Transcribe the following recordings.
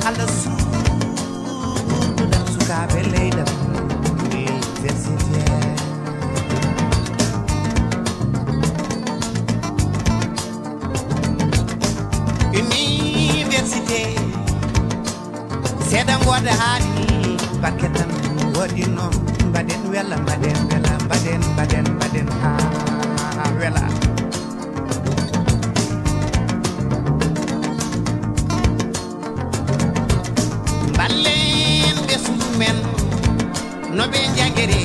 Allah suuɗam sukaɓe leyɗam universitaire université seeɗa ngoda haali bakke tan waɗi noon mbaɗen wela mbaɗen wela mbaɗen ha wela ballen ɓe suudu men no ɓe jangguiri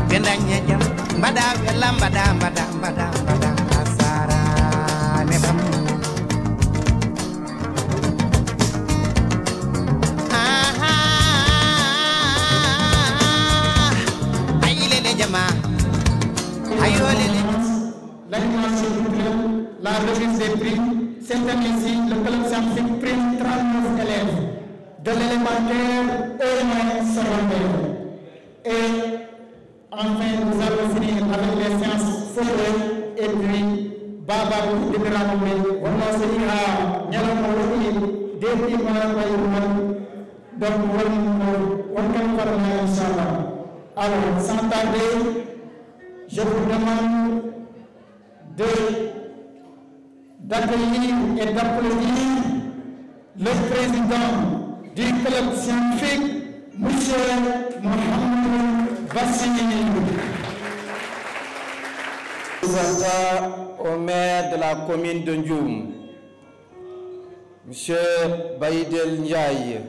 ɓe daña jam mbaɗa wela mbaɗa ha sarane kam L'animation du club, la remise des prix, cette année-ci, le club scientifique prime 39 élèves de l'élémentaire au moyen secondaire. Et enfin, nous allons finir avec les séances photo et puis Bababou Ibrahim, on va se dire à Nyalamouri, depuis Marabaïouman, donc on va parler Inch'Allah. Alors, sans tarder, je vous demande d'accueillir et d'applaudir le président du club scientifique, M. Mohamed Bassini. Présentant au maire de la commune de Ndioum, M. Baïdel Ndiaye,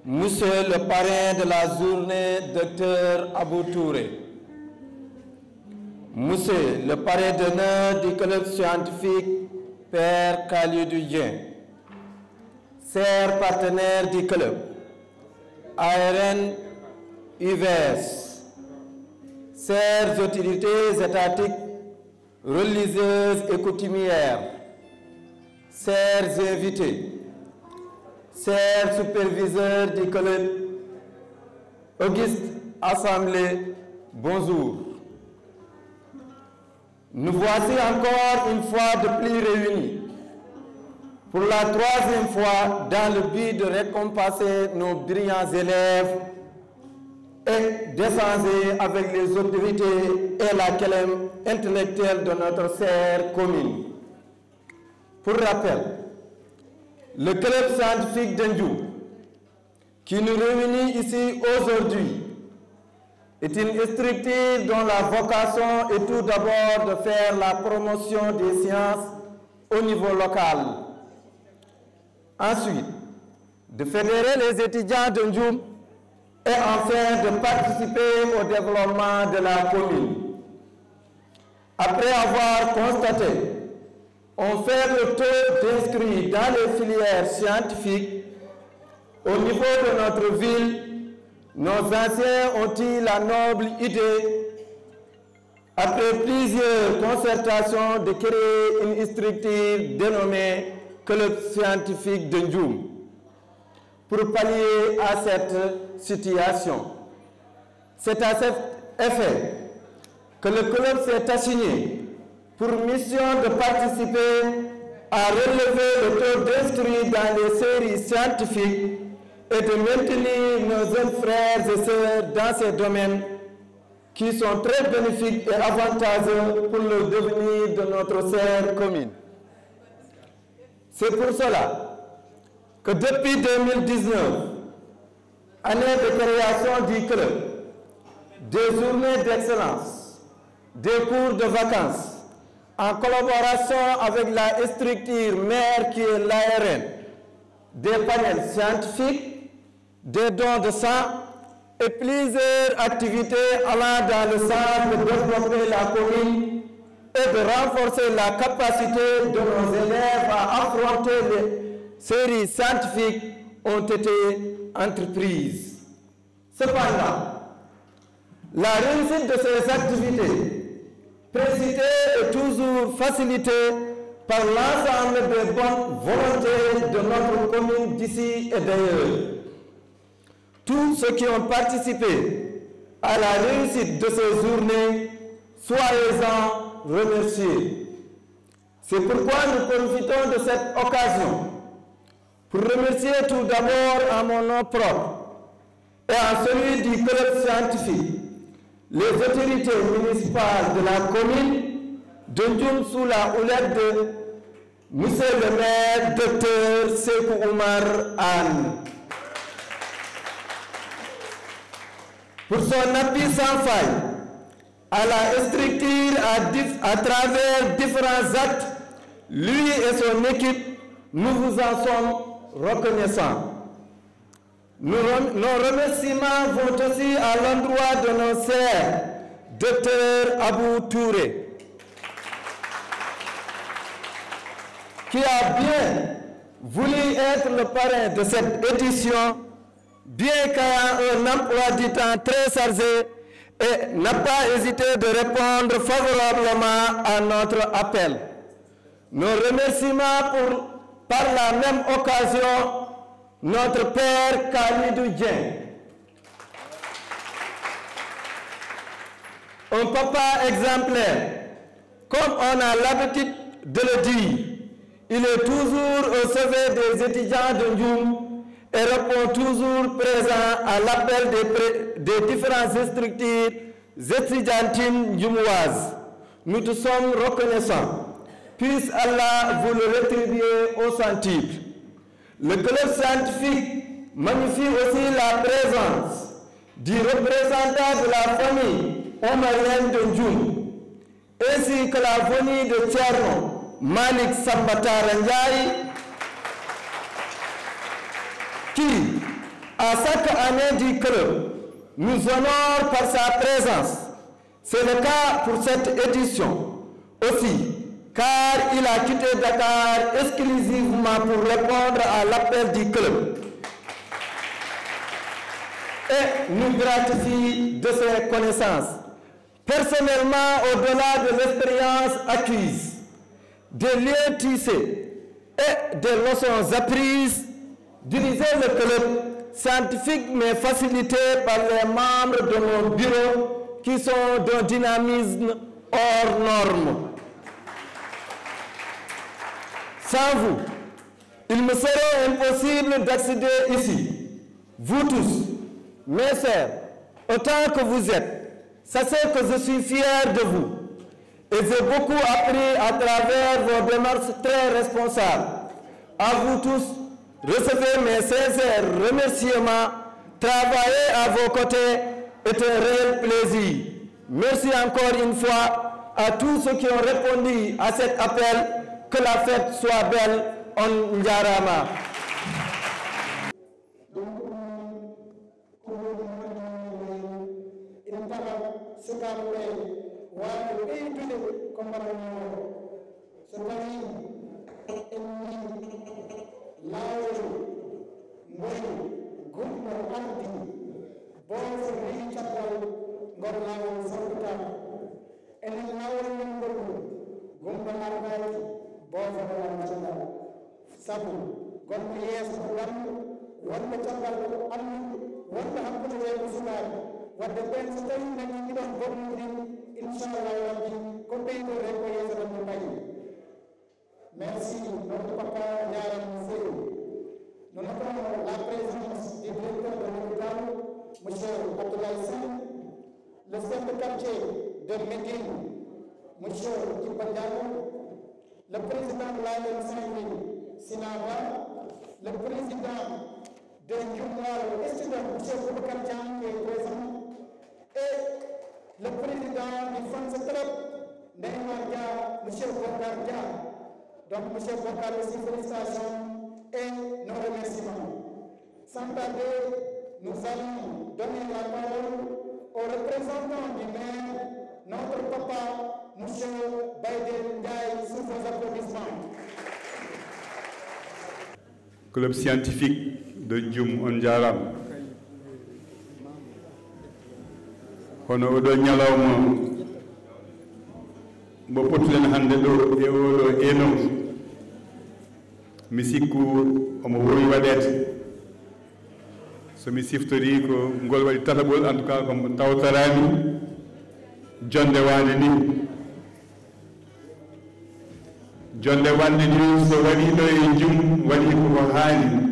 Monsieur le parrain de la journée, Dr Abou Touré, Monsieur le parrain d'honneur du club scientifique, Père Khalidou Dieng, chers partenaires du club, ARN, UVS, chères autorités étatiques, religieuses et coutumières, chers invités, chers superviseurs du club, Auguste Assemblée, bonjour. Nous voici encore une fois de plus réunis, pour la troisième fois dans le but de récompenser nos brillants élèves et d'échanger avec les autorités et la crème intellectuelle de notre chère commune. Pour rappel, le club scientifique de Ndioum, qui nous réunit ici aujourd'hui, est une structure dont la vocation est tout d'abord de faire la promotion des sciences au niveau local. Ensuite, de fédérer les étudiants de Ndioum et enfin de participer au développement de la commune. Après avoir constaté, on fait le taux d'inscrits dans les filières scientifiques au niveau de notre ville. Nos anciens ont eu la noble idée, après plusieurs concertations, de créer une structure dénommée Club scientifique de Ndioum pour pallier à cette situation. C'est à cet effet que le club s'est assigné pour mission de participer à relever le taux d'inscrits dans les séries scientifiques et de maintenir nos jeunes frères et sœurs dans ces domaines qui sont très bénéfiques et avantageux pour le devenir de notre chère commune. C'est pour cela que depuis 2019, année de création du club, des journées d'excellence, des cours de vacances, en collaboration avec la structure mère qui est l'ARN, des panels scientifiques, des dons de sang et plusieurs activités allant dans le sens de développer la commune et de renforcer la capacité de nos élèves à affronter les séries scientifiques ont été entreprises. Cependant, la réussite de ces activités, présidée et toujours facilitée par l'ensemble des bonnes volontés de notre commune d'ici et d'ailleurs. Tous ceux qui ont participé à la réussite de ces journées, soyez-en remerciés. C'est pourquoi nous profitons de cette occasion pour remercier tout d'abord à mon nom propre et à celui du club scientifique, les autorités municipales de la commune de Ndioum sous la houlette de Monsieur le maire, Dr Sékou Oumar Anne. Pour son appui sans faille à la structure à travers différents actes, lui et son équipe, nous vous en sommes reconnaissants. Nos remerciements vont aussi à l'endroit de nos sœurs, Dr Abou Touré, qui a bien voulu être le parrain de cette édition, bien qu'ayant un emploi du temps très chargé, et n'a pas hésité de répondre favorablement à notre appel. Nos remerciements par la même occasion, notre père Khalidou Dieng, un papa exemplaire, comme on a l'habitude de le dire. Il est toujours au chevet des étudiants de Ndioum et répond toujours présent à l'appel des différentes structures étudiantines ndjoumoises. Nous te sommes reconnaissants. Puisse Allah vous le rétribuer au centuple. Le club scientifique magnifie aussi la présence du représentant de la famille omarienne de Ndioum, ainsi que la venue de Thierno Malik Sambatara Ndiaye, qui, à chaque année du club, nous honore par sa présence. C'est le cas pour cette édition aussi, car il a quitté Dakar exclusivement pour répondre à l'appel du club et nous gratifie de ses connaissances. Personnellement, au-delà de l'expérience acquise, des liens tissés et des leçons apprises, diriger le club scientifique mais facilité par les membres de nos bureaux qui sont d'un dynamisme hors norme. Sans vous, il me serait impossible d'accéder ici. Vous tous, mes sœurs, autant que vous êtes, sachez que je suis fier de vous. Et j'ai beaucoup appris à travers vos démarches très responsables. À vous tous, recevez mes sincères remerciements. Travailler à vos côtés est un réel plaisir. Merci encore une fois à tous ceux qui ont répondu à cet appel. Que la fête soit belle. On Njarama. Waɗo ɓeydude ko mbaɗanoo so tawi en laawol ngol gumɗo ardi boofo rewi caggal ngol laawol sabbitaama enen laawol men ngol gumɗo ardaaki boofo rewani caggal sabu gonɗo yeeso ko lamɗo wonɓe caggal ko annude wonɓe hakkude weeɓe sukaaɓe wadde ɓen so tawi nani ɗiɗon bonnude inchallah rabbi ko ɓeydore ko yeeso no mbayi. Merci notre papa Ndiaram Seydou. Nous notons la présence du directeur de l'hôpital, M. Abdoulaye Sène, le chef de quartier de Médine, M. Djiba Diallo, le président de l'ALM Saint-Louis, Sinaba, le président de Ndioum Lalo, étudiant M. Boubacar Diagne qui est présent, et le président du Fans Club, Neymar Dia, M. Bokar Dia. Donc, M. Bokar aussi, félicitations et nos remerciements. Sans tarder, nous allons donner la parole au représentant du maire, notre papa, M. Baïdel Ndiaye, sous vos applaudissements. Club scientifique de Ndioum on Njaram. Hono oɗo ñalawma mbo potuɗen hannde ɗo e oɗo eno mi sikku omo wowi waɗede somi siftori ko ngol waɗi tataɓol en tout cas komo tawtorani jonde wande ni jonde wande ni so waɗi ɗo e Ndioum waɗi koko haani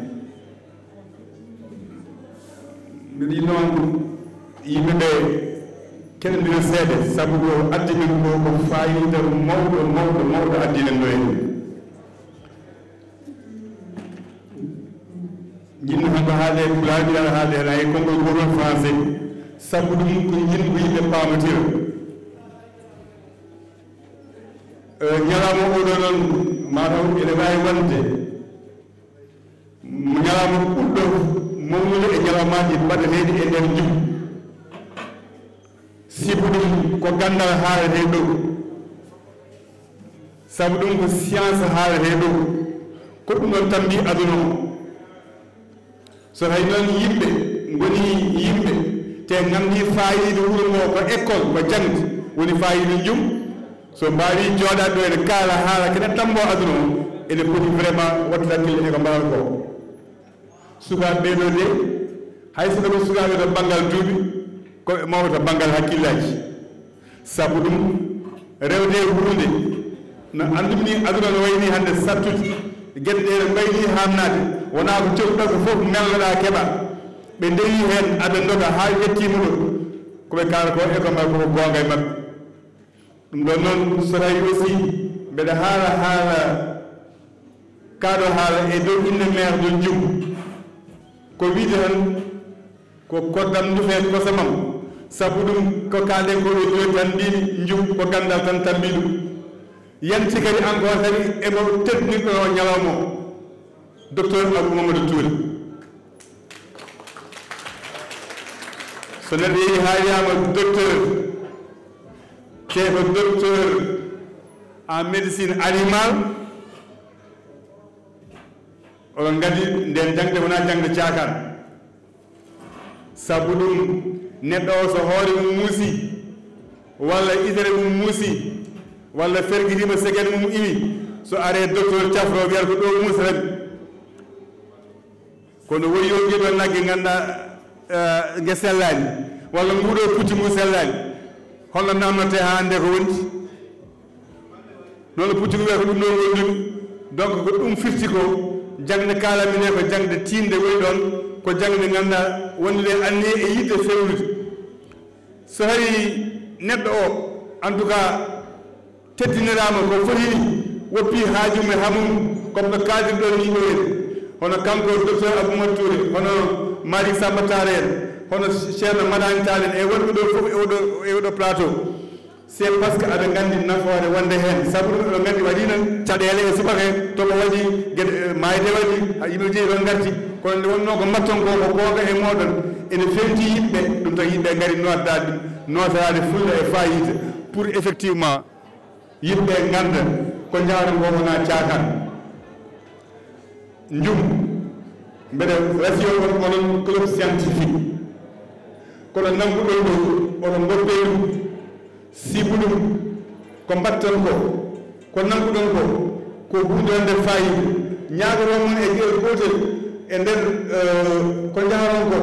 mbiɗi noon yimɓe ɓe keɗodira seeɗe sabu ko addi men ko ko fayida mawɗo addinen ɗo en jinno hanko haade pulaar aɗa haade hen hay konngol gotol français sabu ɗum ko jinno ko yimɓe pamatira ñalawma oɗo noon mataw ene wawi wonde ñalawma ɓurɗo mawnude e ñalawmaji mbaɗeteɗi e nder jum sibu ɗum ko gandal haalete ɗo sabu ɗum ko science haalete ɗo ko ɗum ɗon tambi aduna o so hay noon yimɓe goni yimɓe te gandi fayide wuuro ngo ko école ko jangde woni fayide jum so mbawi jooɗade ɗo ene kaala haala kene tambo aduna o ene poti vraiment watta hakkille e ko mbaɗata ko sukaɓe ɓeɗo de hay so ɗo sukaɓe to banggal duuɓi koɓe mawɓe to banggal hakkillaji sabu ɗum rewde hunde no andumi aduna no wayni hande sattude gueɗe ɗe no mbayni hamnade wona ko teɓuɗo ko fof melnoɗa keeɓa ɓe ndewi hen aɓe doga ha yettima ɗo koɓe kaala ko e ko mbaɗa koko gonga e mabɓe ɗum ɗon noon so tawi aussi mbeɗa haala kaɗo haala e dow inde maire de Ndioum ko wiide tan ko koddam ndufe kosamam sabu ɗum ko kalɗen ko ɗo joni tan mbimi Ndioum ko gandal tan tambi ɗum yanti kadi encore kadi emo teddinirɗo o ñalawma o docteur Abou Mamadou Touré so neɗɗo yeehi ha wiyama docteur te ko docteur en médecine animale oɗon gandi nden jangde wona jangde caakan sabu ɗum neɗɗo o so hoore mum muusi walla itere mum muusi walla ferguitima segene mum imi so are docteur cafro wiyata ko ɗo muusrami kono woni yo gueɗo nagge ganduɗa gue sellani walla nguɗo pucci mum sellani holno namnote ha hande ko woni noon pucci ko wiya ko ɗum ɗo wondumi donc ko ɗum firti ko jangde kalamine ko jangde tinde woni ɗon ko jangde ganduɗa wonde anni e yidde fewnude so hay neɗɗo o en tout cas teddinirama ko foti woppi haajum e hamum comme no kaldirɗon yimɓe en hono kanko docteur Aboumadou Touré hono Malick Samba Tall en hono ceerno Madani Tall en e wonɓe ɗo fof e oɗo plateau c' est parce que aɓe gandi nafoore wonde hen sabu ɗum ɗo gandi waɗi nan caɗele e subaka toɓo waɗi gueɗe mayde waɗi yimɓe jeeyi ɗon garti kono nde wonno ko mbatton ko ko gonga e moɗon ene fewti yimɓe ɗum tan yimɓe gari noddade notorade fulla e fayida pour effectivement yimɓe ganda ko jawɗen ko wona caakan Ndioum mbeɗa rasi onon club scientifique kono nanguɗon ɗo oɗon goppe ɗum sibu ɗum ko mbatton ko nanguɗon ko hunde wonde fayida ñagoton mon e gueɗel gotel e nder ko jaharon ko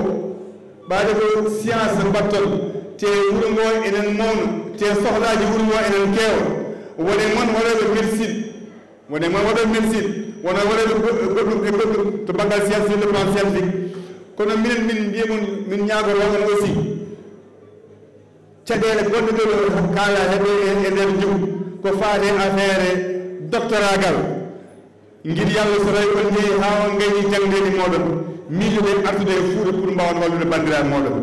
ɓaade ko science mbatton te wuuro ngo enen mawno te sohlaji wuuro ngo enen keewa wone moon waɗoɓe médecine wone moon waɗoɓe médecine wona waɗoɓe goɗɗum e goɗɗum to banggal science sur le plan scientifique kono minen min mbiyamon min ñagoto on aussi caɗele gonɗe ɗo kaala heɓe e nder Ndioum ko faate affaire doctoragal guiɗi yallah so tawi on jeeyi ha on gayni jangdeji moɗon miijoɗe artude e Fouta pour mbawan wallude bandiraɓe moɗon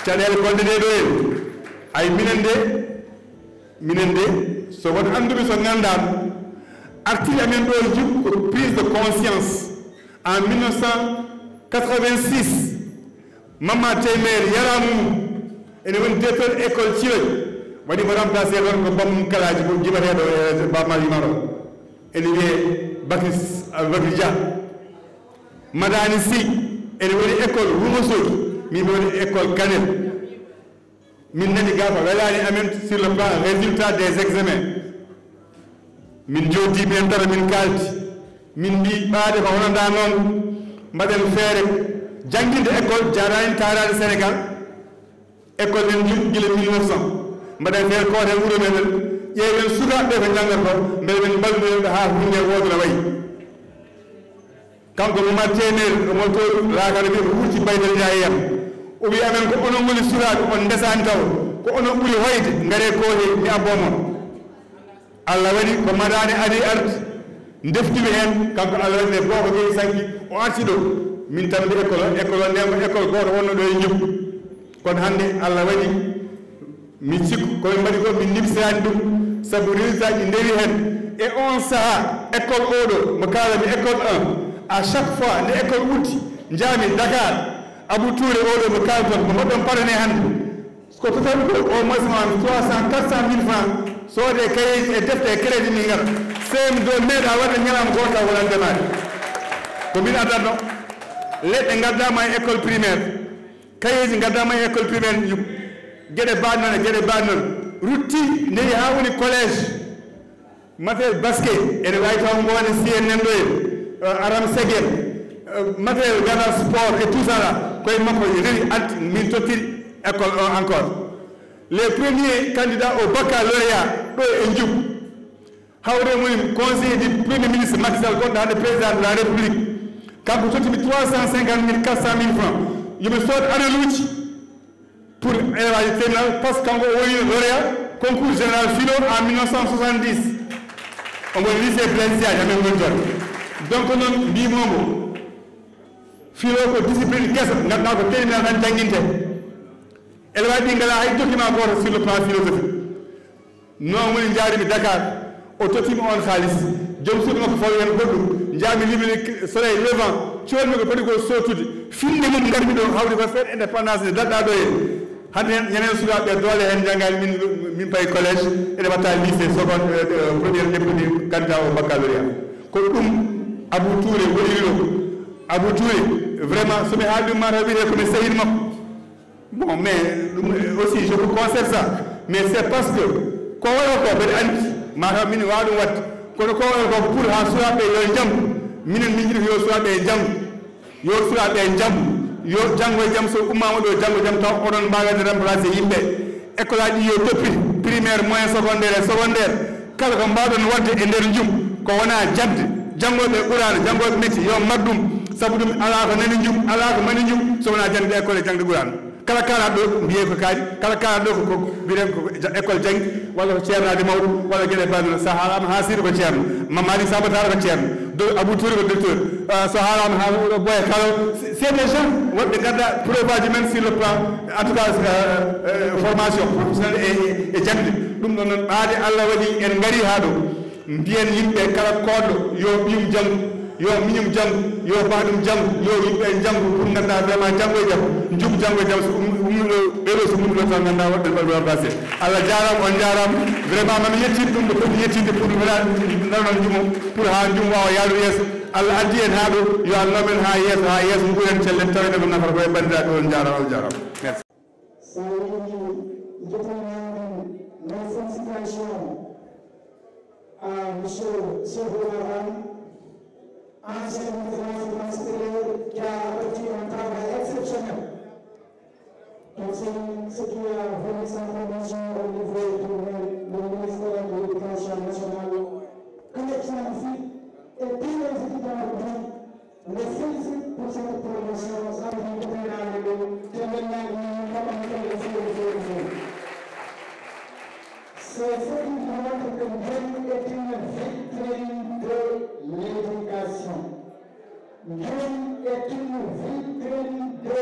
caɗele gonɗe ɗe ɗo en ay minen de so won anduɓe so gandam artiri amen ɗo Ndioum ko prise de conscience en 1986 Mama Témére yaramum ene woni directeur école Thiroye waɗimo remplacé ɗon ko Bam Kalaji ko jibateɗo e Bama Yimaro ene wiye Bakry Dia Madani Sy ene woni école Wourossogui min woni école Kanel min nani gafa welani amen sur le plan résultat des examens min joddi minen tara min kalti min mbi ɓaade ko wonanda noon mbaɗen feere jangguinde école jarani tarade Sénégal école men Ndioum guila 1900 mbaɗen feere koote wuuro meɗen ƴeewen sukaɓe ko janggat ko beele men balluɗen ha hunde wodo no wayi kanko mo mattener mo to laakara ɓe wurti baydal jayiyam o wi amen ko onon woni suraaɓe on ndesani taw ko onon ɓuri hoyde ngare koohe mi abbomon Allah waɗi ko madani adi arti deftiɓe hen kanko Allah waɗi ne boko ɓe sanki o arti ɗo min tamde école o ndemo école goto wonno ɗo e jum kono hannde Allah waɗi mi sikku koɓe mbaɗi ko min nibsirani ɗum sabu résultat ji ndewi hen e on saaha école oɗo mo kalami école 1 à chaque fois nde école wutti jaami Dakar Abou Touré oɗo mo kalton mo mbaɗɗon parane hannde ko total ko au moins 300 400 000 francs soode kayeji e defte e crédit ni ngara CM2 meeɗa waɗa ñalama goto wona ndemade ko min addatno leɗɗe gaddama e école primaire kayeji gaddama e école primaire gueɗe mbaɗi noon e gueɗe mbaɗi noon rutti ndewi ha woni collège matériel basket ene wawi taw ngone CNN ɗo en aram segel matériel gada sport et tout ça là koye makko rewi addi min tottiri école o encore les premiers candidats au baccalauréat ɗo e Ndioub hawre moni conseiller du premier ministre Macky Sall gonɗo hande président de la république kanko tottimi 350 000 400 000 francs yomi sood aneluji pour élevage terminal parce que kanko o woni lauréat concours général philo en 1970 on woni lycée Blaise Diagne amen goni toon donc noon mbimomo philo ko discipline guesa ganduɗa ko terminal tan jangguinte élevage ɗi ngala hay document goto sur le plan philosophique non woni jaarimi Dakar o tottimi on haalis joom suudu makko fawi hen goɗɗum jaami libini soleil levant coolmi ko poti ko sottude finde mum garmi ɗo hawri ko fête indépendance nde daɗɗa ɗo hen hande ñenen sukaɓe doole hen janggani min payi collège ene watta lycée seconde premiére député candidat au baccalauréat ko ɗum Abou Touré woni ɗo Abou Touré vraiment somi haali ɗum mataw wiite komi sehil makko bon mais aussi je vous concède ça mais c'est parce que ko wayo ko mbeɗa andi mataw min wawa ɗum wadde kono ko wayo ko pour ha sukaɓe yo janggu minen min jiɗi ko yo sukaɓe janggu yo sukaɓe janggu yo janggo e jaam so ummama ɗo janggo jaam taw oɗon mbawede remplacé yimɓe école aji yo toppi primaire moyen secondaire e secondaire kala ko mbawɗon wadde e nder jum ko wona jabde janggoɓe ɓurano janggoɓe métier yo maddum saabu ɗum ala ko nani jum ala ko mani jum so wona jangde école e jangde ɓurano kala kala ɗo mbiye ko kaari kala kala ɗo ko mbiɗen ko école janggi walla ko ceernade mawɗo walla gueɗe banno so haalama ha siiri ko ceerno Mamadi Sabatara ko ceerno Abou Touré ko docteur so haalama ha oɗo boya kala c'est des gens woɓɓe gadda preuve aji men sur le plan en tout cas formation professionnelle e jangde ɗum ɗon noon ɓaade Allah waɗi en gaari ha ɗo mbiyen yimɓe kala koɗɗo yo ɓiyum janggu yo miñum janggu yo baɗum janggu yo yimɓe janggu pour ganduɗa vraiment janggo e jaam jugu janggo e jaam so ummiɗo ɓeɗo so ummiɗo tan ganduɗa woɗɗe ɓaɗo passé Allah jarama on jarama vraiment mami yettide ɗum ɗo foti yettide pour nanon jumo pour ha jum wawa yaadu yeeso Allah addi en ha ɗo yo Allah nomen ha yeeso nguren cellen tawene ɗum nafata koye bandiraɓe on jarama on jarama merci Monsieur Cheikh ancien ministre extérieur qui a abattu un travail exceptionnel. Donc c'est ce qui a fourni sa formation au niveau du ministère de l'Éducation nationale. Connexion ici et tous les étudiants les félicite pour cette promotion. Ça veut dire que c'est ce qui montre que Dieu est une vitrine de l'éducation. Dieu est une vitrine de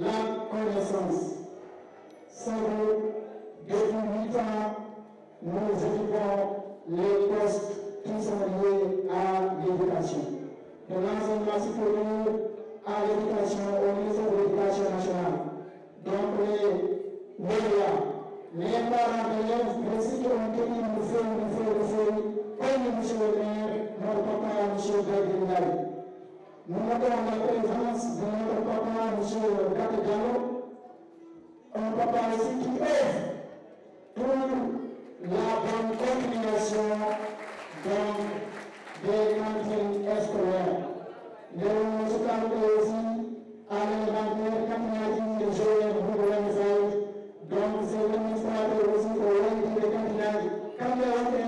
la connaissance. Depuis 8 ans, nous occupons les postes qui sont liés à l'éducation. De l'enseignement supérieur à l'éducation au ministère de l'Éducation nationale. Donc les médias, les parents d'élèves, les sites qui ont tenu une feuille, comme M. le maire, notre papa, M. Gabriel. Nous notons la présence de notre papa, M. Gate Diallo, un papa aussi qui œuvre pour la bonne continuation des cantines scolaires. Nous sommes aussi à l'élémentaire, comme il a dit, de Joël Bourgogne. Donc, c'est l'administrateur aussi au règne des candidats. Quand il y a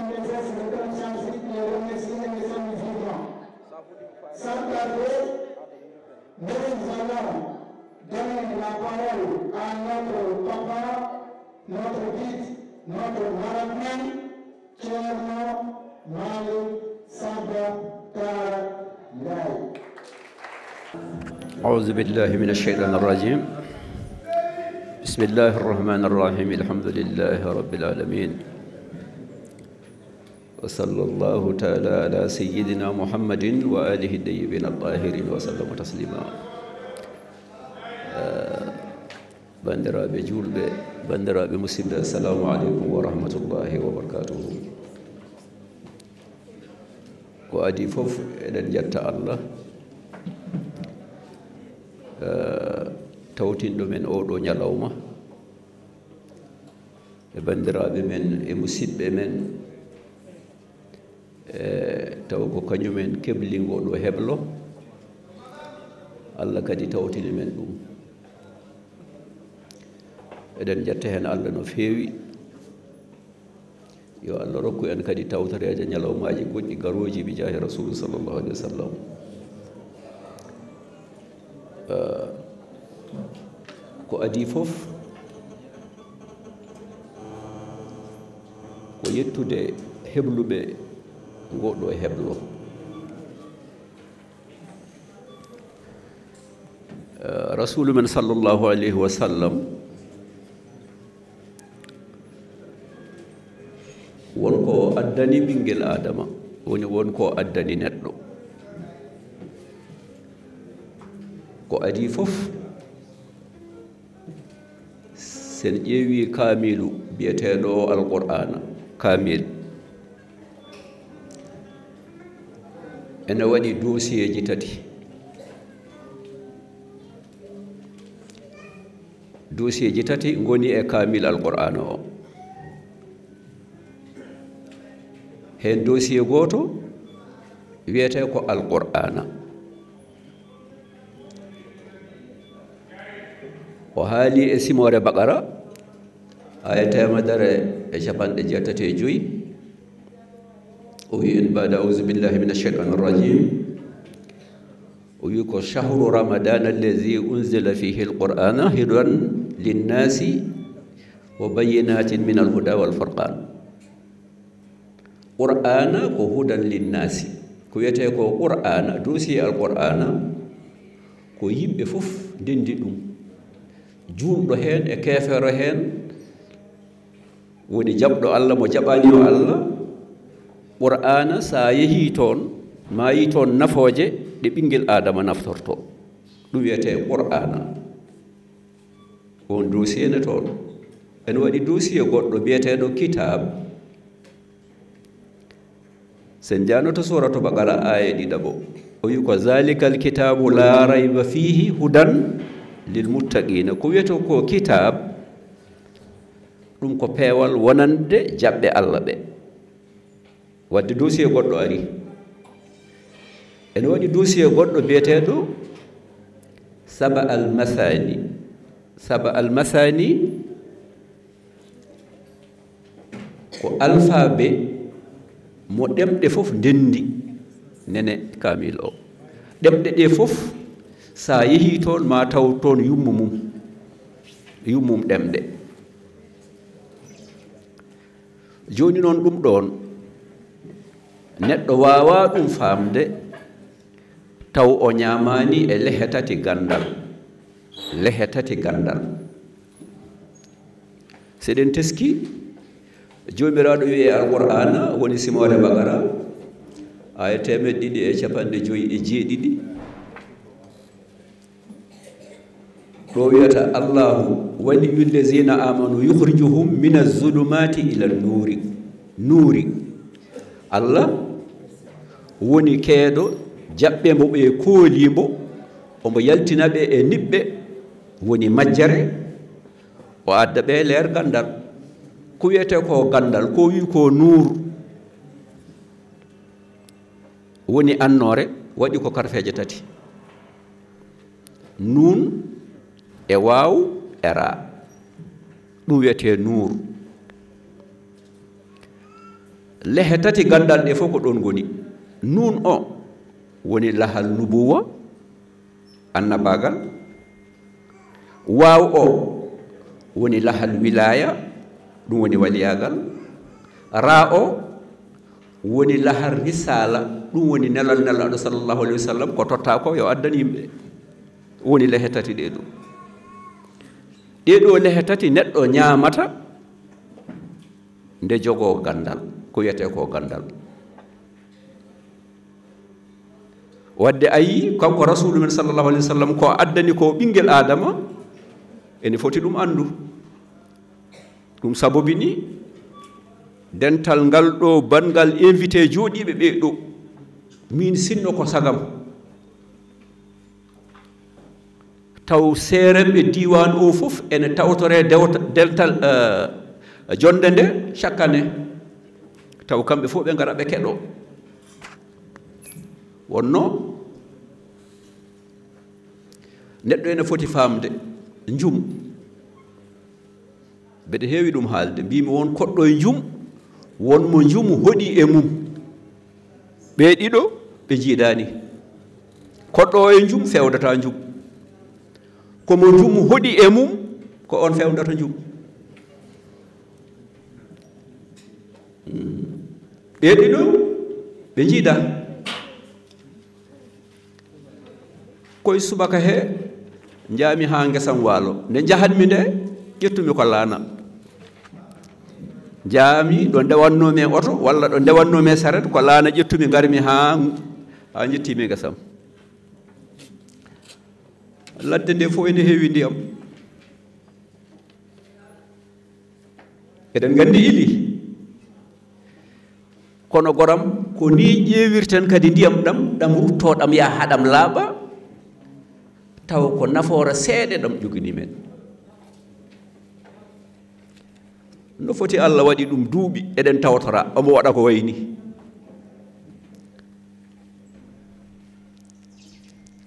notre marraine, Thierno Malick Samba Tara Ndiaye. أعوذ بالله من الشيطان الرجيم. بسم الله الرحمن الرحيم. الحمد لله رب العالمين. وصلى الله تعالى على سيدنا محمد وآله الطيبين الطاهرين وسلم تسليما. bandiraɓe julɓe, bandiraɓe musidɓe, assalamu aleykum wa rahmatullahi wa barakatuhu. Ko adi fof eɗen jetta Allah tawtinɗo men oɗo ñalawma e bandiraɓe men e musidɓe men taw ko kañumen kebli ngoɗo heblo. Allah kadi tawtini men ɗum. eɗen jetta hen Allah no feewi. yo Allah rokku en kadi tawtoreje ñalawmaji goɗɗi garoji bi jahi rasulu sallallahu alaihi wa sallam. ko adi fof ko yettude hebluɓe ngoɗo heblo. rasulu men sallallahu alaihi wa sallam wonko addani ɓinguel adama, woni wonko addani neɗɗo. ko adi fof sen ƴeewi kaamilu biyeteɗo alqur'ana kamil, ene waɗi dossier ji tati. dossier ji tati goni e kamil alqur'ana o. hen dossier goto wiyete ko alqur'ana. o haali e simore baqara aya 175. o wi en bada auzu billahi min alcheitan irrajim. o wi ko chahru ramadan allazi unzila fihi alqur'ana hidan linnasi wa bayinatin min alhuda walfurqan. qur'ana ko hudan linnasi, ko wiyete ko qur'ana dossier alqur'ana ko yimɓe fof ndendi ɗum, juulɗo hen e kefero hen, woni jaɓɗo Allah mo jaɓani o Allah. qur'ana sa yeehi toon ma yi toon nafooje ɗe ɓinguel adama naftorto, ɗum wiyete qur'ana. on dossier ne toon. en waɗi dossier goɗɗo biyeteɗo kitab. sen janoto suratu baqara aya ɗiɗaɓo o wi ko zalikal kitabu la rayba fihi hudan lilmuttaqina. ko wiyete ko kitab ɗum ko peewal wonande jaɓɓe Allah ɓe. wadde dossier goɗɗo ari. ene waɗi dossier goɗɗo biyeteɗo saba almasani. saba almasani ko alphabet mo ɗemɗe fof ndendi nene kamil o. ɗemɗe ɗe fof sa yeehi toon ma taw toon yummum ɗemɗe. joni noon ɗum ɗon neɗɗo wawa ɗum famde taw o ñamani e lehe tati gandal. lehe tati gandal seɗen teski jomiraɗo wiye alqur'ana woni simore baqara aya 257. ɗo wiyata allahu waliyu llazina amanu yukhrijuhum min azulumati ila nuri. Allah woni keeɗo jaɓɓe mbo ɓe koolimbo omo yaltina ɓe e niɓɓe woni majjere o adda ɓe leer gandal. ko wiyete ko gandal ko wi ko nuur woni annore waɗi ko karfeje tati: nun e waaw e raa. ɗum wiyete nuur. lehe tati gandal ɗe fof ko ɗon goni. nun o woni lahal nubuwa, annabagal. waaw o woni lahal wilaya, ɗum woni waliyagal ra o woni lahar risala ɗum woni nelal nelaɗo sallllahu alayhi wa sallam ko totta ko yo addan yimɓe woni lehe tati ɗeɗo lehe tati neɗɗo ñamata nde jogo gandal ko wiyete ko gandal wadde ayi kanko rasulu men sallllahu alayhi wa sallam ko addani ko ɓinguel adama ene foti ɗum andu ɗum sabobini dental ngal ɗo bangal invité jooɗiɓe ɓe ɗo min sinno ko sagam taw seeremɓe diwan o fof ene tawtore dental jonde nde chaque année taw kamɓe fof ɓe ngara ɓe keɗo wonno neɗɗo ene foti famde njum mbeɗa heewi ɗum haalde mbimi won koɗɗo e njum wonmo njum hoɗi e mum ɓe ɗiɗo ɓe jiiɗani koɗɗo e njum fewdata njum komo njum hoɗi e mum ko on fewdata njum ɓe ɗiɗo ɓe jiida koye subaka he jaami ha ngesam waalo nde jahatmi nde ƴettumi ko laana jaami ɗo ndewannomi e oto walla ɗo ndewannomi e saret ko laana ƴettumi garmi ha jettimi ngesam ladde nde fof ene heewi ndiyam eɗen gandi ili kono goram ko ni ƴeewirten kadi ndiyam ɗam ruttoɗam ya haɗam laaɓa taw ko nafoore seeɗe ɗam jogini men no foti Allah waɗi ɗum duuɓi eɗen tawtora omo waɗa ko wayni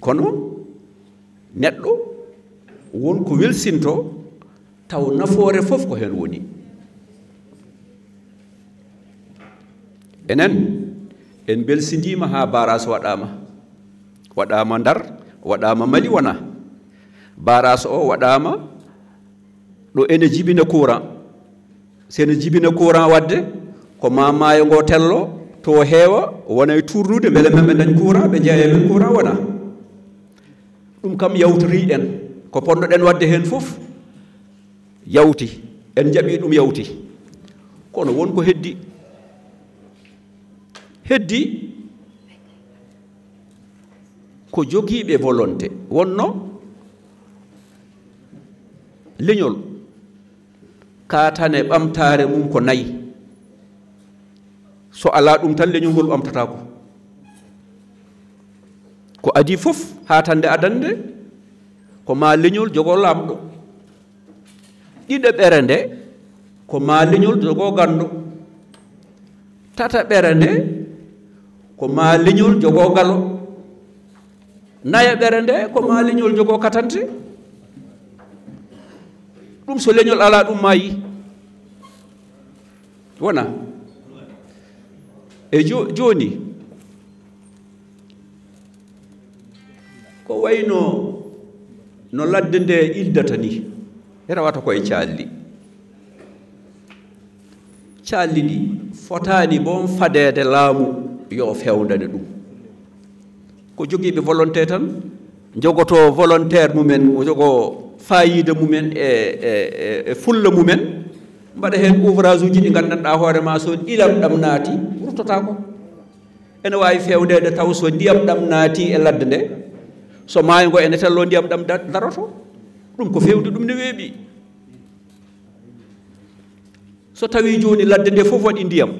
kono neɗɗo wonko welsinto taw nafoore fof ko hen woni enen en belsidima ha baras waɗama Ndar waɗama Mali wona baras o waɗama ɗo ene jibina courant sene jibina courant wadde ko ma maayo ngo tello to heewa wona e tournude beele men dañ courant ɓe jeeya men courant wona ɗum kam yawtori en ko ponnoɗen wadde hen fof yawti en jaɓi ɗum yawti kono wonko heddi ko jogiiɓe volonté wonno leñol kaatane ɓamtaare mum ko nayi so alaa ɗum tan leñol ngol ɓamtatako ko adi fof haatande adande ko ma leñol jogo lamɗo ɗiɗo ɓere nde ko ma leñol jogo gando tata ɓere nde ko ma leñol jogo galo naya ɓere nde ko ma leñol jogo katante ɗum so leñol ala ɗum mayi wona e joni ko wayno no ladde nde ildata ni rawata koye calli ɗi fotani bon fadede laamu yo fewndane ɗum ko jogiiɓe volonté tan jogoto volontaire mumen o jogo fayida mumen e fulla mumen mbaɗa hen ouvrage uji ɗi gandanɗa hoore ma so ɗilam ɗam naati ruttota ko ene wawi fewndede taw so ndiyam ɗam naati e ladde nde so maayo ngo ene tello ndiyam ɗam daroto ɗum ko fewde ɗum ne weeɓi so tawi joni ladde nde fof waɗi ndiyam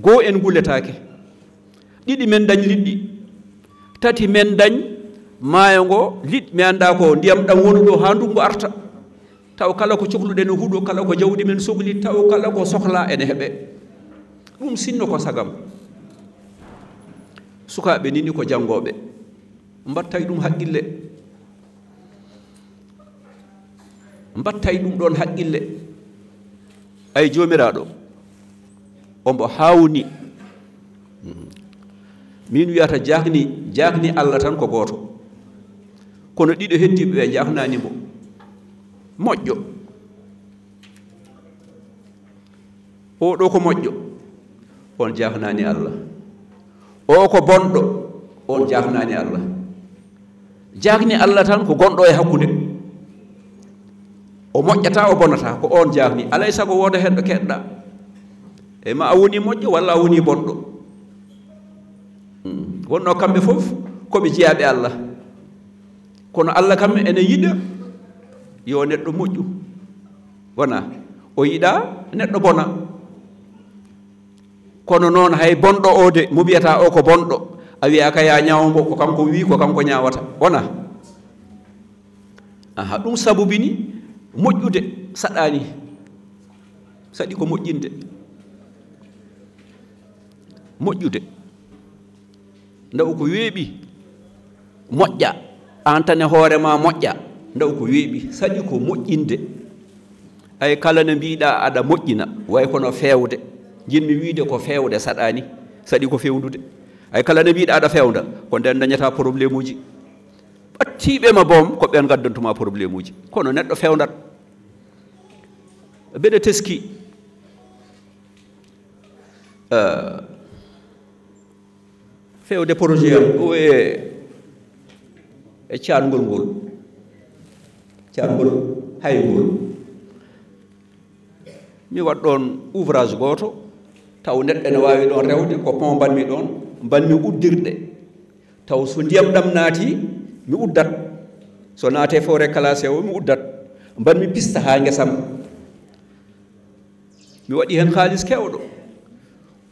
goo en gulletake ɗiɗi men dañ liɗɗi tati men dañ maayo ngo liɗ mi anda ko ndiyam ɗam woni ɗo ha ndungu arta taw kala ko cohluɗen e huuɗo kala ko jawdi men sohli taw kala ko sohla ene heɓe ɗum sinno ko sagam sukaɓe nini ko janggoɓe mbattay ɗum haqqille mbattay ɗum ɗon haqqille ay jomiraɗo ombo hawni min wiyata jahni Allah tan ko goto kono ɗiɗo heddiɓe ɓe jahnanimo moƴƴo o ɗo ko moƴƴo on jafnani Allah o ko bonɗo on jafnani Allah jagni Allah tan ko gonɗo e hakkude o moƴƴata o bonata ko on jagni alay sago woda hen ɗo keɗɗa e ma a woni moƴƴo walla a woni bonɗo wonno kamɓe fof koɓe jeyaɓe Allah kono Allah kam ene yiɗa yo neɗɗo moƴƴu wona o yiɗa neɗɗo bona kono noon hay bonɗo o de mo wiyata o ko bonɗo a wiya ka ya ñawmo ko kanko wi ko kanko ñawata wona aha ɗum sabubini moƴƴude saɗani saɗi ko moƴƴinde moƴƴude ndaw ko weeɓi moƴƴa an tan e hoorema moƴƴa ndaw ko weeɓi saɗi ko moƴƴinde ay kala ne mbiɗa aɗa moƴƴina way kono fewde jinmi wiide ko fewde saɗani saɗi ko fewdude ay kala ne mbiɗa aɗa fewda ko nden dañata probléme uji ɓattiɓe ma boom ko ɓen gaddantuma probléme uji kono neɗɗo fewdat mbeɗa teski fewde projet am ɗo e caangol ngol caangol haygol mi waɗ ɗon ouvrage goto taw neɗɗo ene wawi ɗon rewde ko pont mbanmi ɗon mbanmi uddirɗe taw so ndiyam ɗam naati mi uddat so naate forêt classé o mi uddat mbanmi pista ha guesam mi waɗi hen haalis kewɗo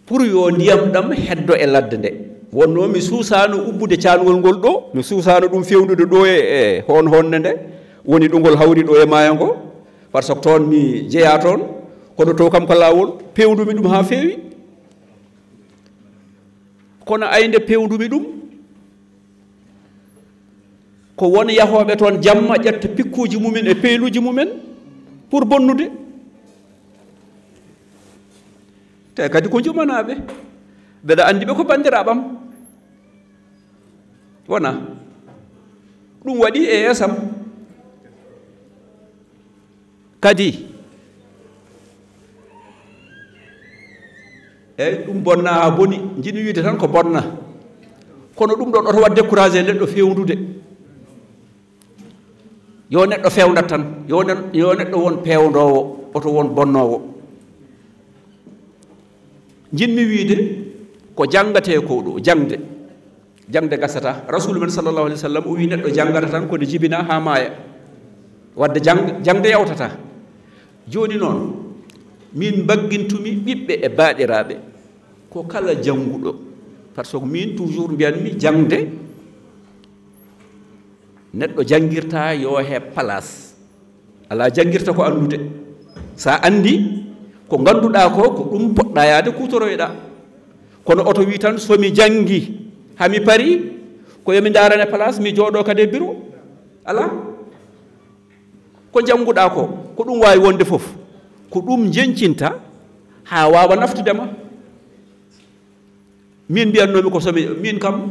pour yo ndiyam ɗam heddo e ladde nde wonno mi suusano ubbude caangol ngol ɗo mi suusano ɗum fewnude ɗo e honne nde woni ɗugol hawri ɗo e maayo ngo par ce que toon mi jeeya toon kono to kam ko laawol pewndumi ɗum ha feewi kono aynde pewndumi ɗum ko won yahooɓe toon jamma ƴetta pikkuji mumen e peyluji mumen pour bonnude te kadi ko jumanaɓe mbeɗa andi ɓe ko bandiraɓam wona ɗum waɗi e yesam kadi eyyi ɗum bonna ha boni jiɗi wiide tan ko bonna kono ɗum ɗon oto wat découragé neɗɗo fewnude yo neɗɗo fewndat tan yo neɗɗo won pewdowo oto won bonnowo jinmi wiide ko jangate ko ɗo jangde gasata rasulu men sallallahu alaihi wasallam o wi neɗɗo jangata tan ko ne jibina ha maaya wadde jangde yawtata joni noon min baggintumi ɓiɓɓe e baaɗiraɓe ko kala janguɗo par ce que min toujours mbiyanmi jangde neɗɗo jangirta yo heeb place ala jangirta ko andude sa andi ko ganduɗa ko ɗum poɗɗa yaade kutoroyɗa kono oto wi tan somi jangi hami pari ko yomi darane place mi jooɗo kadi e bureau ala ko janguɗa ko ɗum wawi wonde fof ko ɗum jencinta ha wawa naftudema min mbiyannomi ko somi min kam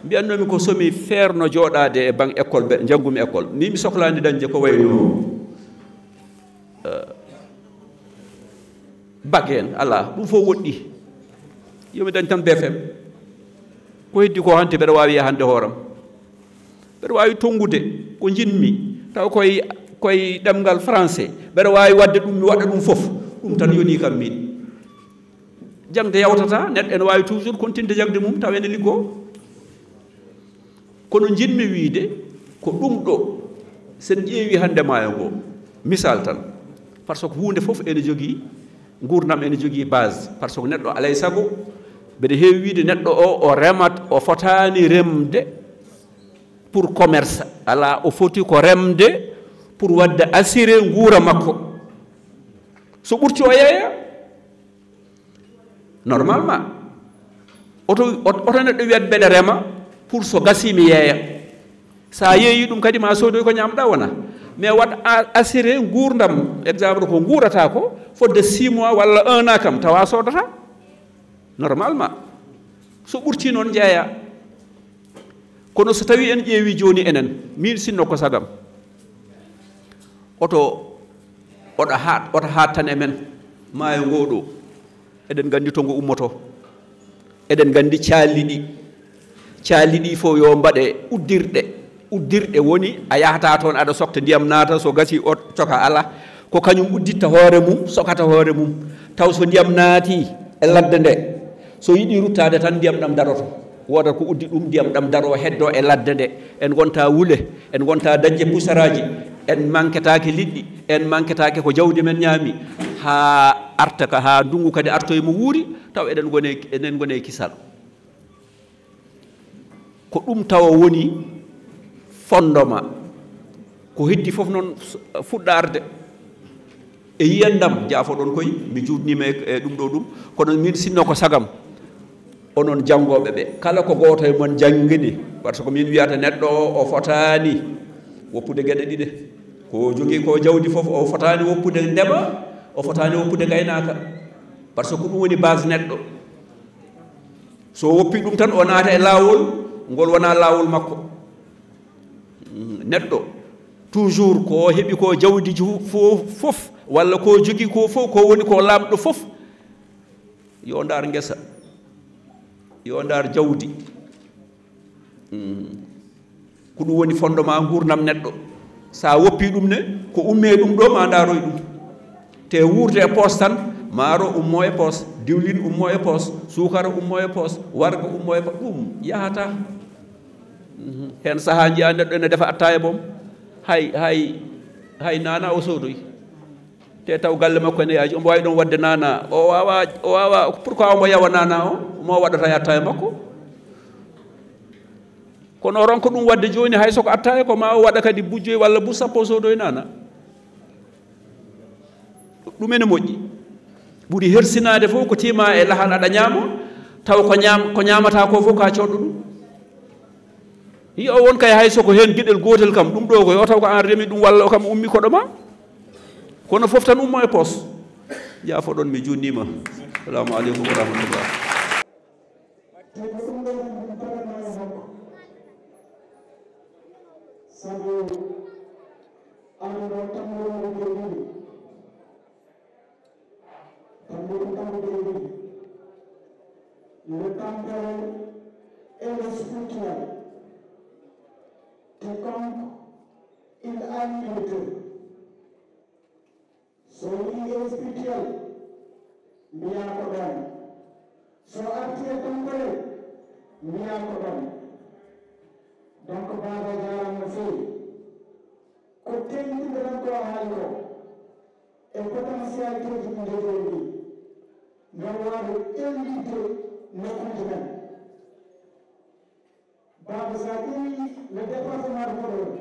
mbiyannomi ko somi feerno jooɗade e bang école ɓe janggumi école ni mi sohlani dañde ko wayno bac en ala ɗum fof woɗɗi yomi dañ tan BFM ko heddi ko hante mbeɗa wawi yahande hooram mbeɗa wawi tongude ko jinmi taw koye ɗemgal français mbeɗa wawi wadde ɗum mi waɗa ɗum fof ɗum tan yoni kam min jangde yawtata neɗɗo ene wawi toujours continue jangde mum taw ene liggo kono jinmi wiide ko ɗum ɗo sen ƴeewi hande maayo ngo misal tan par ce que hunde fof ene jogii gurdam ene jogii base par ce que neɗɗo alay sago mbeɗa heewi wiide neɗɗo o remat o fotani remde pour commerce ala o foti ko remde pour wadde assuré nguura makko so ɓurti o yeeya normalement oto neɗɗo wiyat mbeɗa rema pour so gasimi yeeya sa yeeyi ɗum kadi ma soodoy ko ñamɗa wona mais wat assuré gurdam exemple ko guurata ko fodde 6 mois walla 1 an kam tawa sodata normalement so ɓurti noon jeeya kono so tawi en ƴeewi joni enen min sinno ko sagam oto haat tan e men maayo ngoɗo eɗen gandi to ngo ummoto eɗen gandi caali ɗi fof yo mbaɗe uddirɗe woni a yahata toon aɗa sokta ndiyam naata so gasi o coka ala ko kañum udditta hoore mum sokata hoore mum taw so ndiyam naati e ladde nde so yiɗi ruttade tan ndiyam ɗam daroto wodat ko uddi ɗum ndiyam ɗam daro heddo e ladde nde en gonta wule en gonta dañde pusaraji en manquetake liɗɗi en manquetake ko jawdi men ñaami ha arta ka ha ndungu kadi artoye mo wuuri taw eɗen gone kisal ko ɗum tawa woni fondement ko heddi fof noon fuɗɗa arde e yiyandam jaafoɗon koye mi juutnima e ɗum ɗo ɗum kono min sinno ko sagam onon janngoɓe ɓe kala ko gooto e mon janngini par ce que min wiyata neɗɗo o fotani woppude gueɗe ɗiɗe ko jogii ko jawdi fof o fotani woppude ndema o fotani woppude gaynaka par ce que ɗum woni base neɗɗo so woppi ɗum tan o naata e laawol ngol wona laawol makko neɗɗo toujours ko heɓi ko jawdi fof walla ko jogii ko fof ko woni ko lamɗo fof yo ndar ngesa yo ndar jawdi ko ɗum woni fondement gurdam neɗɗo sa woppi ɗum ne ko umme ɗum ɗo ma ndaroy ɗum te wurde e poos tan maaro ummo e poos diwlin ummo e poos sukara ummo e poos warga ummo e poos ɗum yahata hen saha jiya neɗɗo ene defa atta e boom hay nana o soodoy te taw galle makko ene yaaji omo wawi ɗon wadde nana o wawa pourquoi omo yawa nana o mo waɗata e atta e makko kono ronko ɗum wadde joni hay soko atta e ko ma o waɗa kadi bujjoy walla bu sappo soodoy nana ɗum ene moƴƴi ɓuri hersinade fof ko tima e lahal aɗa ñaama taw ko ñamata ko fof ka coɗɗo ɗum o won kay hay soko hen gueɗel gotel kam ɗum ɗo koy o taw ko an remi ɗum walla o kam ummi koɗo ma kono fof tan ummo e poos jaafoɗon mi junnima assalamu aleykum wa rahmatullah le temporel et le spirituel. Quiconque il anime le deux. Son lit est spirituel, mia kodam. Son acte est temporel, mia kodam. Donc, Baba Jaram fait, côté de l'encore et potentialité du monde, nous avons évité notre domaine. Baba Zaki, le département de Podor,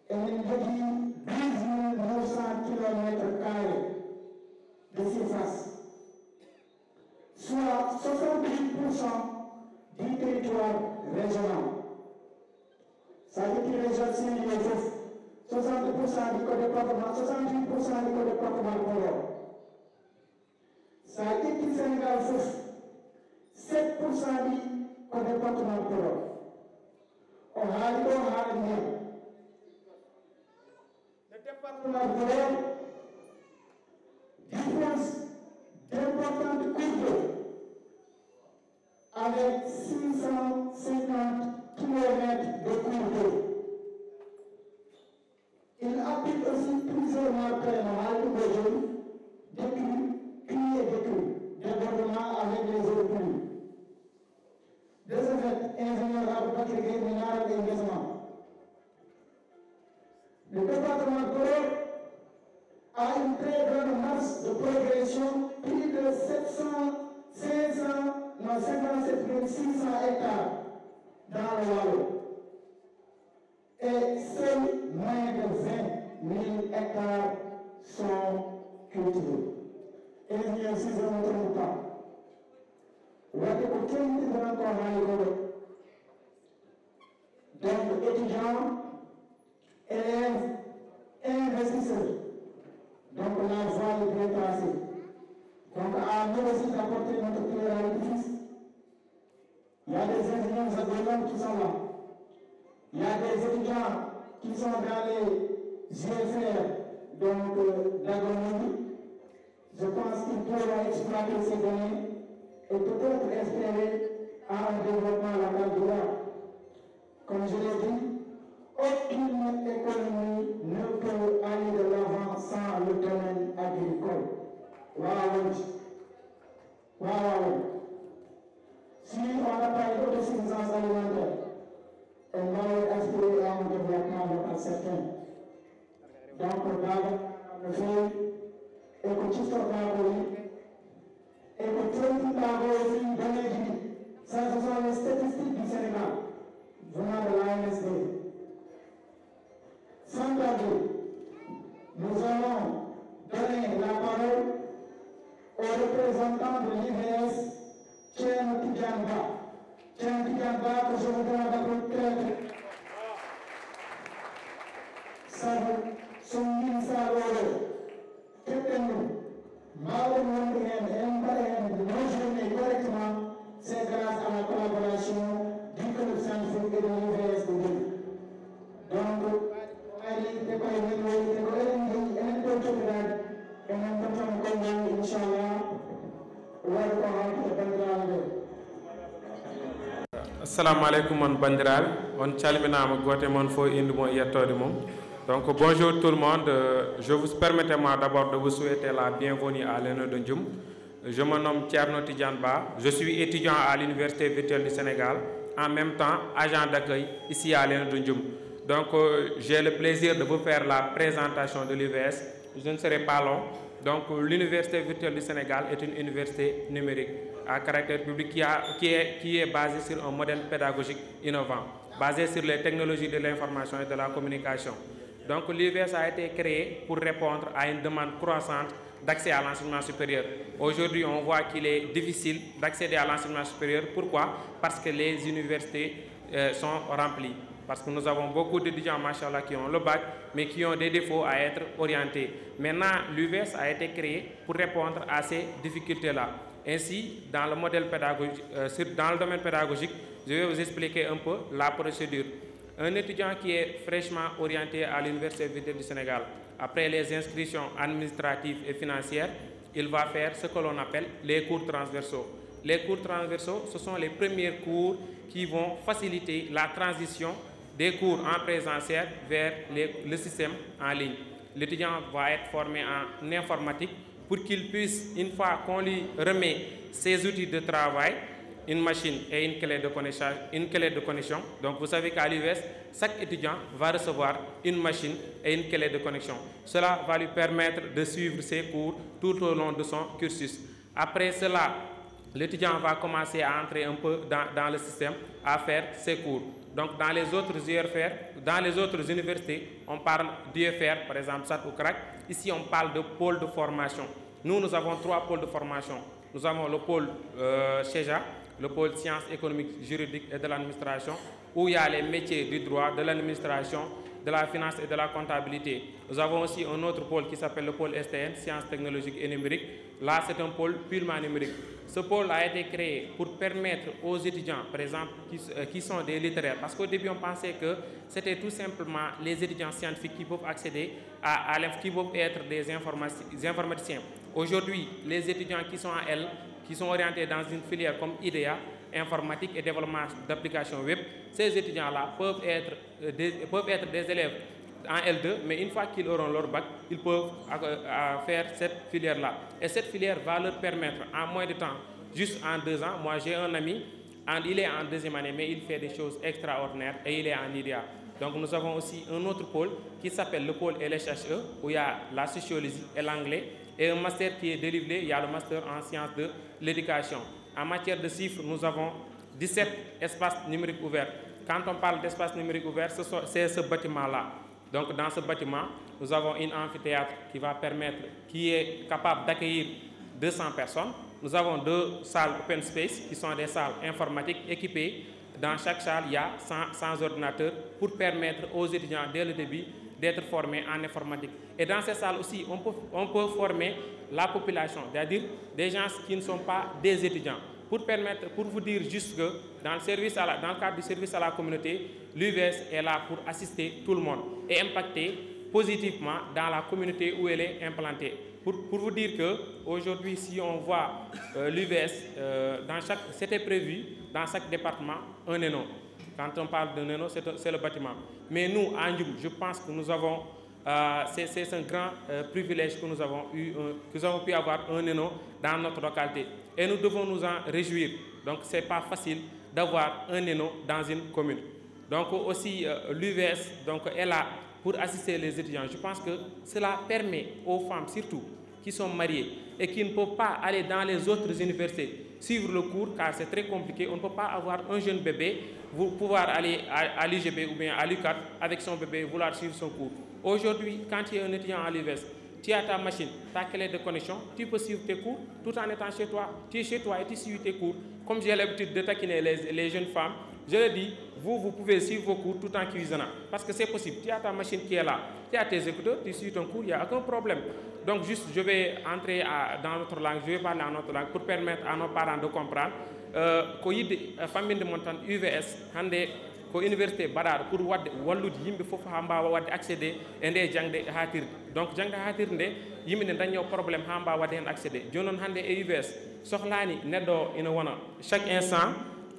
est une ville 10 900 km² de surface, soit 68% du territoire régional. Ça veut dire que les gens sont 60% du département, 68% du département de Podor. Ça veut dire que le Sénégal souffre 7% du département de Podor. On a dit le département de Podor dispose d'importantes cours avec 650 km de cours d'eau. Il habite aussi plusieurs marques normales de jeunes, des crues, crues et des crues, débordements avec les eaux pluies. De ce fait, ingénieur Aboubacar Gueye et engagement. Le département de Podor a une très grande masse de progression, plus de 57 600 hectares dans le Wallon. Et seuls moins de 20 000 hectares sont cultivés. Et il y a aussi un autre temps. Donc, étudiants, élèves, investisseurs. Donc, la voie est bien tracée. Donc, à nous aussi d'apporter notre pierre à l'édifice. Il y a des ingénieurs agronomes qui sont là. Il y a des étudiants qui sont dans les GFR, donc d'agronomie. Je pense qu'il pourra exploiter ces données et peut-être espérer à un développement local durable. Comme je l'ai dit, aucune économie ne peut aller de l'avant sans le domaine agricole. Si on n'a pas une autosuffisance alimentaire, on va aspirer à un développement local certain. Donc, on va le faire et que tout ça va rouler et que tout va rouler dans les vies. Ça, ce sont les statistiques du Sénégal, venant de l'ANSD. Sans tarder, nous allons donner la parole aux représentants de l'IVS, Tien Tidjamba. Tien Tidjamba, que je vous demande d'appeler son ministre correctement, c'est grâce à la collaboration du club scientifique et de l'UVS de Lille. Donc, Assalamu alaikum mon bandiral, on calminama gote mon fo indi mo yettode mom. Donc bonjour tout le monde, permettez-moi d'abord de vous souhaiter la bienvenue à l'ENE de Ndioum. Je me nomme Thierno Tidiane Ba, je suis étudiant à l'Université virtuelle du Sénégal, en même temps agent d'accueil ici à l'ENE de Ndioum. Donc j'ai le plaisir de vous faire la présentation de l'UVS, je ne serai pas long. Donc l'Université virtuelle du Sénégal est une université numérique à caractère public qui est basée sur un modèle pédagogique innovant, basé sur les technologies de l'information et de la communication. Donc l'UVS a été créé pour répondre à une demande croissante d'accès à l'enseignement supérieur. Aujourd'hui, on voit qu'il est difficile d'accéder à l'enseignement supérieur. Pourquoi? Parce que les universités sont remplies. Parce que nous avons beaucoup d'étudiants, machallah, qui ont le bac, mais qui ont des défauts à être orientés. Maintenant, l'UVS a été créé pour répondre à ces difficultés-là. Ainsi, dans le modèle pédagogique, dans le domaine pédagogique, je vais vous expliquer un peu la procédure. Un étudiant qui est fraîchement orienté à l'Université virtuelle du Sénégal, après les inscriptions administratives et financières, il va faire ce que l'on appelle les cours transversaux. Les cours transversaux, ce sont les premiers cours qui vont faciliter la transition des cours en présentiel vers le système en ligne. L'étudiant va être formé en informatique pour qu'il puisse, une fois qu'on lui remet ses outils de travail, une machine et une clé de connexion. Donc vous savez qu'à l'UVS, chaque étudiant va recevoir une machine et une clé de connexion. Cela va lui permettre de suivre ses cours tout au long de son cursus. Après cela, l'étudiant va commencer à entrer un peu dans le système, à faire ses cours. Donc dans les autres UFR, dans les autres universités, on parle d'UFR, par exemple SAT ou CRAC. Ici, on parle de pôle de formation. Nous avons 3 pôles de formation. Nous avons le pôle CHEJA, le pôle sciences économiques, juridiques et de l'administration, où il y a les métiers du droit, de l'administration, de la finance et de la comptabilité. Nous avons aussi un autre pôle qui s'appelle le pôle STN, sciences technologiques et numériques. Là, c'est un pôle purement numérique. Ce pôle a été créé pour permettre aux étudiants, par exemple, qui sont des littéraires, parce qu'au début, on pensait que c'était tout simplement les étudiants scientifiques qui peuvent accéder qui peuvent être des informaticiens. Aujourd'hui, les étudiants qui sont à L, qui sont orientés dans une filière comme IDEA, informatique et développement d'applications web, ces étudiants-là peuvent être des élèves en L2, mais une fois qu'ils auront leur bac, ils peuvent faire cette filière-là. Et cette filière va leur permettre, en moins de temps, juste en 2 ans, moi j'ai un ami, il est en 2e année, mais il fait des choses extraordinaires et il est en IDEA. Donc nous avons aussi un autre pôle qui s'appelle le pôle LHHE, où il y a la sociologie et l'anglais, et un master qui est délivré, il y a le master en sciences de l'éducation. En matière de chiffres, nous avons 17 espaces numériques ouverts. Quand on parle d'espace numérique ouvert, c'est ce bâtiment-là. Donc dans ce bâtiment, nous avons une amphithéâtre qui est capable d'accueillir 200 personnes. Nous avons 2 salles open space qui sont des salles informatiques équipées. Dans chaque salle, il y a 100 ordinateurs pour permettre aux étudiants dès le début d'être formés en informatique. Et dans ces salles aussi, on peut former la population, c'est-à-dire des gens qui ne sont pas des étudiants. Pour vous dire juste que dans le cadre du service à la communauté, l'UVS est là pour assister tout le monde et impacter positivement dans la communauté où elle est implantée. Pour vous dire qu'aujourd'hui, si on voit l'UVS, c'était prévu dans chaque département un ENO. Quand on parle d'un ENO, c'est le bâtiment. Mais nous, à Ndioum, je pense que nous avons, c'est un grand privilège que nous avons pu avoir un ENO dans notre localité. Et nous devons nous en réjouir. Donc, ce n'est pas facile d'avoir un ENO dans une commune. Donc, aussi, l'UVS est là pour assister les étudiants. Je pense que cela permet aux femmes, surtout, qui sont mariées et qui ne peuvent pas aller dans les autres universités suivre le cours, car c'est très compliqué. On ne peut pas avoir un jeune bébé, pouvoir aller à l'IGB ou bien à l'UCAT avec son bébé, vouloir suivre son cours. Aujourd'hui, quand tu es un étudiant à l'UVS, tu as ta machine, ta clé de connexion, tu peux suivre tes cours tout en étant chez toi. Tu es chez toi et tu suis tes cours. Comme j'ai l'habitude de taquiner les jeunes femmes, je le dis, vous pouvez suivre vos cours tout en cuisinant. Parce que c'est possible. Tu as ta machine qui est là, tu as tes écouteurs, tu suis ton cours, il n'y a aucun problème. Donc juste, je vais entrer dans notre langue, je vais parler en notre langue pour permettre à nos parents de comprendre que la famille de montagne UVS, ko université baɗaɗo pour wadde wallude yimɓe fof ha mbawa wadde accédé e nde jangde hatirde. Donc jangde hatirde nde yimɓe nde dañño probléme ha mbawa wadde hen accédé. Joni noon hande e UVS sohlani neɗɗo ina wona chaque instant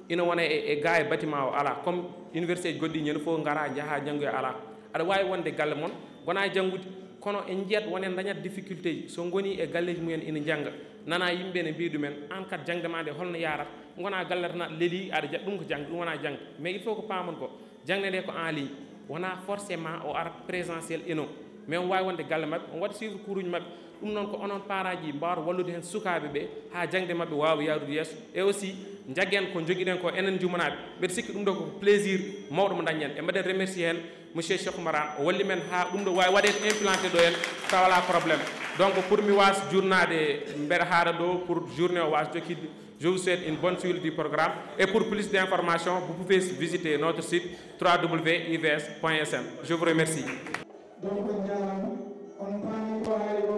ina wona e ga e bâtiment o ala comme université ji goɗɗi ñande fof gara jaaha janggoye ala aɗa wawi wonde galle moon gona janggude kono en jiyat wonen dañat difficulté ji so goni e galleji mumen ina jangga nana yimɓe ne mbiɗu men an kat jangde ma nde holno yarata gona galle tan leeli aɗa jat ɗum ko jang ɗum wona jang mais il faut ko pamon ko jangde nde ko en ligne wona forcément o ara présentiel eno mais on wawi wonde galle mabɓe on waɗa suivre cours uji mabɓe ɗum noon ko onon parent ji mbawata wallude hen sukaɓe ɓe ha jangde mabɓe wawa yarude yesso et aussi jaggen ko joguiɗen ko enen jumanaɓe mbeɗa sikki ɗum ɗo ko plaisir mawɗo mo dañƴen e mbaɗen remercier hen monsieur Cheikh Maran o walli men ha ɗum ɗo wawi waɗede implanté ɗo hen taw wala probléme. Donc pour mi was journade mbeɗa haara ɗo pour journée o was jokkidde. Je vous souhaite une bonne suite du programme et pour plus d'informations vous pouvez visiter notre site www.ivs.sn. Je vous remercie. Donc on prend ko haali ko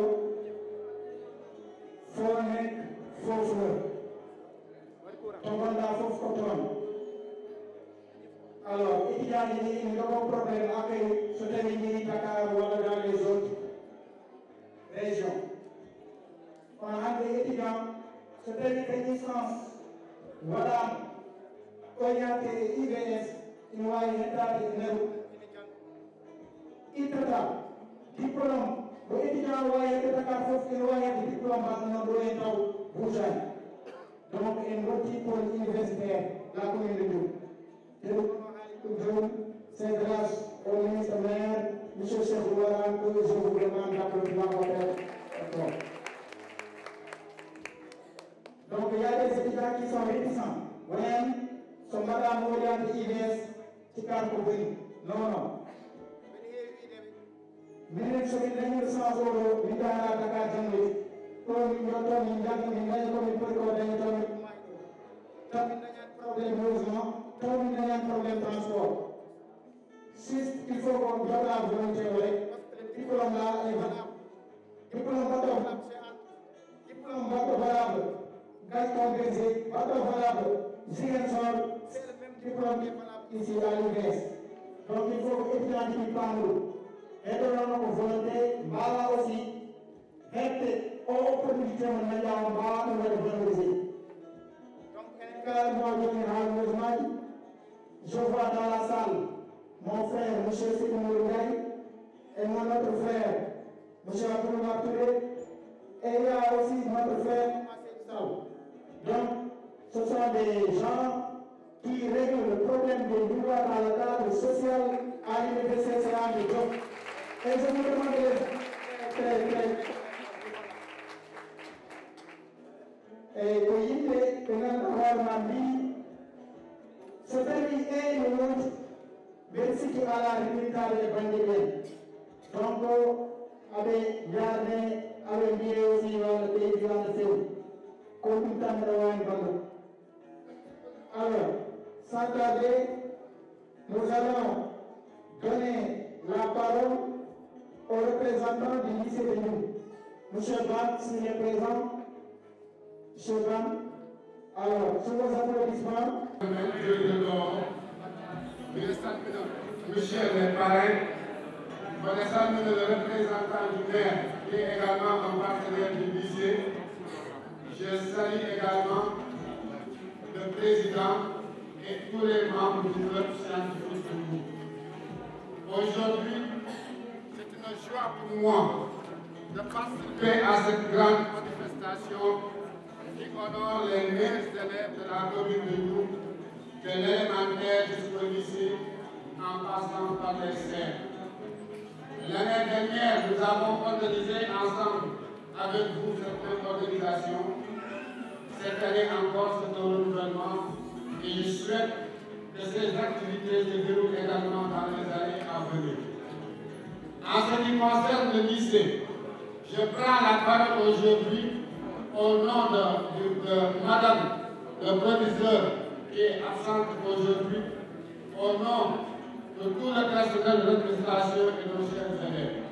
fo nek fof to gonɗa fof ko toon. Alors étudiant ji ni ndogo problème accueil so tawi jii Dakar walla dans les autres régions. Kono hande étudiant so tawi ko licence waɗama orienté e IVS ina wawi hettade e nder ittata diplôme ko étudiant wawi hedde Dakar fof ene wawi hedde diplôme mbaɗa noon ɗo hen taw bougani. Donc en rotti pôle universitaire la commune de Ndioum te ɗum c'est grâce au ministre maire monsieur Cheikh Ouaran que je vous demande d'applaudissements pour votre. Donc il y a des étudiants qui sont réticents wonen so mbaɗama orienté IVS cikkan ko boni non minen somin dañi licence oɗo min jahata Dakar janggoyde ɗo min jotto min janggi min dañi komin poti ko dañi toon taw min dañani probléme logement taw min dañani probléme transport juste il faut qu'on jotta volonté o rek diplôme là est valable diplôme baɗɗo valable Gaston Berger baɗɗo valable Ziguinchor c'est le même diplôme qui est valable ici à l'UVS. Donc il faut que étudiant ji pamɗum heɗonono ko volonté mbawa aussi hedde o opportunité mo dañƴama mbawa ɗum waɗe valorisé. Donc enen kala mo jogui haalojement ji je vois dans la salle mon frère monsieur Sidou Ndiaye et mon autre frère monsieur Abdoulaye Touré et il y a aussi notre frère Sall. Donc ce sont des gens qui règlent le problème des droits dans le cadre social à l'université de Diop. Et je vous demande de les très et ko yimɓe ɓe ganduɗa hoorema mbi so tawi ene wodi mbeɗa sikki ala rimitade e banggue ɓen donc aɓe jarne aɓe mbiye aussi walla ɓeydi walla fewi ko ɗum tan mbeɗa wawi ballude. Alors sans tarder nous allons donner la parole au représentant du lycée de Ndioum. Monsieur Ban, s'il est présent. Monsieur Ban, alors, sur vos applaudissements. Monsieur le parrain, connaissant le représentant du maire, qui est également un partenaire du lycée, je salue également le président et tous les membres du club scientifique de nous. Aujourd'hui, c'est une joie pour moi de participer à cette grande manifestation qui honore les meilleurs élèves de la commune de nous, de l'élémentaire jusqu'au lycée, en passant par les serres. L'année dernière, nous avons organisé ensemble avec vous cette organisation. Cette année encore, c'est un renouvellement et je souhaite que ces activités se déroulent également dans les années à venir. En ce qui concerne le lycée, je prends la parole aujourd'hui au nom de Madame le proviseur qui est absente aujourd'hui, au nom de tout le personnel de l'administration et de nos chers élèves.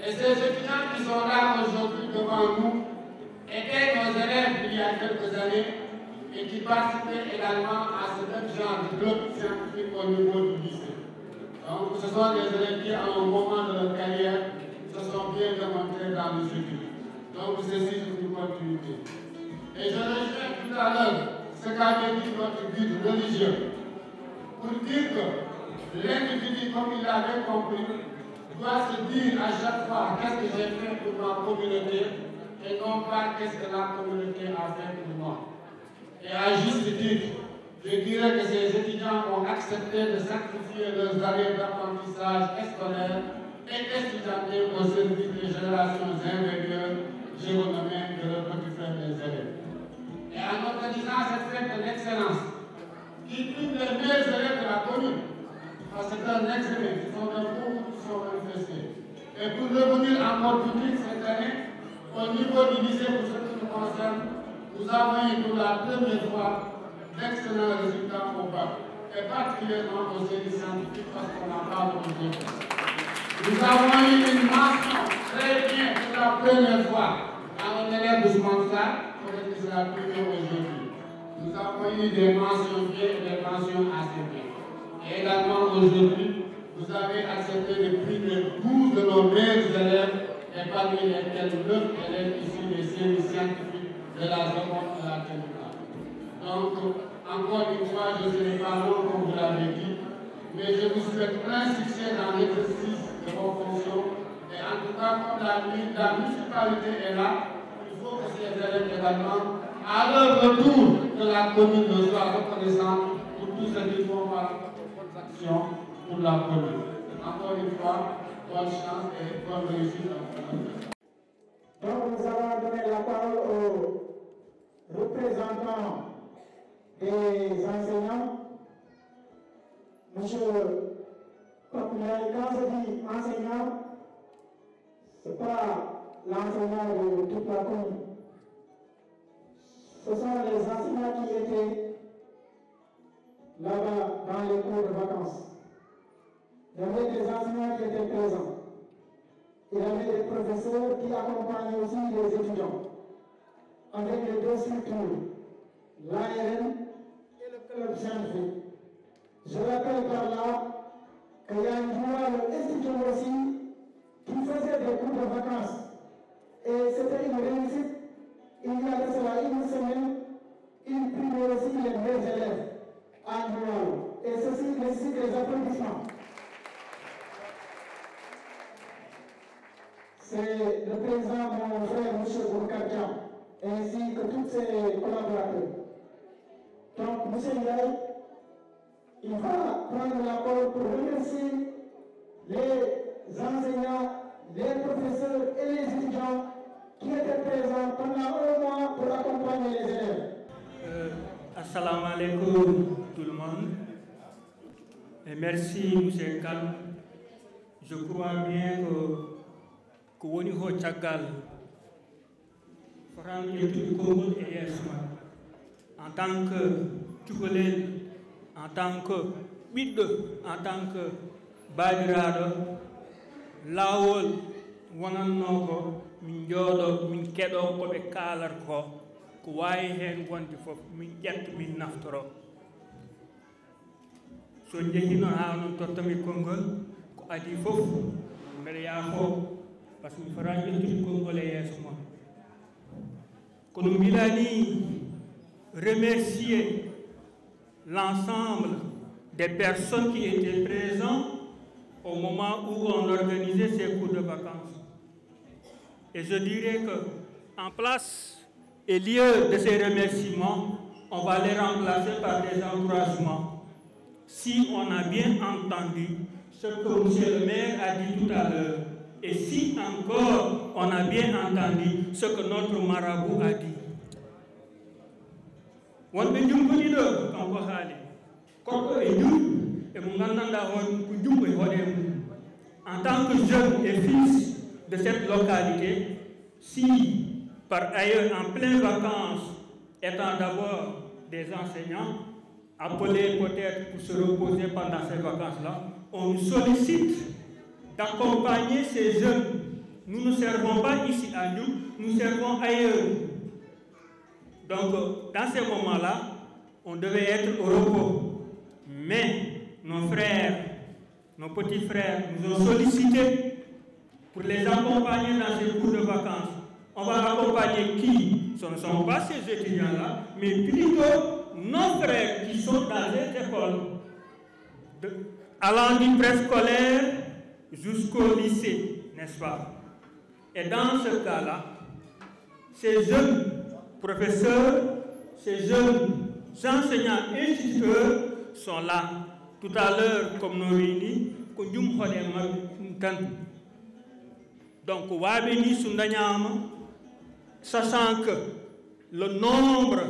Et ces étudiants qui sont là aujourd'hui devant nous étaient nos élèves il y a quelques années et qui participaient également à ce même genre de club scientifique au niveau du lycée. Donc ce sont des élèves qui, à un moment de leur carrière, se sont bien démontrés dans les études. Donc ceci, c'est une continuité. Et je rejoins tout à l'heure ce qu'avait dit notre guide religieux pour dire que l'individu, comme il l'avait compris, doit se dire à chaque fois qu'est-ce que j'ai fait pour ma communauté et non pas qu'est-ce que la communauté a fait pour moi. Et à juste titre, je dirais que ces étudiants ont accepté de sacrifier leurs années d'apprentissage scolaire et étudiantin au service des générations inférieures, j'ai renommé de leurs petits frères des élèves. Et en organisant cette fête de l'excellence, qui prime les meilleurs élèves de la commune, parce que c'est un examen, ce sont des cours qui sont manifestés. Et pour revenir encore plus vite cette année, au niveau du lycée, pour ce qui nous concerne, nous avons eu pour la première fois d'excellents résultats au bac, et particulièrement au service scientifique parce qu'on en parle aujourd'hui. Nous avons eu une mention très bien pour la première fois à un élève de Smansa, qui sera primé aujourd'hui. Nous avons eu des mentions bien et des mentions assez bien. Et également aujourd'hui, vous avez accepté de primer 12 de nos meilleurs élèves, et parmi lesquels 9 élèves issus des services scientifiques de la zone de la territoire. Donc, encore une fois, je ne serai pas long comme vous l'avez dit, mais je vous souhaite plein succès dans l'exercice de vos fonctions. Et en tout cas, comme la municipalité est là, il faut que ces élèves également, à leur retour de la commune, soient reconnaissants pour tout ce qu'ils font par votre action pour la commune. Encore une fois, bonne chance et bonne réussite à vous. Donc nous allons donner la parole aux représentants des enseignants. Monsieur Populaire, quand je dis enseignant, ce n'est pas l'enseignant de toute la commune. Ce sont les enseignants qui étaient là-bas dans les cours de vacances. Il y avait des enseignants qui étaient présents. Il y avait des professeurs qui accompagnaient aussi les étudiants avec les deux structures, l'ARN et le club scientifique. Je rappelle par là qu'il y a une journal institut aussi qui faisait des cours de vacances. Et c'était une réussite. Il y a de cela une semaine, il primait aussi les meilleurs élèves à journal. Et ceci nécessite des applaudissements. C'est le président, mon frère, M. Bourkardian, ainsi que tous ses collaborateurs. Donc, M. Ndiaye, il va prendre la parole pour remercier les enseignants, les professeurs et les étudiants qui étaient présents pendant un mois pour accompagner les élèves. Assalamu alaikum tout le monde. Et merci M. Kal. Je crois bien que woni ho caggal fotan yettude konngol e yeesoma en tant que cukalel, en tant que ɓiɗɗo, en tant que baadiraɗo laawol wonanno ko min jooɗo min keɗo koɓe kaalata ko wawi hen wonde fof min ƴetta min naftoro. So jehino ha non tottami konngol ko adi fof mbeɗa yaafo par ce que mi fotani ƴettude konngol e yeeso moon kono mbilani remercier l'ensemble des personnes qui étaient présentes au moment où on organisait ces cours de vacances. Et je dirais que en place et lieu de ces remerciements, on va les remplacer par des encouragements. Si on a bien entendu ce que M. le maire a dit tout à l'heure, et si encore on a bien entendu ce que notre marabout a dit. Wonɓe jumgoni ɗo kanko haali koɗɗo e jum e mo gandanɗa on ko jumbo e hoɗe mum. En tant que jeune et fils de cette localité, si par ailleurs en pleine vacances, étant d'abord des enseignants, appelés peut-être pour se reposer pendant ces vacances-là, on nous sollicite d'accompagner ces jeunes. Nous ne servons pas ici à nous servons ailleurs. Donc, dans ces moments-là, on devait être au repos. Mais nos frères, nos petits frères nous ont sollicités pour les accompagner dans ces cours de vacances. On va accompagner qui? Ce ne sont pas ces étudiants-là, mais plutôt nos frères qui sont dans les écoles, allant du préscolaire jusqu'au lycée, n'est-ce pas? Et dans ce cas-là, ces jeunes professeurs, ces jeunes enseignants et instituteurs sont là. Tout à l'heure, comme nous réunis, donc, sachant que le nombre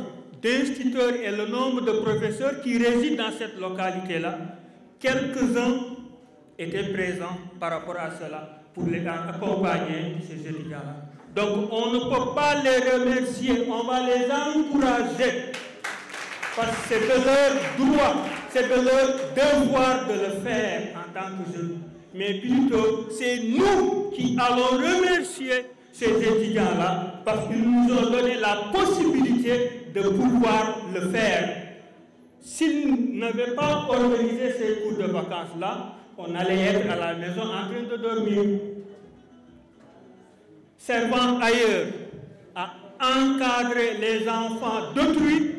d'instituteurs et le nombre de professeurs qui résident dans cette localité-là, quelques-uns étaient présents par rapport à cela pour les accompagner, ces étudiants-là. Donc, on ne peut pas les remercier, on va les encourager. Parce que c'est de leur droit, c'est de leur devoir de le faire en tant que jeunes. Mais plutôt, c'est nous qui allons remercier ces étudiants-là parce qu'ils nous ont donné la possibilité de pouvoir le faire. S'ils n'avaient pas organisé ces cours de vacances-là, on allait être à la maison en train de dormir. Servant ailleurs à encadrer les enfants d'autrui,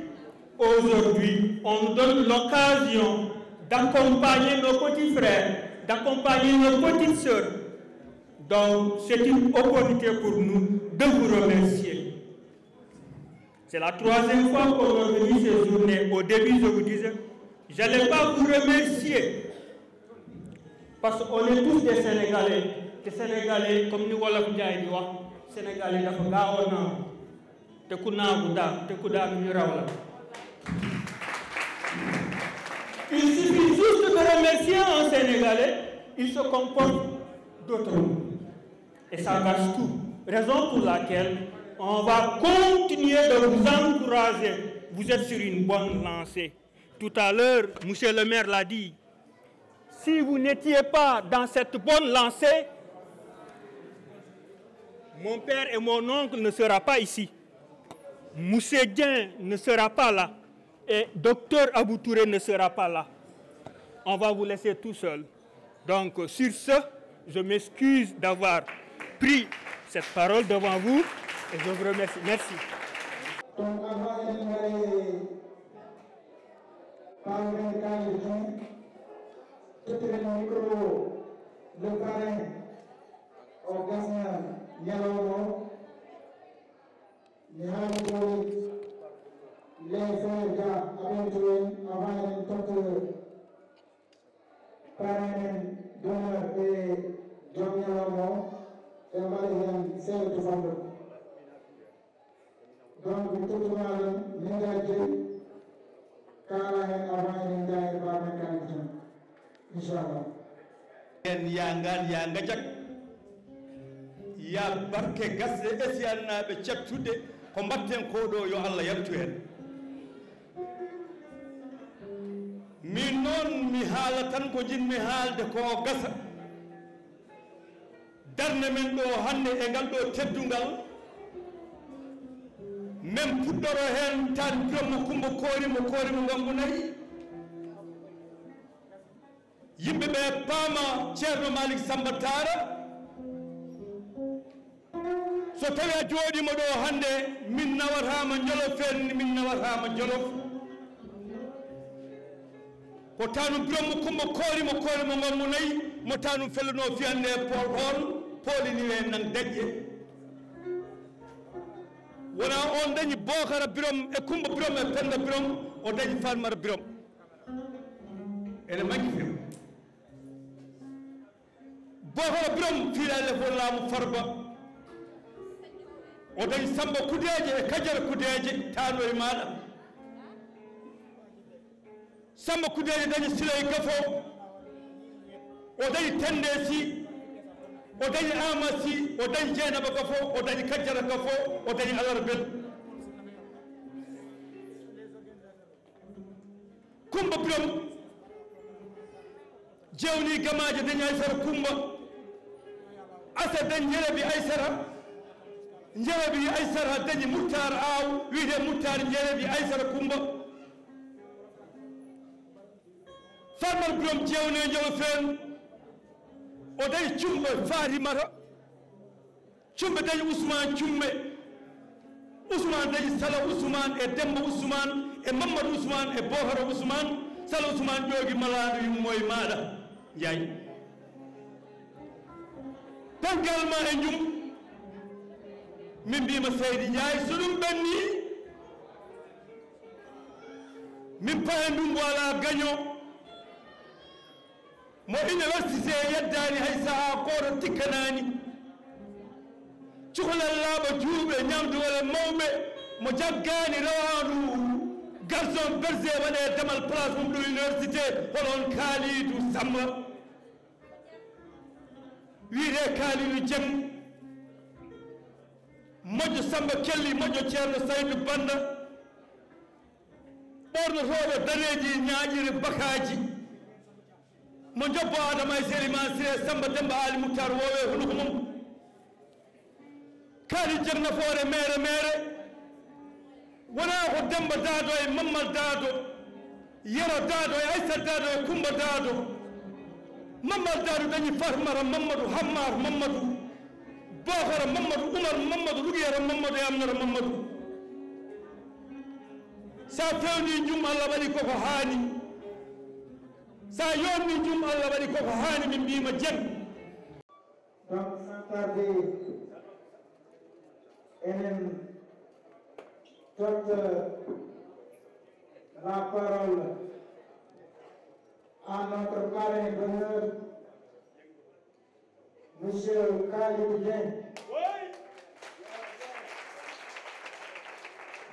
aujourd'hui, on nous donne l'occasion d'accompagner nos petits frères, d'accompagner nos petites sœurs. Donc, c'est une opportunité pour nous de vous remercier. C'est la troisième fois qu'on organise ces journées. Au début, je vous disais, je n'allais pas vous remercier. Parce qu'on est tous des Sénégalais. Des Sénégalais, comme nous Wolof Ndiaye di wax, Sénégalais dafa gaaw a naaw te ku naagu daan te ku daanu ñu raw la. Il suffit juste de remercier un Sénégalais, il se comporte d'autrement. Et ça gâche tout. Raison pour laquelle on va continuer de vous encourager. Vous êtes sur une bonne lancée. Tout à l'heure, M. le maire l'a dit. Si vous n'étiez pas dans cette bonne lancée, mon père et mon oncle ne seront pas ici. Moussé Dien ne sera pas là. Et Dr Abou Touré ne sera pas là. On va vous laisser tout seul. Donc, sur ce, je m'excuse d'avoir pris cette parole devant vous et je vous remercie. Merci. Donc, avant d'énumérer par le candidat, tout le micro, le parrain, organisme, Yaloro, les frères aventurés avant une toute parrain d'honneur et John Yaloro, et on va les faire de fond. Donc, tout le monde, Ningaji, Kalahen avant une dernière parrain candidat. Inch'Allah. Yangan Yangajak. Ya barke gasde esiyannaɓe cettude ko mbatten koɗo yo Allah yaltu hen min noon mi haala tan ko jinmi haalde ko gasa darde men ɗo hande e ngal ɗo teddungal min puɗɗoro hen tan jommo kumba koorimo ngambu nayi yimɓe ɓe paama ceerno Malick Samba Tara so tawi a jooɗima ɗo hannde min nawatama jolofen min nawatama jolof ko tanum birom mo kumba koorimo gonmo nayi mo tanum felluno fiyande pol hon polini we nan daƴƴe wona on dañi Bokara Birom e Kumba Birom e Penda Birom o dañi Fatmata Birom ene maggi fem Bokara Birom fiilale fo laamu Farba o dañi Samba Kudeje e Kadiara Kudeje taano e maɗa Samba Kudeje dañi Siley Gafo o dañi Tende Sy o dañi Amasi o dañi Jeynaba Gafo o dañi Kadiara Gafo o dañi Alarbel Kumba Birom jewni Gamaje dañi Aysara Kumba Asa dañi Jerebi Aysara Jerebi Aysara dañi Moutar Aw wiyete Moutar Jerebi Aysara Kumba Fatmata Birom jewne Jolofen o dañi Cumɓe Fatimata Cumɓe dañi Ousmane Cumme Ousmane dañi Sala Ousmane e Demba Ousmane e Mamadou Ousmane e Bokara Ousmane Sala Ousmane ƴoogi maladu yummo e maɗa Ndiaye tangal ma e Njum min mbima Seydi Ndiaye so ɗum ɓenni min pahe ndumbo ala gaño mo université yeddani hay saha koto tikkanani cukalel laaɓa juuɓe ñamduwole mawɓe mo jaggani rawandu garçon bergé waɗe damal place mum ɗo université holon Kalidou Samba wiyete Kalidou Dieng moƴƴo Samba Kelli moƴƴo ceerno Saydou Banda ɓornotoɓe daneji ñaƴiri bakaji mo jobbo Adama e Seriman Siré Samba Demba Ali Moutar wowe hunuko mum Kali Dieng nafoore mere wona ko Demba Dado e Mamadou Dado Yero Dado e Aïssa Dado e Kumba Dado Mamadou Dado dañi Fatmata Mamadou Hammar Mamadou Bokara Mamadou Oumar Mamadou Rugiyara Mamadou e Amnata Mamadou sa fewni Njum Allah waɗi koko haani sa yonni Njum Allah waɗi koko haani min mbima Dieng. Donc sans tarder enen totta la parole à notre parrain d'honneur, Monsieur Kalidou Dieng.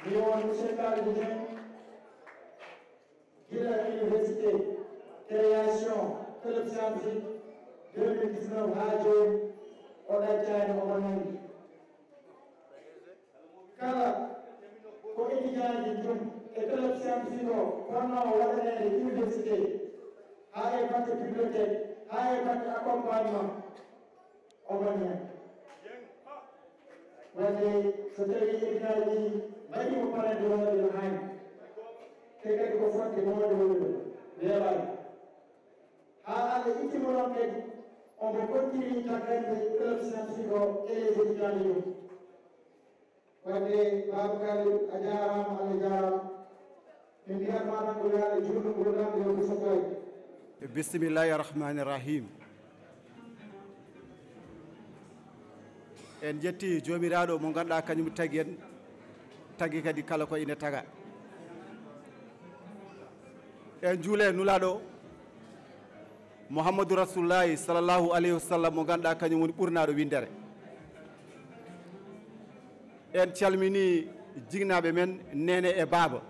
Monsieur Kalidou Dieng, de l'université, création, club scientifique, 2019 radio, on a déjà une honorée. Kala, ko étudiant di Njum e club scientifique o kono waɗanede université ha e batte bibliothèque ha e batte accompagnement omo hen wadde so tawi étudiant ji mbaɗimo parade wonde no hani te kadi ko fodde mowde woni ɗo weelani ha Allah ittimo noon kadi omo continue taggande club scientifique o et les étudiants ji ɗum wadde Babacar a jarama Allah jarama min mbiyatma tan ko yaade juutɗo gurdamde yo sokoye. Bismillahi rahmani rahim. En jetti jomiraɗo mo ganduɗa kañum tagui en tagui kadi kala ko ine taga en juule nulaɗo Mouhamadou Rasulullahi sallallahu alayhi wa sallam mo ganduɗa kañum woni ɓurnaɗo windere en calmini jignaɓe men nene e baaba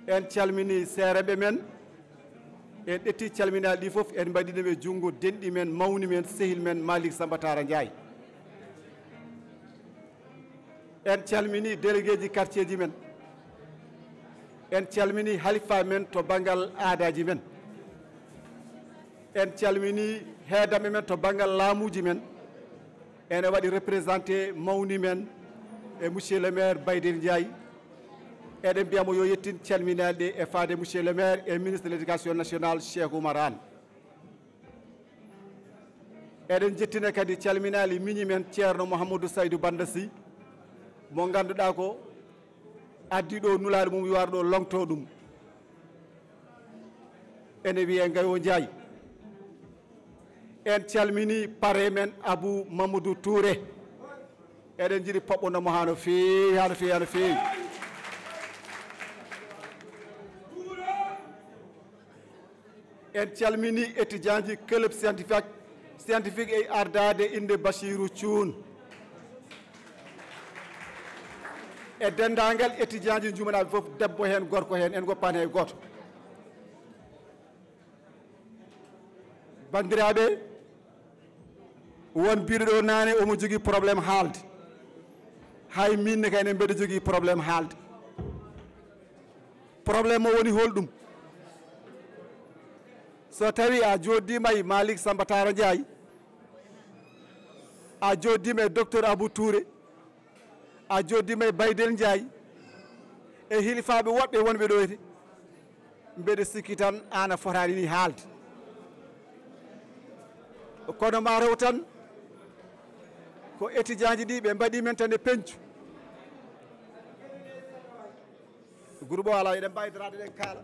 en calmini seereɓe men en ɗetti calminaɗi ɗi foof en mbaɗiɗeɓe junngo denɗi men mawni men sehil men Malick Samba Tara Ndiaye en calmini délégué ji quartier ji men en calmini halifa men to banggal aadaji men en calmini heedaɓe men to banggal laamuji men ene waɗi représenté mawni men e monsieur le maire Baydir Ndiaye eɗen mbiyamo yo yettin calminaɗe e faade monsieur le maire et ministre de l'éducation nationale Cheikh Oumar Anne eɗen jettina kadi calminali miñi men ceerno Mouhamadou Saydou Banda Sy mo ganduɗa ko addi ɗo nulaɗo mum wiwar ɗo longto ɗum ene wiye Gayo Ndiaye en calmini pare men Abou Mamadou Touré eɗen jiiɗi poɓɓonomo hano feewi hano feewi hano feewi en calmini étudiant ji club scientifique e ardade inde Bachirou Thioune e dendagal étudiant ji jumanaɓe fof debbo hen gorko hen en goppani hay goto bandiraɓe won biɗo ɗo nane omo jogui probléme haalde hay minne kayne mbeɗa jogui probléme haalde probléme o woni holɗum so tawi a joddima e Malick Samba Tara Ndiaye a joddima e docteur Abou Touré a joddima e Baydel Ndiaye e hilifaɓe woɓɓe wonɓe ɗo ete mbeɗa sikki tan an a fotani ni haalde kono ma rew tan ko étudiant ji ɗi ɓe mbaɗi men tan e pencu groupe o ala eɗen mbawidrade ɗen kaala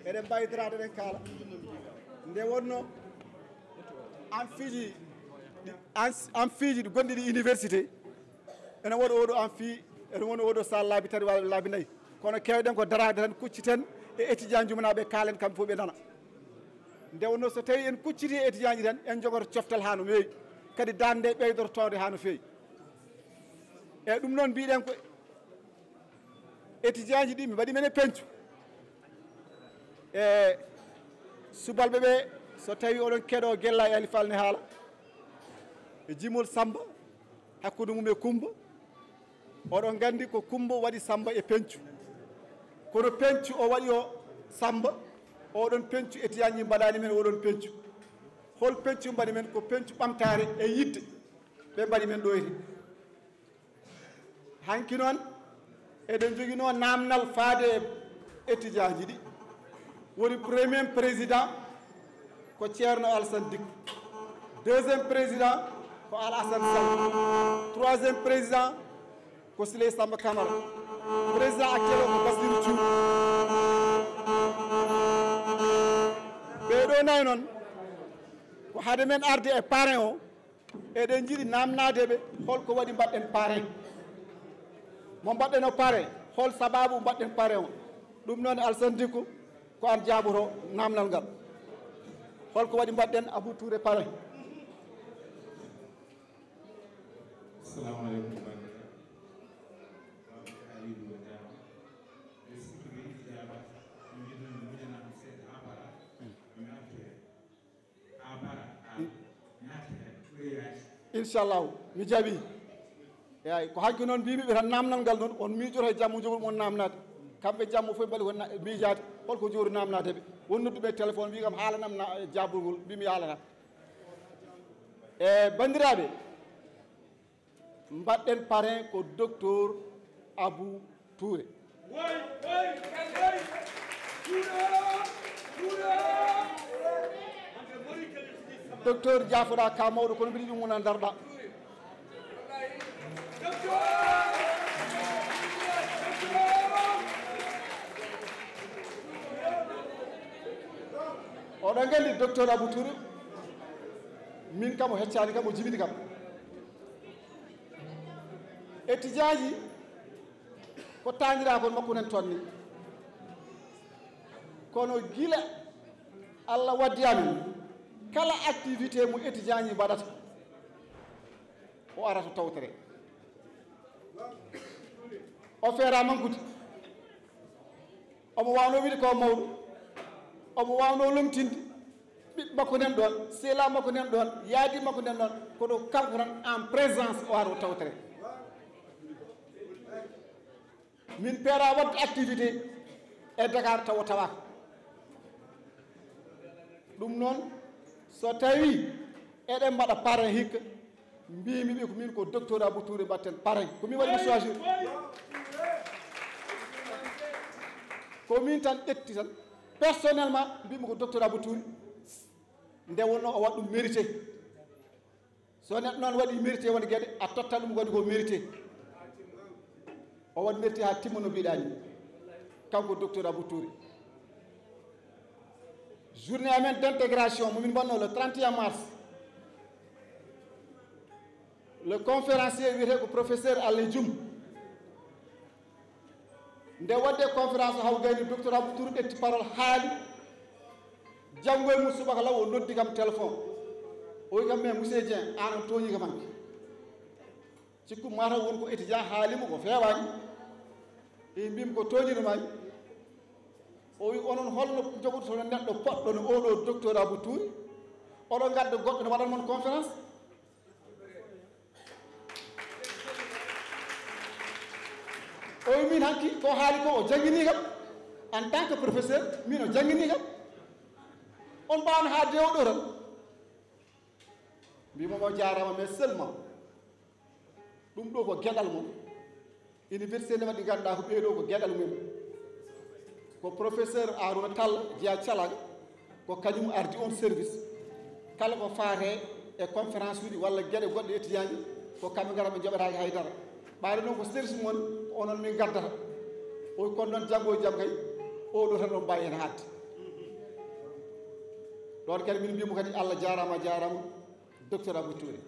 eɗen mbawidrade ɗen kaala nde wonno amfiji ɗi gonɗi ɗi université ene woɗo oɗo amfi ene woni oɗo sall laabi tati walla laabi nayyi kono kewɗen ko darade tan kucciten e étudiant jumanaɓe kaalen kamɓe fof ɓe nana nde wonno so tawi en kucciti e étudiant ji tan en jogoto coftal ha no meewi kadi dande ɓeydoto tawde ha no feewi eyyi ɗum noon mbiɗen ko étudiant ji ɗi mi mbaɗi men e pencu e subalɓe ɓe so tawi oɗon keɗo guella e alifal ne haala e jimol Samba hakkude mum e Kumba oɗon gandi ko Kumba waɗi Samba e pencu kono pencu o waɗi o Samba oɗon pencu étudiant ji mbaɗani men oɗon pencu hol pencu mbaɗi men ko pencu ɓamtare e yidde ɓe mbaɗi men ɗo ete hanki noon eɗen joguino namdal faade e étudiant ji ɗi woni premier président ko Ceerno Alassane Dicko deuxième président ko Alassane Sall troisième président ko Siley Samba Camara président actuel o ko Bassirou Thioune ɓeɗo nayi noon ko haade men arde e parrain o eɗen jiiɗi namnadeɓe holko waɗi mbaɗɗen parrain mo mbaɗɗen o parrain hol sababu mbaɗɗen parrain o ɗum noon Alassane Dicko ko an jaaboto namdal ngal holko waɗi mbaɗɗen Abou Touré parrain assalamu aleykum inchallahu mi jaaɓi eyyi ko hanki noon mbimiɓe tan namdal ngal noon on miijoto e jammo jogol mon namnade kamɓe jammo fof mbaɗi won miijade holko jogori namnadeɓe won nodduɓe téléphone wi kam haalanam jaabugol mbimi haalata e bandiraɓe mbaɗɗen parrain ko docteur Abou Touré docteur jaafoɗa ka mawɗo kono mbiɗi ɗum wona darɗa oɗon gandi docteur Abou Touré min kam o heccani kam o jibini kam étudiant ji ko tañira kon makko nen tonni kono gila Allah waddi amin kala activité mo étudiant ji mbaɗata o arata tawtere o feera mankude omo wawno wiide ko mawɗo omo wawno lomtinde ɓiɓɓe makko nen ɗon seela makko nen ɗon yaadi makko nen ɗon koɗo kanko tan en présence o ara o tawtere min peera wadde activité e Dakar taw o tawaka ɗum noon so tawi eɗen mbaɗa parrain hikka mbimiɓe ko min ko docteur Abou Touré mbatten parrain ko min waɗimi choisir ko min tan ƴetti tan personnellement mbimi ko docteur Abou Touré nde wonno o waɗ ɗum mérité so neɗɗo noon waɗi mérité won gueɗe a tottat ɗum waɗi ko mérité o waɗi mérité ha timma no mbiɗa ni kanko docteur Abou Touré journée amen d' intégration momin mbanno le 31 mars le conférencier wiyete ko professeur Alain Dioum nde wadde conférence haw gayni docteur Abou Touré ɗetti parole haali janngo e mum subaka law o noddi kam téléphone o wi kam mais monsieur Dieng an on tooñi kam hanke cikku mataw won ko étudiant haalimo ko feewani e mbimi ko tooñinumami o wi onon holno jogotono neɗɗo poɗɗo no oɗo docteur Abou Touré oɗo gadda goɗɗo no waɗan mon conférence o wi min hanki ko haali ko o jangini kam en tant que professeur min o jangini kam on mbawno ha dewɗo tan mbimomo jarama mais seulement ɗum ɗo ko gueɗal mum université nde waɗi ganduɗa ko ɓeeɗo ko gueɗal mum ko professeur Arouna Tall jeeya Thialaga ko kañum ardi on service kala ko faate e conférence uji walla gueɗe goɗɗe étudiant ji ko kamɓe gara ɓe joɓetaki haydara ɓaade noon ko service mon ko onon min gardata o kono noon janggo e jaam kay oɗo tan ɗon mbawi hen hadde ɗon kadi min mbimo kadi Allah jarama jarama docteur Abou Touré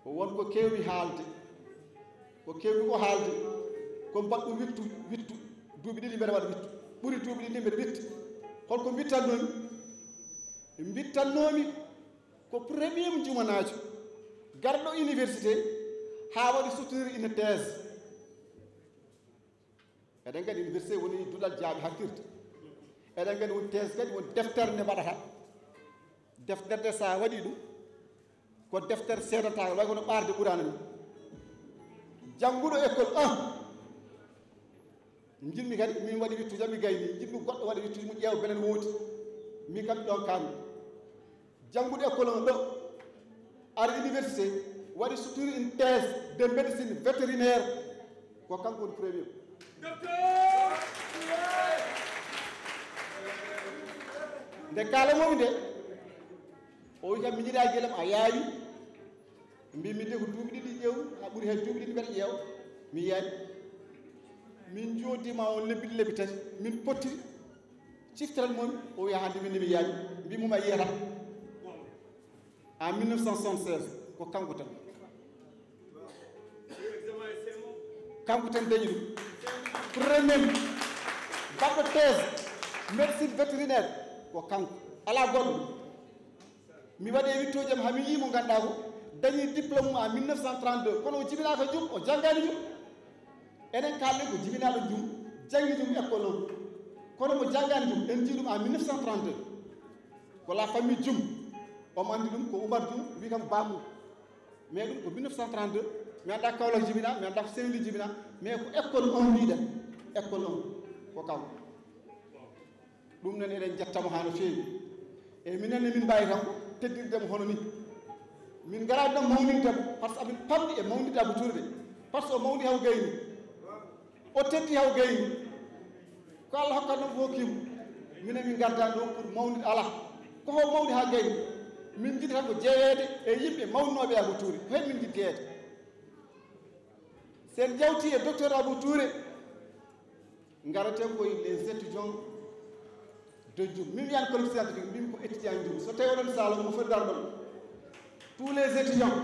ko wonko kewi haalde ko kewi ko haalde ko mbaɗɗo wittu duuɓi ɗiɗi mbeɗa waɗa wittu ɓuuri duuɓi ɗiɗi mbeɗa witta holko bittannomi ko premier jumanajo garɗo université ha waɗi soutenir une thèse eɗen kadi université woni duɗal jaaɓe hakkirde eɗen kadi woni thèse kadi woni deftere nde mbaɗata deftere nde sa waɗi ɗum ko deftere seedata way kono ɓarde ɓurana ni jannguɗo école 1 jinmi kadi min waɗi wittu jam mi gayni jinmi goɗɗo waɗi wittu mo ƴeewa belen woodi min kam ɗon kammi jannguɗo école 1 ɗo ar université waɗi soutenir une thèse de médecine vétérinaire ko kanko woni premier nde kaalamomi nde o wi kam mi jiɗa guelam a yaawi mbimi de ko duuɓi ɗiɗi ƴeew ha ɓuuri hen duuɓi ɗiɗi mbeɗa ƴeewa mi yaawi min joodima on lebbiɗi lebbi tati min pottiri ciftere momi o wi hande min mi yaawi mbimuma yiyata en 1976 ko kanko tan dañi ɗum premier baɗɗo thèse médecine vétérinaire ko kanko ala goɗɗo mi waɗi wittoji am hami yimo ganduɗa ko dañi diplôme mum en 1932 kono o jibinaka jum o janggani jum enen kalɗen ko jibinaɗo jum janggi jum école o kono mo janggani jum en jii ɗum en 1932 ko la famille jum omo andi ɗum ko Oumar Dioum wi kam bamum mais ɗum ko 1932 mi anda Kaolack jibina mi anda ko Saint-Louis jibina mais ko école 1 mbiɗen école 1 ko kanko ɗum noon eɗen jettamo ha no feewi eyyi minenne min mbawi tan teddirdemo hono ni min garani ɗon mawnindemo par ce que amin pamɗi e mawnide Abou Touré de par ce que o mawni haw gayni o teddi haw gayni ko Allah hokkat noon ko hokkimo minen min gardani ɗon pour mawnide ala koko mawni ha gayni min jiɗi tan ko jeeyede e yimɓe mawninoɓe Abou Touré ko hen min jiɗi jeeyede sen jawti e docteur Abou Touré garaten koye les étudiants de Dioum min wiyani collecte scientifique mbimi ko étudiant Dioum so tawi oɗon salo mo foti daro ɗon tous les étudiants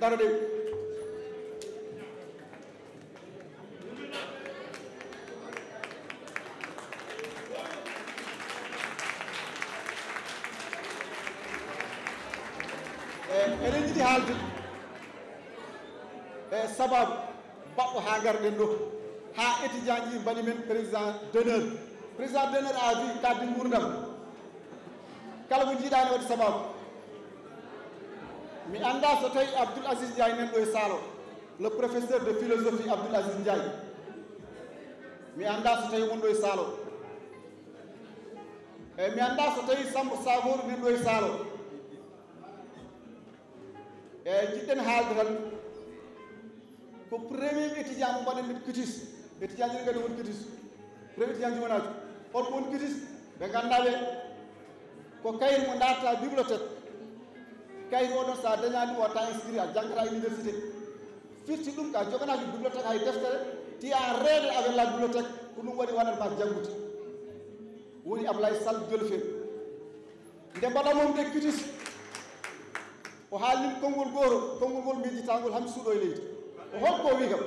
daro ɗe eɗen jiɗi haalde e sababu baɗɗo ha garɗen ɗo ha étudiant ji mbaɗi men président d'honneur a wi kaddi gurdam kala ko jiiɗani waɗi sababu mi anda so tawi Abdoul Aziz Ndiaye nan ɗo e saalo le professeur de philosophie Abdoul Aziz Ndiaye mi anda so tawi wonɗo e saalo eyyi mi anda so tawi Samba Sagoru nan ɗo e saalo eyyi jiɗɗen haalde tan ko premier étudiant mo mbaɗen min cutis étudiant ji kadi woni cutis premier étudiant jumanajo on woni cutis ɓe ganduɗa ɓe ko kayri mo darta bibliothèque kayit oɗon sa dañani o ta inscrit a jangata université firti ɗum ka joganaki bibliothèque hay deftere ti en règle avec la bibliothèque ko ɗum waɗi waɗat ma janggude woni Ablaye Sall Jolofel nde mbaɗa mom de cutis o haalnin konngol ngol miijitangol hami suuɗo e leydi o holko o wi kam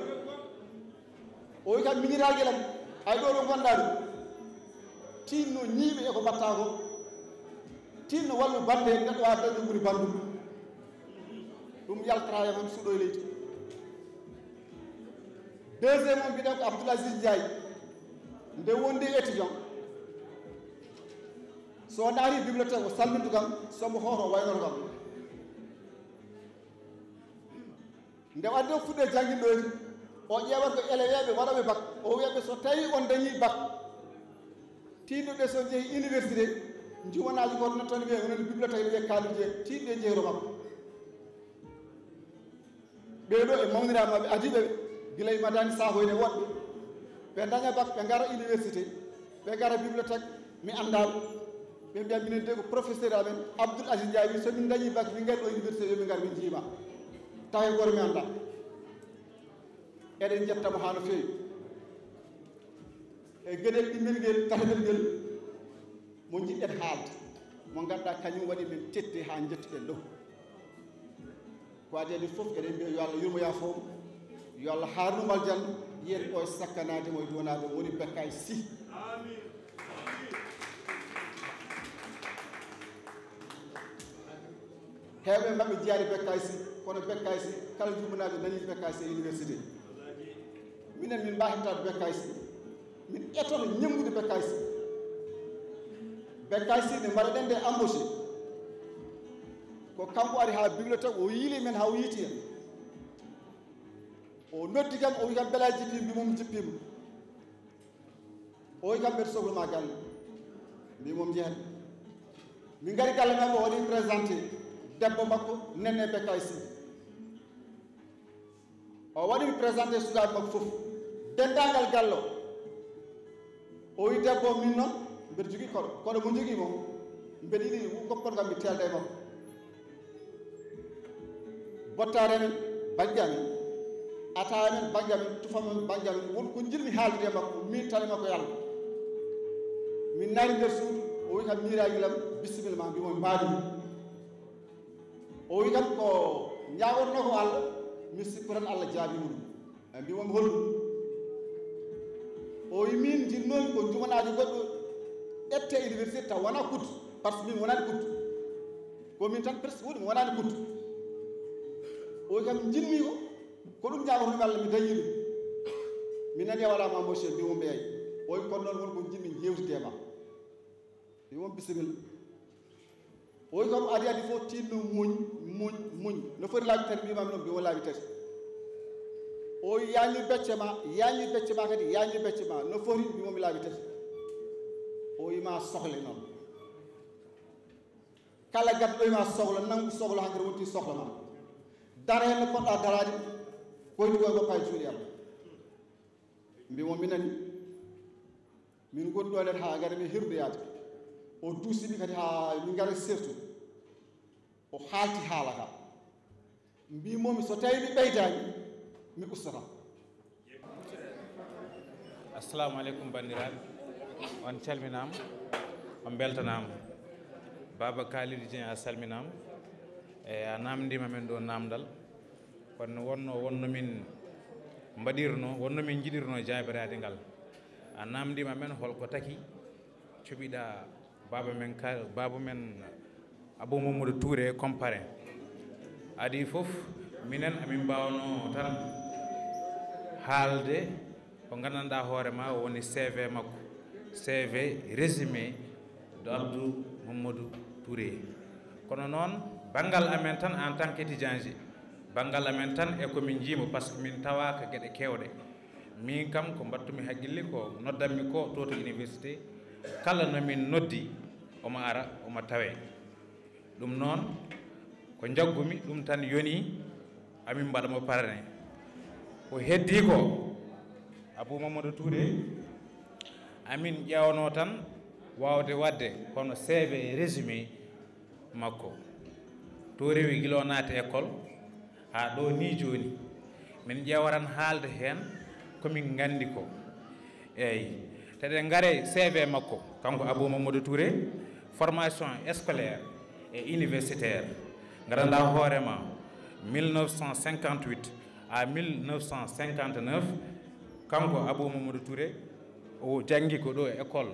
o wi kam miñiraguel am hay ɗo ɗo gonɗa ɗum tinno ñiiɓe eko mbatta ko tinno wallu bande neɗɗo wawa dañde ɓuuri bandum ɗum yaltata yam hami suuɗo e leydi deuxième o mbiɗen ko Abdoul Aziz Ndiaye nde wondi étudiant so naari bibliothèque o salmintu kam somo hoto waynoto kam nde wadde o fuɗɗe jangguinɗoji o ƴewat ko éleweɓe waɗoɓe bac o wiyaɓe so tawi on dañi bac tinnoɓe so jeehi université jumanaji goto nottoni wiye wonani bibliothèque wiye kaluje tinɗe jeeyro makko ɓeɗo e mawniramaɓe adiɓeɓe guila e madani sahoyne woɗɓe ɓe daña bac ɓe gara université ɓe gara bibliothèque mi andaɓe ɓe mbiya minen de ko professeur amen Abdoul Aziz Ndiaye wi somin dañi bac min gari ɗo université yomin gar min jiima tawa goto mi anda eɗen jettamo ha no feewi e gueɗel ɗimmel ngel tatamel ngel mo jiɗɗen haalde mo ganduɗa kañum waɗi min tette ha jettuɗen ɗo ko adi adi foof eɗen mbiya yo Allah yurmoya fof yo Allah harnumo aljanna yen ɗo e sakkanademo e duwanade woni Bekkay Sy heewɓe maɓɓe jiyaani Bekkay Sy kono Bekkay Sy kala jumanaɓe dañi Bekkay Sy e université minen min mbahittade Bekkay Sy min etoto ñemgude Bekkay Sy Bekkay Sy ne mbaɗaɗen nde embauché ko kanko ari ha bibliothèque o yiili men ha o yiiti hen o noddi kam o wi kam beela jippima mbimomi jippima o wi kam mbeɗa sohluma galle mbimomi jeehat min gari galle men o waɗi présenté debbo makko Nene Bekkay Sy o waɗimi présenté sukaɓe makko fof dendagal gallo o wi debbo min noon mbeɗa jogui koɗo mo jogui mo mbeɗa yiɗi goppon kam mi telde e makko bottare men banggue amen atawa men banggue amen tufamen banggue amen wonko jiɗmi haaldude e makko min tale makko yalla min naari nder suudu o wi kam miraguilam bisimilla ma mbimomi mbaɗimi o wi kam ko ñagotono ko Allah mi sikku tan Allah jaabima ɗum e mbimomi holɗum o wi min jinnomi ko jumanaji goɗɗo ƴette université taw wona kuttu par ce que min wonani kuttu komin tan presque wuɗi mi wonani kuttu o wi kam jinmi ko ɗum ñagotomi Allah mi dañi ɗum mi nani e waɗama embauché mbimomi ɓeey o wi kono noon wonko jinmi jewtide ma mbimomi bisimilla o wi kam adi adi fof tinno muñ no foti laabi tati mbimami noon mbimo laabi tati o yañi becce ma kadi yañi becce ma no foti mbimomi laabi tati o wima sohle noon kala gaddo ɗoyima sohla nangu sohla hankkadi wonti sohla ma dara hen no poɗɗa darade koyni koye goppa e juuɗe Allah mbimo minani min goni ɗo nen ha gari min hirdoyade o duusimi kadi ha min gara sertude o haalti haala kam mbimomi so tawi mi ɓeydani mi ustata. assalamu aleykum bandiraɓe on calminama on beltanama Baba Kalidou Dieng a salminama e a namdima men ɗo namdal kono wonno min mbaɗirno wonno min jiɗirno jabirade ngal a namdima men holko taki cuɓiɗa baba men Abou Mamadou Touré comparé adi fof minen amin mbawno tan haalde ko gandanɗa hoorema woni CV makko CV résumé de Abdou Mamadou Touré kono noon banggal amen tan en tant qu'étudiant ji banggal amen tan e komin jiima par ce que min tawaka gueɗe kewɗe min kam ko mbattumi haqqille ko noddanmi ko to université kala nomin noddi omo ara omo tawe ɗum noon ko jaggumi ɗum tan yoni amin mbaɗamo parane ko heddi ko Abou Mamadou Touré amin ƴewno tan wawde wadde kono CV résumé makko to rewi gilo naati école ha ɗo ni joni min ƴewaran haalde hen komin gandi ko eyyi teɗen gaare CV makko kanko Abou Mamadou Touré formation scolaire et universitaire garanda hoorema 1958 à 1959 kanko Abou Mamadou Touré o jangi ko ɗo école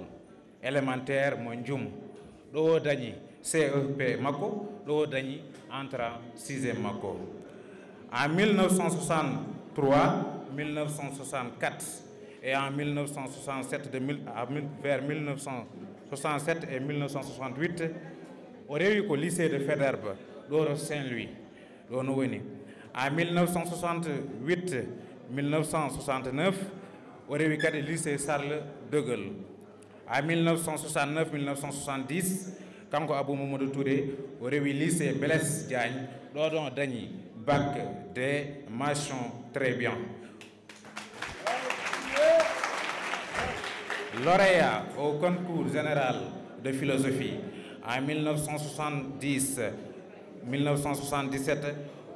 élémentaire mo Djoum ɗo dañi CEP makko ɗo dañi entrant 6e makko en 1963 1964 et en 1967 vers 1967 et 1968 o rewi ko lycée de Faidherbe ɗo Saint-Louis ɗo no woni en 1968 1969 o rewi kadi lycée Charles de Gaulle en 1969 1970 kanko Abou Mamadou Touré o rewi lycée Blaise Diagne ɗo ɗon dañi bac des mentions très bien. Lauréat au concours général de philosophie en 1970-1977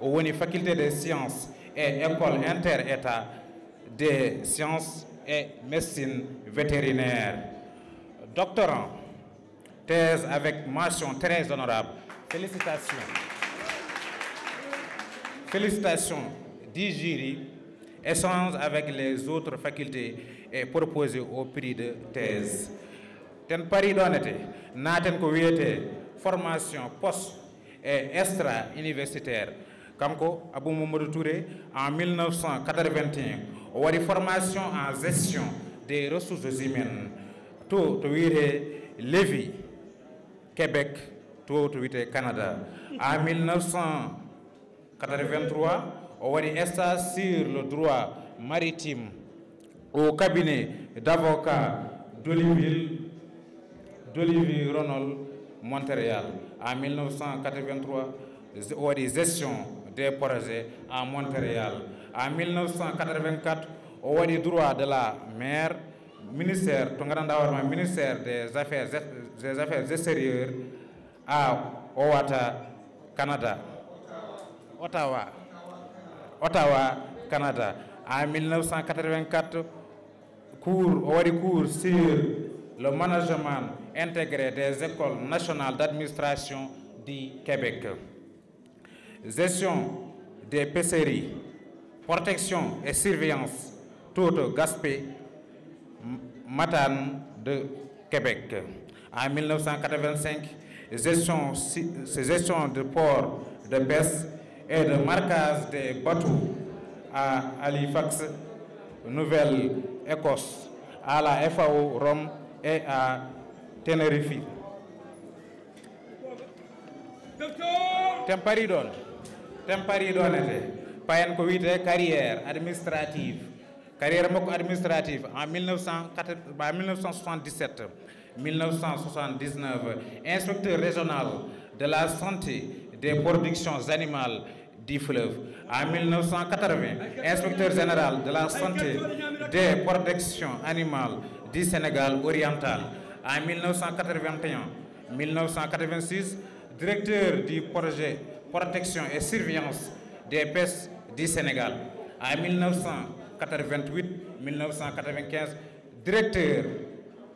au woni faculté des sciences et école inter-état des sciences et médecine vétérinaire. Doctorant, thèse avec mention très honorable. Félicitations. Félicitations du jury. Échange avec les autres facultés et proposé au prix de thèse. Ten pari donete, naten ko wiyete formation post et extra universitaire. Kanko Abou Mamadou Touré en 1981 o waɗi formation en gestion des ressources humaines to wiyete Lévis Québec to wiyete Canada. En 1983 o waɗi stage sur le droit maritime au cabinet d'avocat d'Olivier Ronald Montréal. En 1983 o waɗi gestion des projets à Montréal. En 1984 o waɗi droit de la mer ministère to gandanɗa hoorema ministère des affaires extérieures à Ottawa, Canada. En 1984 o waɗi cours sur le management intégré des écoles nationales d'administration du Québec. Gestion des pêcheries, protection et surveillance, tout Gaspé, Matane de Québec. En 1985, gestion de port de pêche et de marquage des bateaux à Halifax, Nouvelle-Écosse, à la FAO Rome et à Tenerife. Tempari donete payen ko wiyete carrière administrative en 1977 1979 inspecteur régional de la santé des productions animales du fleuve. En 1980 inspecteur général de la santé des productions animales du Sénégal oriental. En 1981-1986 directeur du projet protection et surveillance des pêches du Sénégal. En 1988-1995, directeur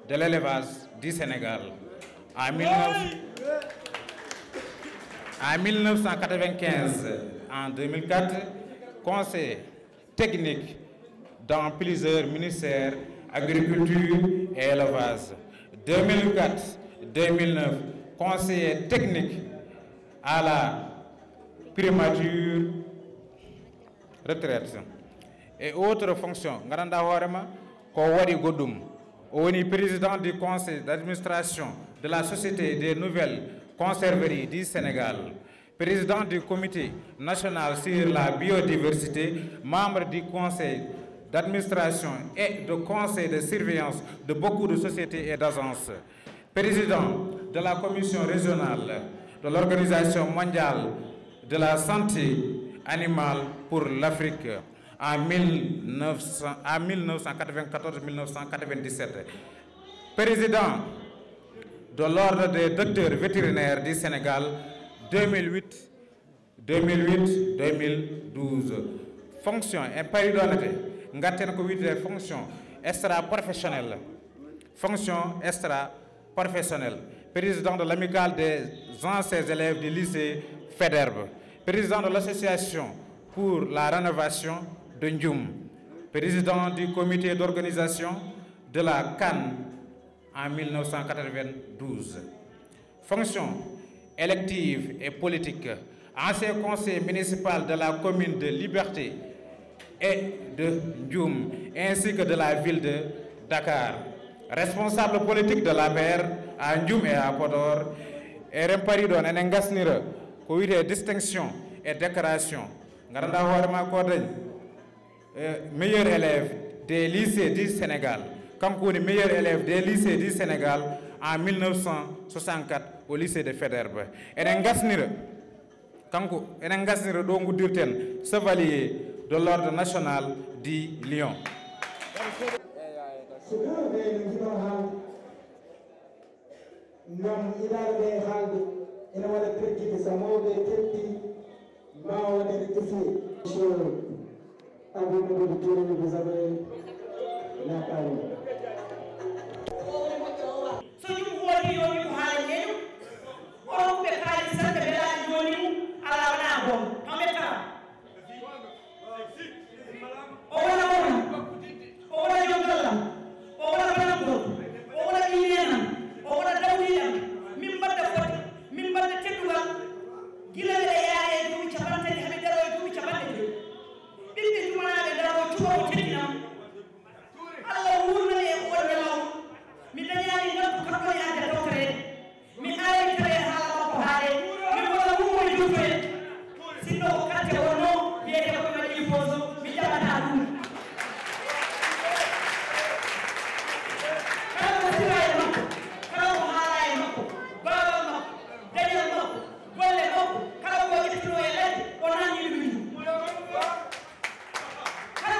de l'élevage du Sénégal. En 1995, en 2004, conseiller technique dans plusieurs ministères, agriculture et élevage. 2004-2009, conseiller technique à la primature, retraite et autres fonctions. Garanda Horema, Kowari Godum, président du conseil d'administration de la Société des Nouvelles Conserveries du Sénégal, président du comité national sur la biodiversité, membre du conseil d'administration et du conseil de surveillance de beaucoup de sociétés et d'agences, président de la commission régionale de l'Organisation mondiale de la santé animale pour l'Afrique en 1994-1997, président de l'Ordre des docteurs vétérinaires du Sénégal 2008 2008-2012. Fonction et paridonité, ngatten ko wiite fonction extra-professionnelle. Fonction extra-professionnelle. Président de l'amicale des anciens élèves du lycée Faidherbe. Président de l'association pour la rénovation de Ndioum. Président du comité d'organisation de la CAN en 1992. Fonction élective et politique. Ancien conseiller municipal de la commune de Liberté et de Ndioum, ainsi que de la ville de Dakar. Responsable politique de la paire à Ndioum et à Podor. Et Remparidon et Ngasnira, pour une distinction et décoration. Garanda Horma Kodagne, meilleur élève des lycées du Sénégal. Comme le meilleur élève des lycées du Sénégal en 1964 au lycée de Faidherbe. Et Ngasnira, Kanko, et Ngasnira Dongo Dirten, chevalier de l'ordre national du Lyon. Nam idaɓe haalde ina waɗa teddide so mawɓe teddi ma waɗede defi monsieur Aboubacar Touré, vous avez la parole. So ɗum woodi yoni ko haala ñeñu oɗon ɓe kaali sande ɓe laaɗi joni mum ala wona gon kamɓe tara o wona wona o wona joggallam o wona banagol o wona ɗinenam o wona dawdidam min mbadda foti min mbadda teddugal gila ɓeɗe yaare duuɓi capantati haɓe daro e duuɓi capanɗe joyi ɓiɓɓe jumanaɓe daro cuɓo o teddinam Allah wurnani e on ñalawma mi dañani ngantu kakko e adda dawtorede mi aari tare haala makko haale mi wona wummo e juutoye sinno ko karte wonno wiyete ko waɗi ilfoso mi jaɓata ɗum kala ko sira e makko kala ko haala e makko babal makko dañal makko golle makko kala ko ƴettino e ledde o nanni ɗum kala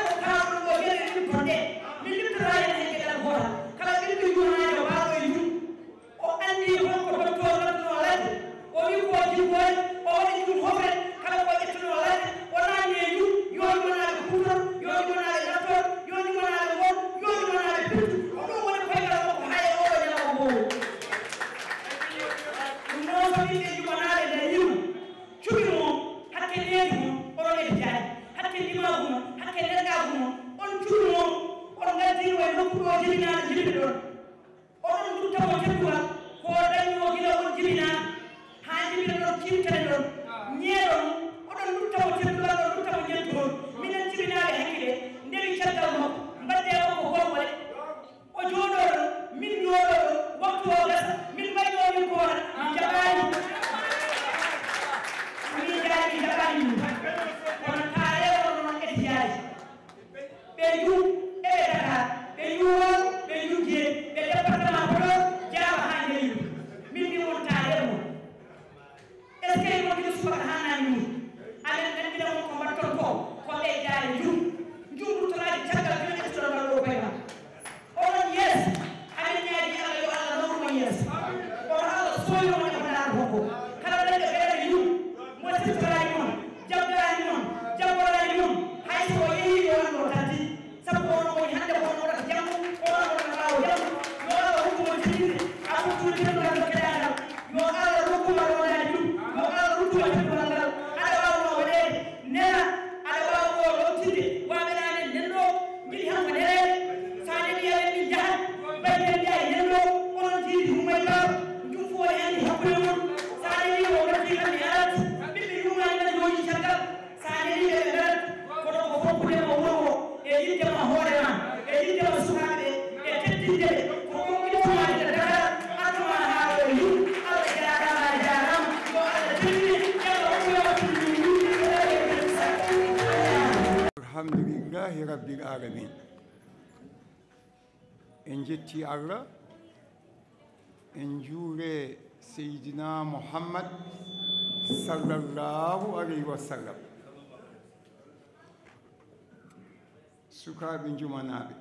ko kaalɗum o yere ɗum tonde min limtata hen e geɗal gotal kala ɓiɗɗo junajo mbaɗo e jum o andi holko docteur rattuno ladde o wi ko jiggoy o waɗi ɗum hofre kala ko ƴettuno ladde o nanni e jum yoni wonaɓe kuutor yoni wonaɓe nattor yoni wonaɓe won yoni wonaɓe pirtu ko ɗum woni koygal makko haye oɗo ñalawo gowo ɗum noon so ɓiɓɓe jumanaɓe nde yima cuɓi moom hakke needi moom oɗon ede jaari hakke ndimagu moom hakke nergagu moom on cuɓi moom on gaddino e nokku ɗo jibinaɗo jibini ɗon oɗon duttamo teddugal ko dañno gila on jibinaɗo ha jibina ɗon cimtane ɗon ñeeɗon oɗon duttamo teddugal ɗon duttamo ñentugol minen jibinaɓe hakkille ndewi caggal makko mbadde makko gonwale o jooɗo ɗon min jooɗo ɗon waktu o gasa min mbayɗomin ko wona mi jaɓani min jaari mi jaɓani ɗum kono taarewon noon ede jaaji ɓe jum eɓe Dakar ɓe yuwol ɓe yujje ɓe département Podor jaaba ha ndeyu min mbi won taare mon est ce que mon ɗiɗo subaka ha nani mum aɗen ɗenɗina mon ko mbatton ko koɓe jaare jum jumrutoraji caggal joni ƴettoɗongal ɗo koye ma oɗon yees aɗen ñaaji Allah yo Allah nawruma yees oɗo Allah soynomo e hoɗaɗo hokko kala ɗenɗe ɓeɗe jum mo siftorani mon jabgarani mon jabborani mon hay so yeehi yo anɗo tati sabu ono woni hande ko ono waɗata janggo ono waɗata ɓawo janggo yo Allah hokkumo teddirde a huttude teddugal ɗo keɗagal yo Allah rokkuma ɗonani ɗum yo Allah ruttuma teddugal ngal aɗa wawno waɗede nena aɗa wawno lomtinde waɓenane nenɗo jiɗi hanko nerede sa neni yawen min jahat bayden mbiya e nenɗo onon jiidi hummay baba jum fo ne andi hakkude mon sa neni o watti kamɓe arat ɓiɓɓe yumani nan jooji caggal sa neni ɓe ɓe garat kono ko fokkudema wuro o e yiddema hoorema e yiddema sukaɓe e teddinde ko gonɗittumade nde Dakar adduma haala o yim Allah jaarama a jarama yo Allah teddine yalla hokkuyama alhamdulillahi rabbil alamin en jetti Allah en juure seydina Muhammad sallallahu alayhi wa sallam sukaaɓe jumanaɓe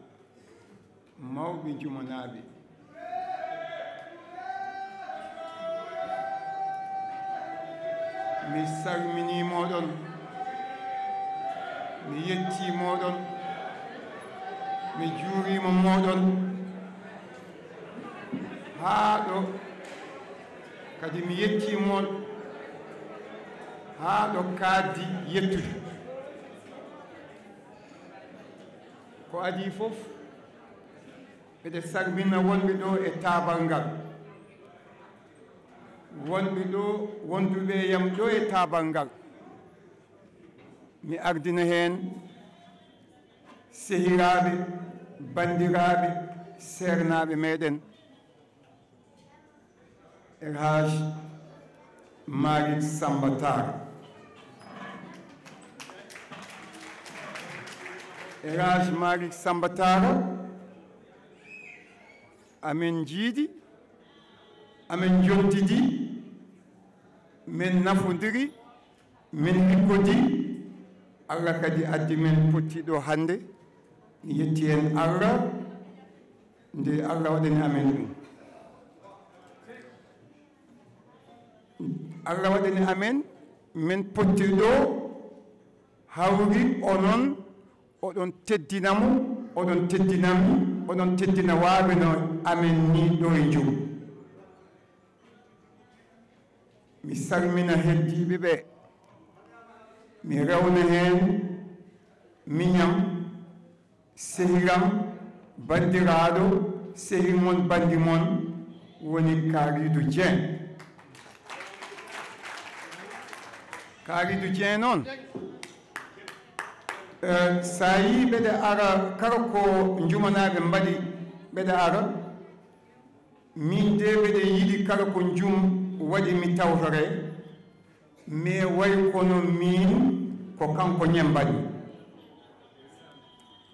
mawɓe jumanaɓe mi salmini moɗon mi yetti moɗon mi juurima moɗon haa ɗo kadi mi yetti mon haa ɗo kaaddi yettude ko adi fof ɓeɗe salmina wonɓe ɗo e taabal ngal wonɓe ɗo wonduɓe yam ɗo e taabal ngal mi ardina heen sehiraaɓe banndiraaɓe seernaaɓe meɗen El Hadj Malick Samba Tall El Hadj Malick Samba Tall amen jiidi amen jontidi min nafodiri min liggodi Allah kadi addi men pottiɗo hannde mi yetti en Allah nde Allah waɗani amen ɗum Allah waɗani amen min pottiɗo hawri onon oɗon teddinamo oɗon teddinami oɗon teddina waaɓe no amen ni ɗo e jom mi salmina heddiɓe ɓe mi rewna heen miñam sehiram bandiraɗo sehi mon bandi mon woni Kalidou Dieng Kalidou Dieng noon sa yi ɓeɗe ara kala ko jumanaɓe mbaɗi ɓeɗe ara min de ɓeɗe yiɗi kala ko jum waɗi mi tawtore mais way kono min ko kanko ñembanmi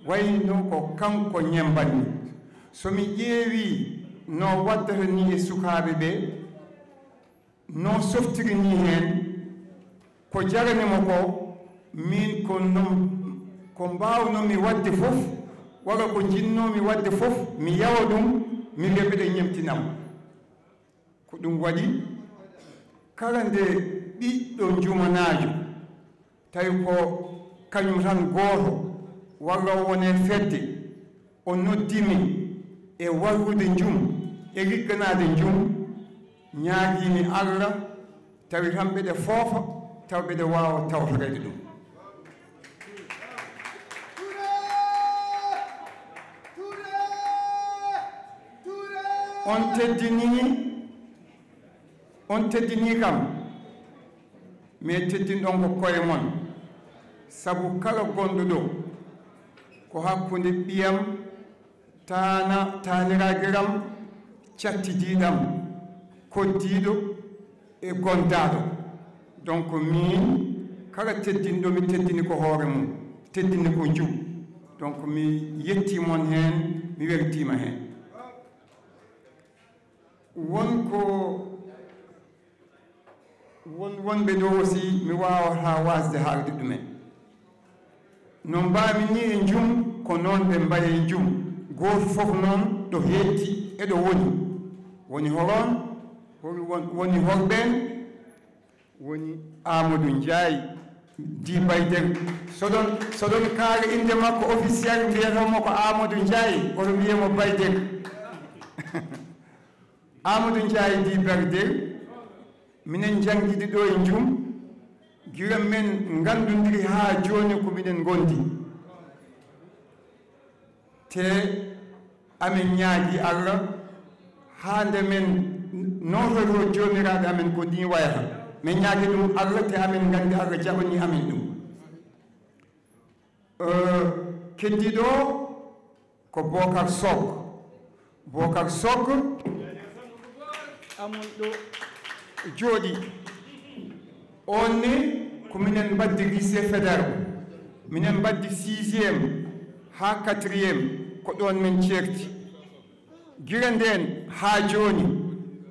wayno ko kanko ñembanmi somi ƴeewi no waddata ni e sukaaɓe ɓe no softiri ni heen ko jaranimo ko min ko mbawnomi wadde fof walla ko jinnomi wadde fof mi yawa ɗum mi wiya ɓeɗe ñemtinam ko ɗum waɗi kala nde ɓiɗɗo jumanajo tawi ko kañum tan gooto walla wone fedde o noddimi e wallude jum e ligganade jum ñaaguimi Allah tawi tan ɓeɗe foofa taw ɓeɗe wawa tawtorede ɗum on teddini kam mais teddinɗon ko koye mon sabu kala gonɗo ɗo ko hakkunde ɓiyam taniragiram cattidiɗam koddiɗo e gondaɗo donc min kala teddinɗo mi teddini ko hoore mum teddini ko jum donc mi yettimon heen mi weltima heen wonɓe ɗo aussi mi wawata wasde haalde ɗumen no mbami ni e jum ko noon ɓe mbaye e jum goto fof noon ɗo hetti eɗo woni horon woni horɓen woni Amadou Ndiaye di Baydel soɗon kaari inde makko officiel mbiyatomo ko Amadou Ndiaye oto mbiyemo Baydel Amadou Ndiaye di Baydel minen jangguide ɗo e jum gila men gandodiri ha joni ko minen gondi te amen ñaagui Allah ha nde men nototo jomiraɓe amen ko ni wayata min ñaagui ɗum Allah te amen gandi Allah jaɓani amen ɗum keddiɗo ko Bocar Sock amon ɗo jooɗi on ne ko minen mbaddi lycée fédéral minen mbaddi 6e ha 4e ko ɗon min ceerti gira nden ha joni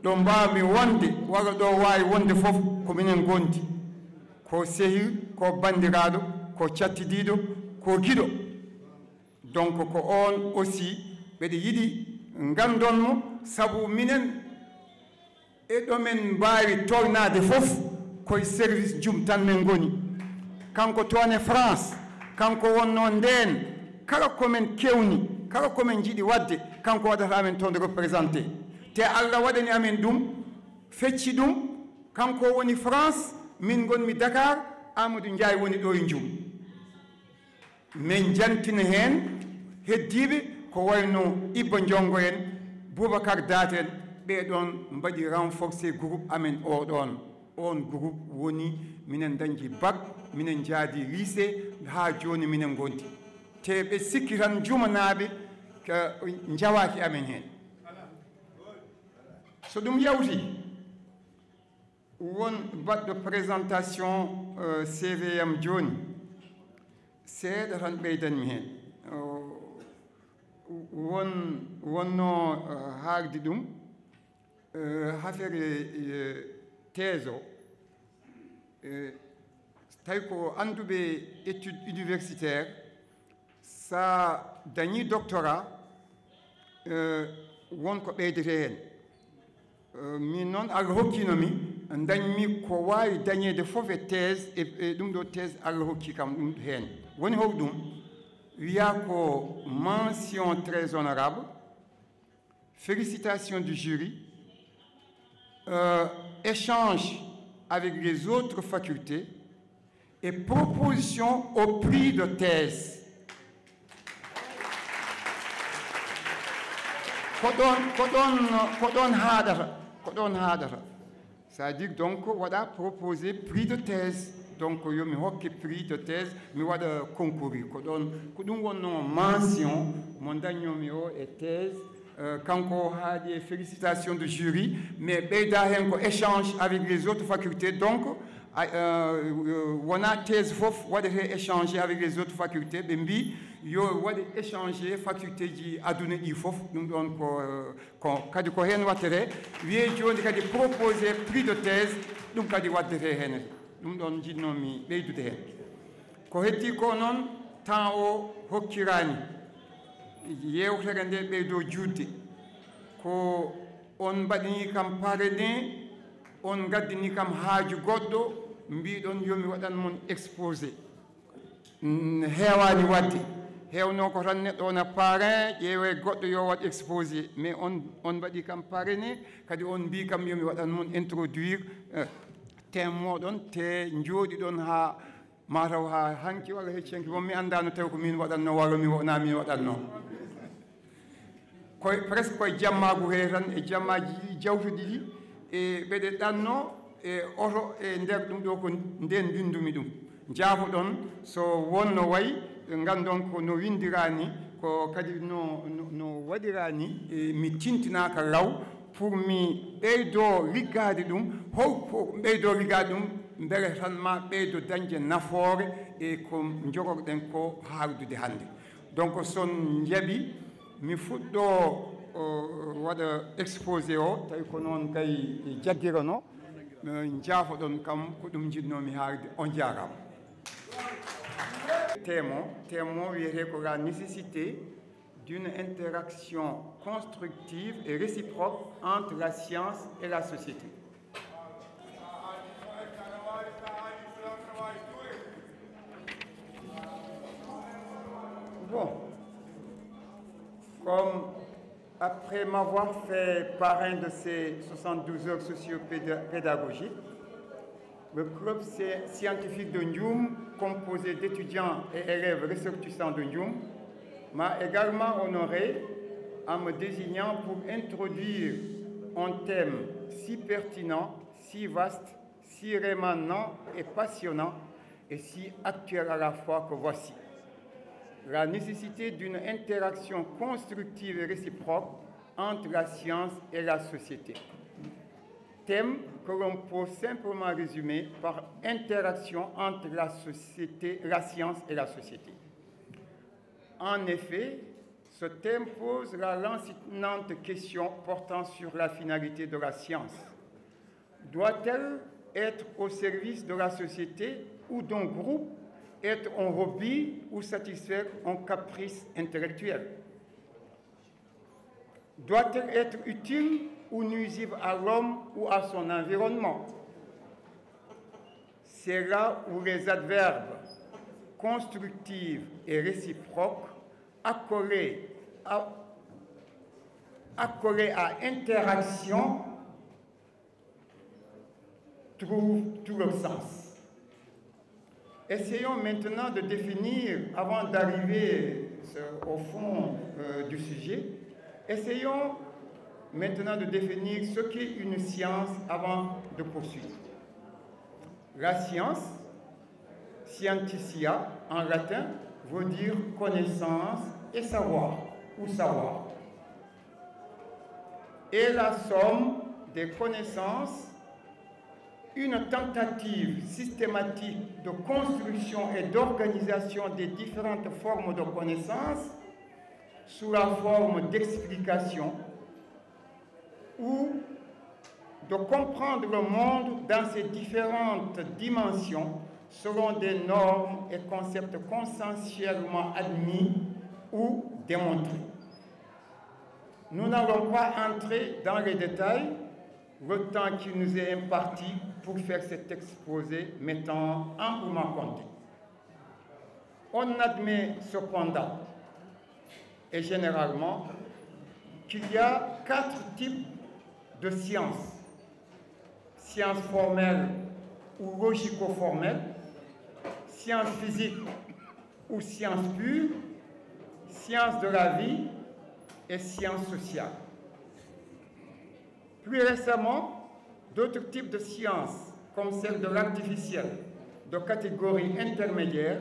ɗo mbawmi wonde walla ɗo wawi wonde fof ko minen gondi ko sehir ko bandiraɗo ko cattidiɗo ko giɗo donc ko on aussi ɓeɗe yiɗi gandonmo sabu minen e ɗo men mbawi tornade fof koye service jum tan men goni kanko toon e France kanko wonno nden kala komin kewni kala komin jiiɗi wadde kanko waɗata amen toon représenté te Allah waɗani amen ɗum fecci ɗum kanko woni France min gonmi Dakar Amadou Ndiaye woni ɗo e jum min jantina heen heddiɓe ko wayno Ibba Diongo en Boubacar Date en ɓeɗon mbaɗi renforcé groupe amen oɗon on groupe woni minen dañji bac minen jaadi lycée ha joni minen gondi te ɓe sikki tan jumanaɓe ko jawaki amen hen so ɗum yawti won baɗɗo présentation CV am joni seeɗa tan ɓeydanmi hen wonno haardi ɗum affaire thèse o tawi ko anduɓe étude universitaire sa dañi doctorat wonko ɓeydete hen min noon Allah hokkinomi dañmi ko wawi dañede fof e thèse e ɗum ɗo thèse Allah hokki kam ɗum hen woni hoko ɗum wiya ko mention très honorable félicitations du jury échange avec les autres facultés et proposition au prix de thèse. Kodon hadara. C'est-à-dire donc voilà proposer prix de thèse. Donc yo mi hokki prix de thèse mi wada concourir ko ɗum wonno mention mo dañomi o e thèse kanko haaɗi félicitations de jury mais ɓeyda hen ko échange avec les autres facultés donc wona thèse fof waɗete échanger avec les autres facultés ɓe mbi yo waɗe échanger faculté ji aduna ɗi fof ɗum ɗon ko kadi ko hen wattere wiye joni kadi proposé prix de thèse ɗum kadi waddete hen ɗum ɗon jinnomi ɓeydude hen ko hetti ko noon temps o hokkirani yewtere nde ɓeydo judde ko on mbaɗini kam parrainé on gaddini kam haaju goɗɗo mbiɗon yomi waɗan mon exposé heewani wadde heewno ko tan neɗɗo wona parrain ƴeewe goɗɗo yo waɗ exposé mais on mbaɗi kam parrainé kadi on mbi kam yomi waɗan mon introduire thème moɗon te jooɗi ɗon ha mataw ha hanki walla heccenki bon mi andano tawi ko min waɗanno walla mi wona min waɗanno koye presque koye jammagu he tan e jammaji jawtuɗi ɗi e ɓeɗe ɗanno e oto e nder ɗum ɗo ko nden windumi ɗum jaafoɗon so wonno wayi gandon ko no windirani ko kadi no waɗirani mi tintinaka law pour mi ɓeydo liggade ɗum holko ɓeydo liggade ɗum mbele tan ma ɓeydo dañde nafoore e ko jogorɗen ko haaldude hannde donc son jaaɓi mi fuɗɗo waɗa exposé o tawi ko noon kay jaggirono jaafoɗon kam ko ɗum jiɗnomi haalde on jarama thème o wiyete ko la nécessité d'une interaction constructive et réciproque entre la science et la société. Bon, comme après m'avoir fait parrain de ces 72 heures socio-pédagogiques, le club scientifique de Ndioum, composé d'étudiants et élèves ressortissants de Ndioum, m'a également honoré en me désignant pour introduire un thème si pertinent, si vaste, si rémanent et passionnant et si actuel à la fois que voici. La nécessité d'une interaction constructive et réciproque entre la science et la société. Thème que l'on peut simplement résumer par interaction entre la science et la société. En effet, ce thème pose la lancinante question portant sur la finalité de la science. Doit-elle être au service de la société ou d'un groupe, être un hobby ou satisfaire un caprice intellectuel? Doit-elle être utile ou nuisible à l'homme ou à son environnement? c'est là où les adverbes constructifs et réciproques accolés à interaction trouvent tout leur sens. Essayons maintenant de définir, avant d'arriver au fond du sujet, essayons maintenant de définir ce qu'est une science avant de poursuivre. La science, scienticia en latin, veut dire connaissance et savoir, ou savoir. Et la somme des connaissances, une tentative systématique de construction et d'organisation des différentes formes de connaissances sous la forme d'explication ou de comprendre le monde dans ses différentes dimensions selon des normes et concepts consensuellement admis ou démontrés. Nous n'allons pas entrer dans les détails, le temps qui nous est imparti pour faire cet exposé m'étant amplement compté. On admet cependant, et généralement, qu'il y a 4 types de sciences. Sciences formelles ou logico-formelles, sciences physiques ou sciences pures, sciences de la vie et sciences sociales. Plus récemment, d'autres types de sciences, comme celle de l'artificiel, de catégorie intermédiaire,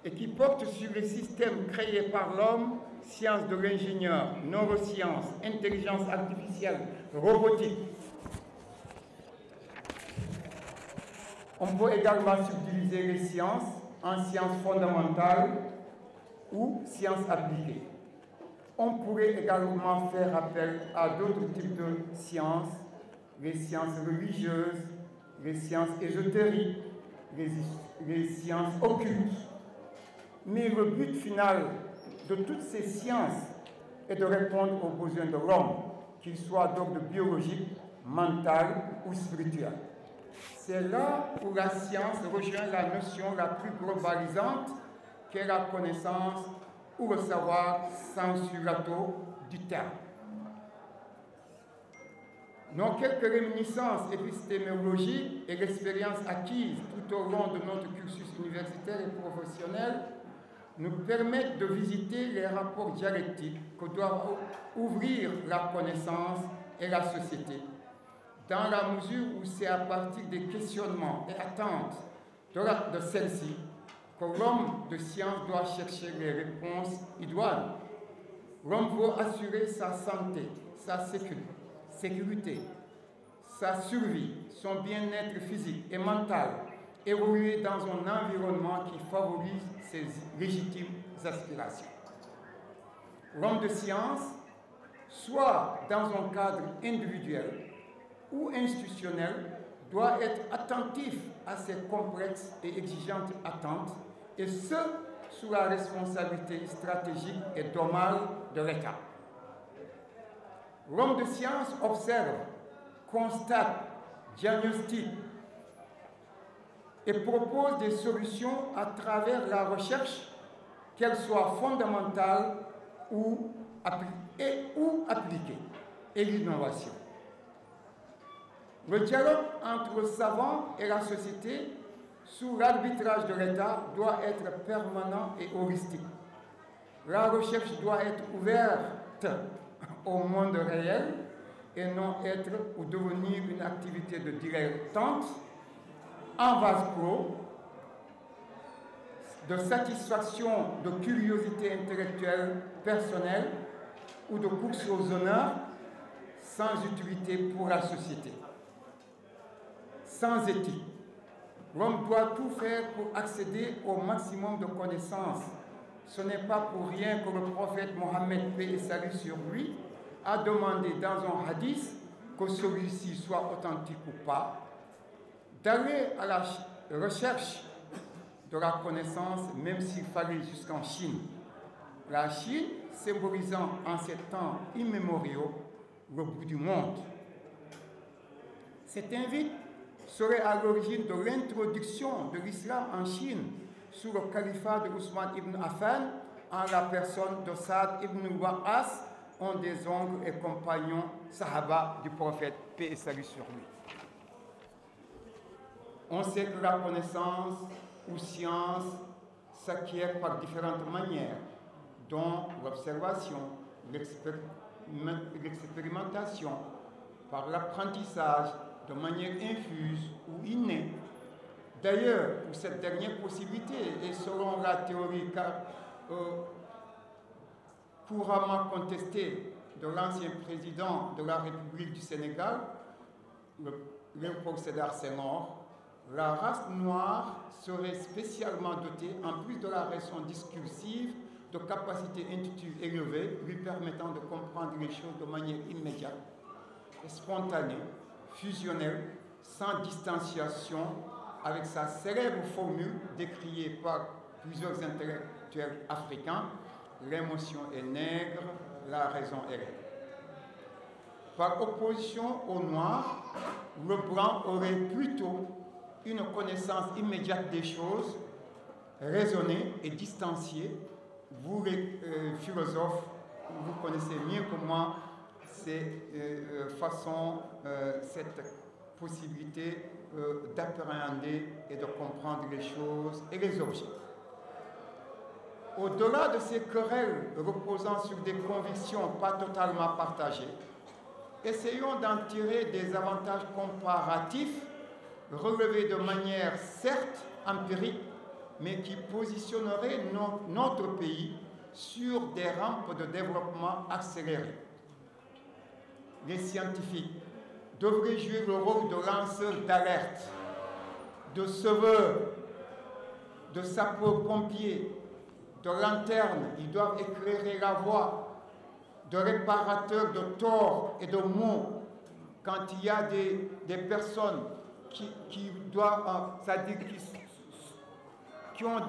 et qui portent sur les systèmes créés par l'homme, sciences de l'ingénieur, neurosciences, intelligence artificielle, robotique. On peut également subdiviser les sciences en sciences fondamentales ou sciences appliquées. On pourrait également faire appel à d'autres types de sciences, les sciences religieuses, les sciences ésotériques, les sciences occultes. Mais le but final de toutes ces sciences est de répondre aux besoins de l'homme, qu'ils soient d'ordre biologique, mental ou spirituel. C'est là où la science rejoint la notion la plus globalisante qu'est la connaissance ou le savoir sensurato du terme. Nos quelques réminiscences épistémologiques et l'expérience acquise tout au long de notre cursus universitaire et professionnel nous permettent de visiter les rapports dialectiques que doivent ouvrir la connaissance et la société, dans la mesure où c'est à partir des questionnements et attentes de celle-ci que l'homme de science doit chercher les réponses idoines. L'homme veut assurer sa santé, sa sécurité, sa survie, son bien-être physique et mental, évoluer dans un environnement qui favorise ses légitimes aspirations. L'homme de science, soit dans un cadre individuel ou institutionnel, doit être attentif à ces complexes et exigeantes attentes, et ce, sous la responsabilité stratégique et normale de l'État. L'homme de science observe, constate, diagnostique et propose des solutions à travers la recherche, qu'elle soit fondamentale ou appliquée, et l'innovation. Le dialogue entre le savant et la société, sous l'arbitrage de l'État, doit être permanent et holistique. La recherche doit être ouverte au monde réel et non être ou devenir une activité de dilettante en vase clos, de satisfaction de curiosité intellectuelle personnelle ou de course aux honneurs sans utilité pour la société. Sans éthique, l'homme doit tout faire pour accéder au maximum de connaissances. Ce n'est pas pour rien que le prophète Mohammed, paix et salut sur lui, a demandé dans un hadith, que celui-ci soit authentique ou pas, d'aller à la recherche de la connaissance, même s'il fallait jusqu'en Chine. La Chine symbolisant en ces temps immémoriaux le bout du monde. Cette invite serait à l'origine de l'introduction de l'islam en Chine sous le califat de Ousmane ibn Affan, en la personne de Saad ibn Waqas, un des oncles et compagnons sahaba du prophète, paix et salut sur lui. On sait que la connaissance ou science s'acquiert par différentes manières, dont l'observation, l'expérimentation, par l'apprentissage, de manière infuse ou innée. D'ailleurs, pour cette dernière possibilité, et selon la théorie couramment contestée de l'ancien président de la République du Sénégal, Léopold Sédar Senghor, la race noire serait spécialement dotée, en plus de la raison discursive, de capacités intuitives élevées, lui permettant de comprendre les choses de manière immédiate, spontanée, fusionnelle, sans distanciation, avec sa célèbre formule décriée par plusieurs intellectuels africains: l'émotion est nègre, la raison est laide. Par opposition au noir, le blanc aurait plutôt une connaissance immédiate des choses, raisonnée et distanciée. Vous, les philosophes, vous connaissez mieux que moi cette possibilité d'appréhender et de comprendre les choses et les objets. Au-delà de ces querelles reposant sur des convictions pas totalement partagées, essayons d'en tirer des avantages comparatifs relevés de manière certes empirique, mais qui positionneraient notre pays sur des rampes de développement accéléré. Les scientifiques devraient jouer le rôle de lanceurs d'alerte, de sauveurs, de sapeurs-pompiers, de lanternes. Ils doivent éclairer la voie, de réparateurs de torts et de maux quand il y a des personnes qui doivent, c'est-à-dire qui ont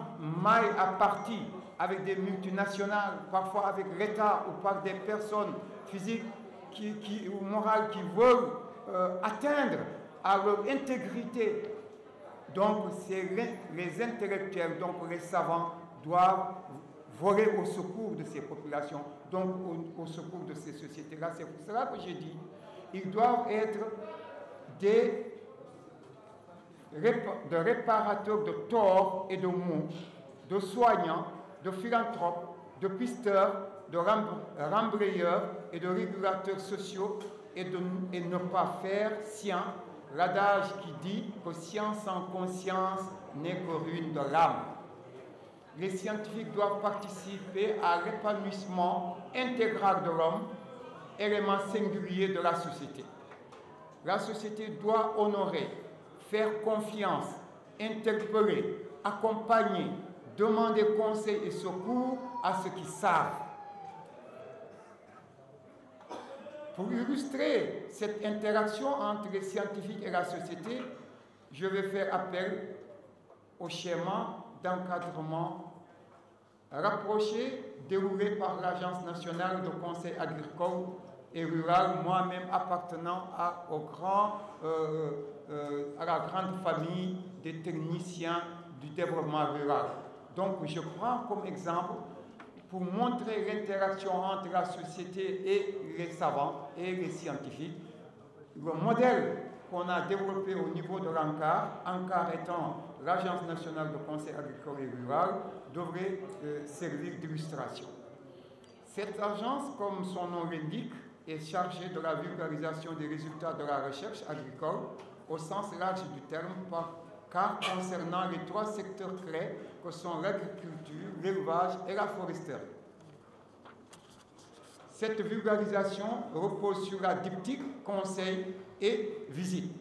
maille à partie avec des multinationales, parfois avec l'État ou par des personnes physiques ou morales qui veulent atteindre à leur intégrité. Donc, les intellectuels, donc les savants, doivent voler au secours de ces populations, donc au secours de ces sociétés-là. C'est pour cela que j'ai dit, ils doivent être de réparateurs de torts et de maux, de soignants, de philanthropes, de pisteurs, de rembrayeurs et de régulateurs sociaux, et ne pas faire science, l'adage qui dit que science sans conscience n'est que ruine de l'âme. Les scientifiques doivent participer à l'épanouissement intégral de l'homme, élément singulier de la société. La société doit honorer, faire confiance, interpeller, accompagner, demander conseil et secours à ceux qui savent. Pour illustrer cette interaction entre les scientifiques et la société, je vais faire appel au schéma d'encadrement rapproché déroulé par l'Agence nationale de conseil agricole et rural, moi-même appartenant à la grande famille des techniciens du développement rural. Donc je prends comme exemple, pour montrer l'interaction entre la société et les savants et les scientifiques, le modèle qu'on a développé au niveau de l'ANCAR, ANCAR étant l'Agence nationale de conseil agricole et rural, devrait servir d'illustration. Cette agence, comme son nom l'indique, est chargée de la vulgarisation des résultats de la recherche agricole au sens large du terme, car concernant les trois secteurs clés que sont l'agriculture, l'élevage et la foresterie. Cette vulgarisation repose sur la diptyque conseil et visite.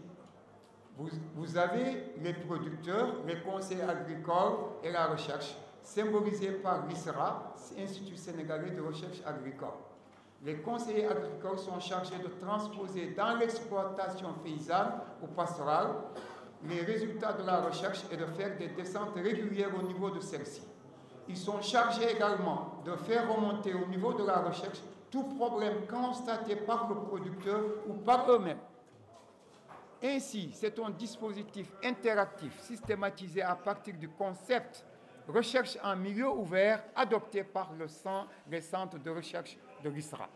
Vous avez les producteurs, les conseils agricoles et la recherche, symbolisés par l'ISRA, Institut sénégalais de recherche agricole. Les conseillers agricoles sont chargés de transposer dans l'exploitation paysanne ou pastorale les résultats de la recherche et de faire des descentes régulières au niveau de celle-ci. Ils sont chargés également de faire remonter au niveau de la recherche tout problème constaté par le producteur ou par eux-mêmes. Ainsi, c'est un dispositif interactif systématisé à partir du concept recherche en milieu ouvert adopté par les centres de recherche de l'ISRA.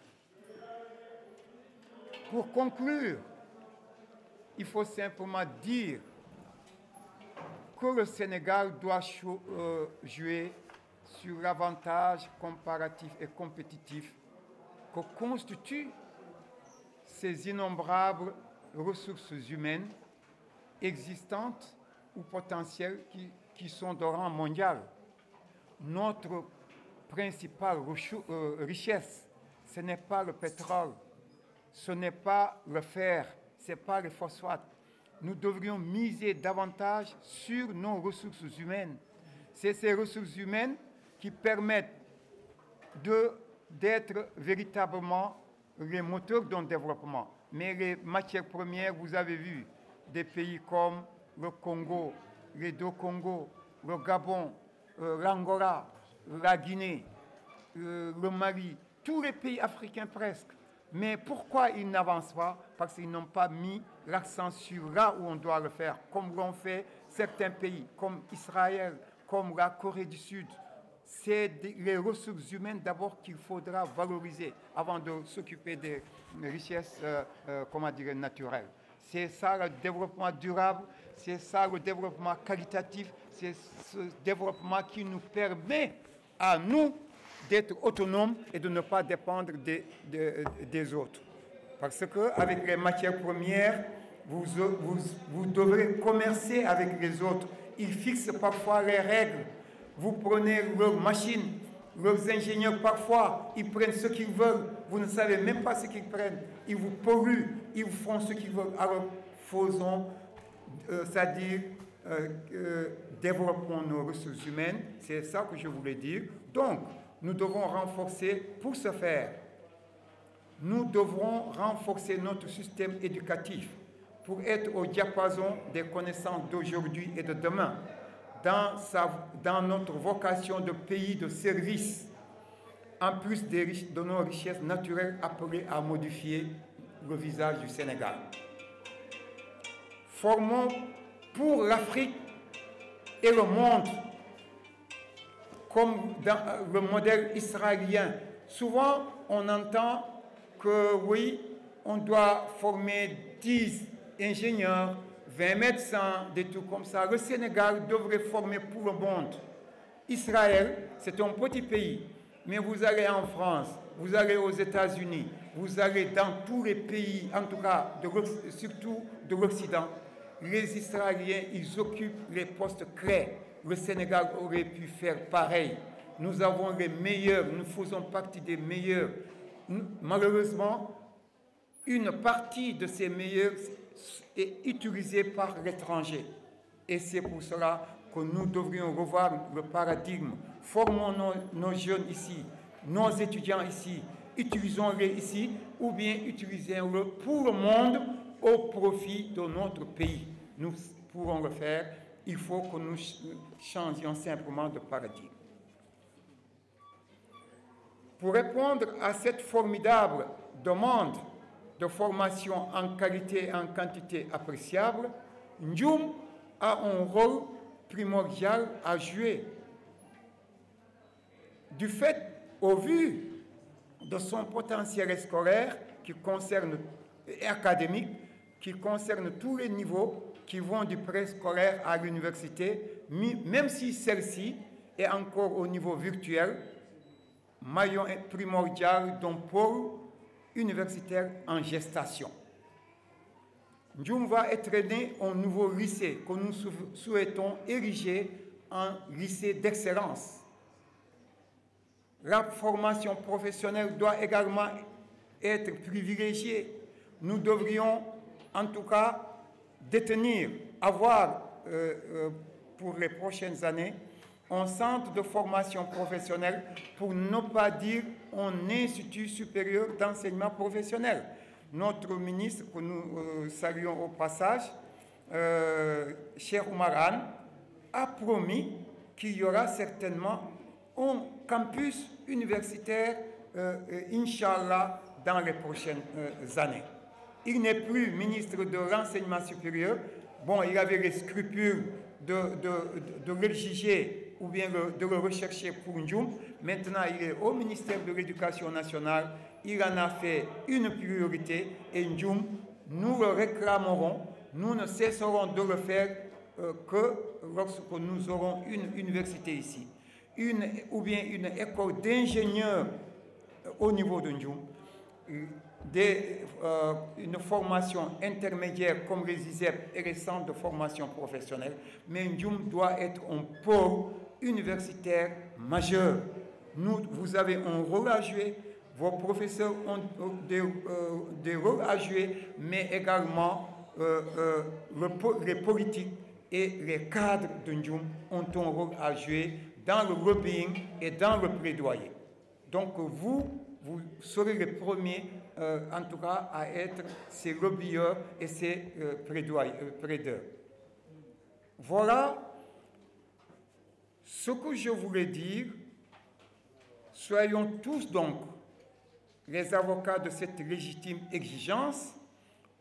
Pour conclure, il faut simplement dire que le Sénégal doit jouer sur l'avantage comparatif et compétitif que constituent ces innombrables ressources humaines existantes ou potentielles qui sont de rang mondial. Notre principale richesse, ce n'est pas le pétrole, ce n'est pas le fer, ce n'est pas le phosphate. Nous devrions miser davantage sur nos ressources humaines. C'est ces ressources humaines qui permettent d'être véritablement les moteurs d'un développement. Mais les matières premières, vous avez vu, des pays comme le Congo, les deux Congos, le Gabon, l'Angola, la Guinée, le Mali, tous les pays africains presque. Mais pourquoi ils n'avancent pas? Parce qu'ils n'ont pas mis l'accent sur là où on doit le faire, comme l'ont fait certains pays, comme Israël, comme la Corée du Sud. C'est les ressources humaines d'abord qu'il faudra valoriser avant de s'occuper des richesses naturelles. C'est ça le développement durable, c'est ça le développement qualitatif, c'est ce développement qui nous permet à nous d'être autonomes et de ne pas dépendre des autres. Parce qu'avec les matières premières, vous devrez commercer avec les autres. Ils fixent parfois les règles. Vous prenez leurs machines, leurs ingénieurs parfois, ils prennent ce qu'ils veulent. Vous ne savez même pas ce qu'ils prennent. Ils vous polluent, ils vous font ce qu'ils veulent. Alors faisons, c'est-à-dire développons nos ressources humaines. C'est ça que je voulais dire. Donc, nous devons renforcer, pour ce faire, nous devrons renforcer notre système éducatif pour être au diapason des connaissances d'aujourd'hui et de demain, dans notre vocation de pays de service, en plus de nos richesses naturelles appelées à modifier le visage du Sénégal. Formons pour l'Afrique et le monde, comme dans le modèle israélien. Souvent, on entend que oui, on doit former 10 ingénieurs, 20 médecins, des trucs comme ça. Le Sénégal devrait former pour le monde. Israël, c'est un petit pays, mais vous allez en France, vous allez aux États-Unis, vous allez dans tous les pays, en tout cas, surtout de l'Occident. Les Israéliens, ils occupent les postes clés. Le Sénégal aurait pu faire pareil. Nous avons les meilleurs, nous faisons partie des meilleurs. Malheureusement, une partie de ces meilleurs est utilisée par l'étranger. Et c'est pour cela que nous devrions revoir le paradigme. Formons nos jeunes ici, nos étudiants ici, utilisons-les ici, ou bien utilisons-les pour le monde au profit de notre pays. Nous pourrons le faire. Il faut que nous changions simplement de paradigme. Pour répondre à cette formidable demande de formation en qualité et en quantité appréciable, Ndioum a un rôle primordial à jouer. Du fait, au vu de son potentiel scolaire et académique, qui concerne tous les niveaux, qui vont du préscolaire à l'université, même si celle-ci est encore au niveau virtuel, maillon primordial d'un pôle universitaire en gestation. Ndioum va être né un nouveau lycée que nous souhaitons ériger en lycée d'excellence. La formation professionnelle doit également être privilégiée. Nous devrions, en tout cas, avoir pour les prochaines années un centre de formation professionnelle, pour ne pas dire un institut supérieur d'enseignement professionnel. Notre ministre, que nous saluons au passage, Cheikh Oumar Anne, a promis qu'il y aura certainement un campus universitaire, Inch'Allah, dans les prochaines années. il n'est plus ministre de l'enseignement supérieur. Bon, il avait les scrupules de l'exiger ou bien de le rechercher pour Ndioum. Maintenant, il est au ministère de l'Éducation nationale. Il en a fait une priorité et Ndioum, nous le réclamerons. Nous ne cesserons de le faire que lorsque nous aurons une université ici. Ou bien une école d'ingénieurs au niveau de Ndioum. Une formation intermédiaire comme les ISEP et les centres de formation professionnelle, mais Ndioum doit être un pôle universitaire majeur. Vous avez un rôle à jouer, vos professeurs ont des rôles à jouer, mais également les politiques et les cadres de Ndioum ont un rôle à jouer dans le lobbying et dans le plaidoyer. Donc vous serez les premiers, en tout cas, à être ces lobbyeurs et ces plaideurs. Voilà ce que je voulais dire. Soyons tous donc les avocats de cette légitime exigence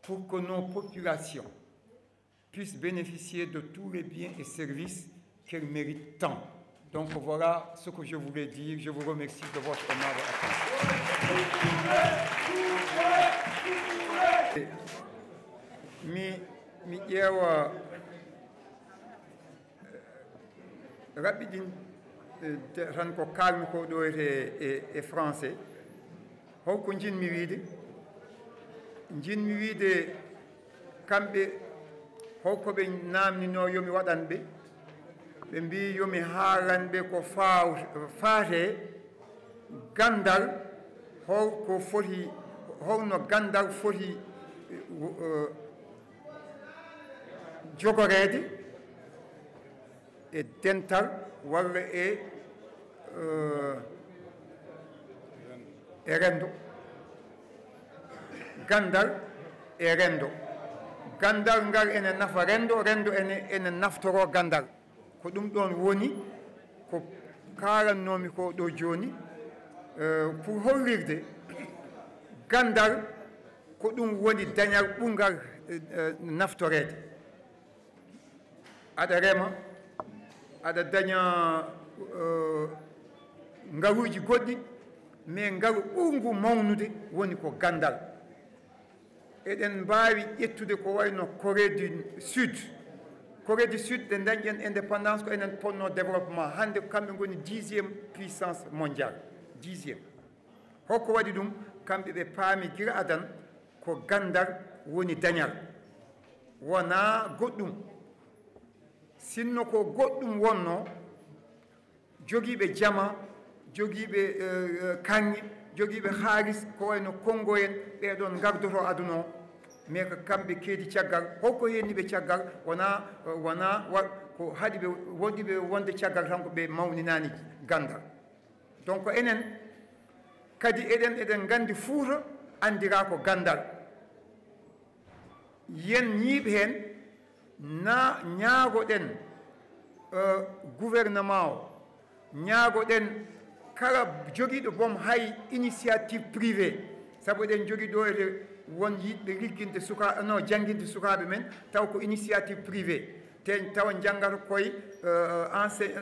pour que nos populations puissent bénéficier de tous les biens et services qu'elles méritent tant. Donc voilà ce que je voulais dire. Je vous remercie de votre aimable attention. Mi ƴeewa raɓɓiɗin tan ko kalmi ko ɗo e français. Holko jinmi wiide? Jinmi wiide kamɓe holko ɓe namnino yomi waɗan ɓe. Ɓe mbi yomi haalanɓe ko faate gandal holno gandal foti jogoreede e dental walla e rendo. Gandal e rendo. Gandal ngal ene nafa rendo, rendo ene naftoro gandal. Ko ɗum ɗon woni ko kaalannomi ko ɗo jooni pour hollirde gandal ko ɗum woni dañal ɓungal naftoreede. Aɗa rema aɗa daña ngaruuji goɗɗi mais ngaru ɓurngu mawnude woni ko gandal. Eɗen mbaawi ƴettude ko wayno Corée du Sud. Corée du Sud ɗe dañƴen indépendance ko enen ponno développement. Hannde kamɓe ngoni 10e puissance mondiale. 10e. Hokko waɗi ɗum? Kamɓe ɓe paami gila adan ko gandal woni dañal. Wonaa goɗɗum. Sinno ko goɗɗum wonno jogiiɓe jama, jogiiɓe kaŋŋe, jogiiɓe haalis ko wayno Congo en ɓeeɗon ngardoto aduna o. Mais ko kamɓe keedi caggal. Holko henni ɓe caggal? wona ko haɗi ɓe woɗɗi ɓe wonde caggal tan ko ɓe mawninaani gandal. Donc enen kadi eɗen nganndi Fuuta anndira ko gandal. Yen ñiiɓe heen na ñaagoɗen gouvernement o, ñaagoɗen kala jogiiɗo bom hay initiative privé. Sabu eɗen jogii ɗo ete won yiɗɓe ligginde jannginde sukaaɓe men taw ko initiative privé te tawa janngata koye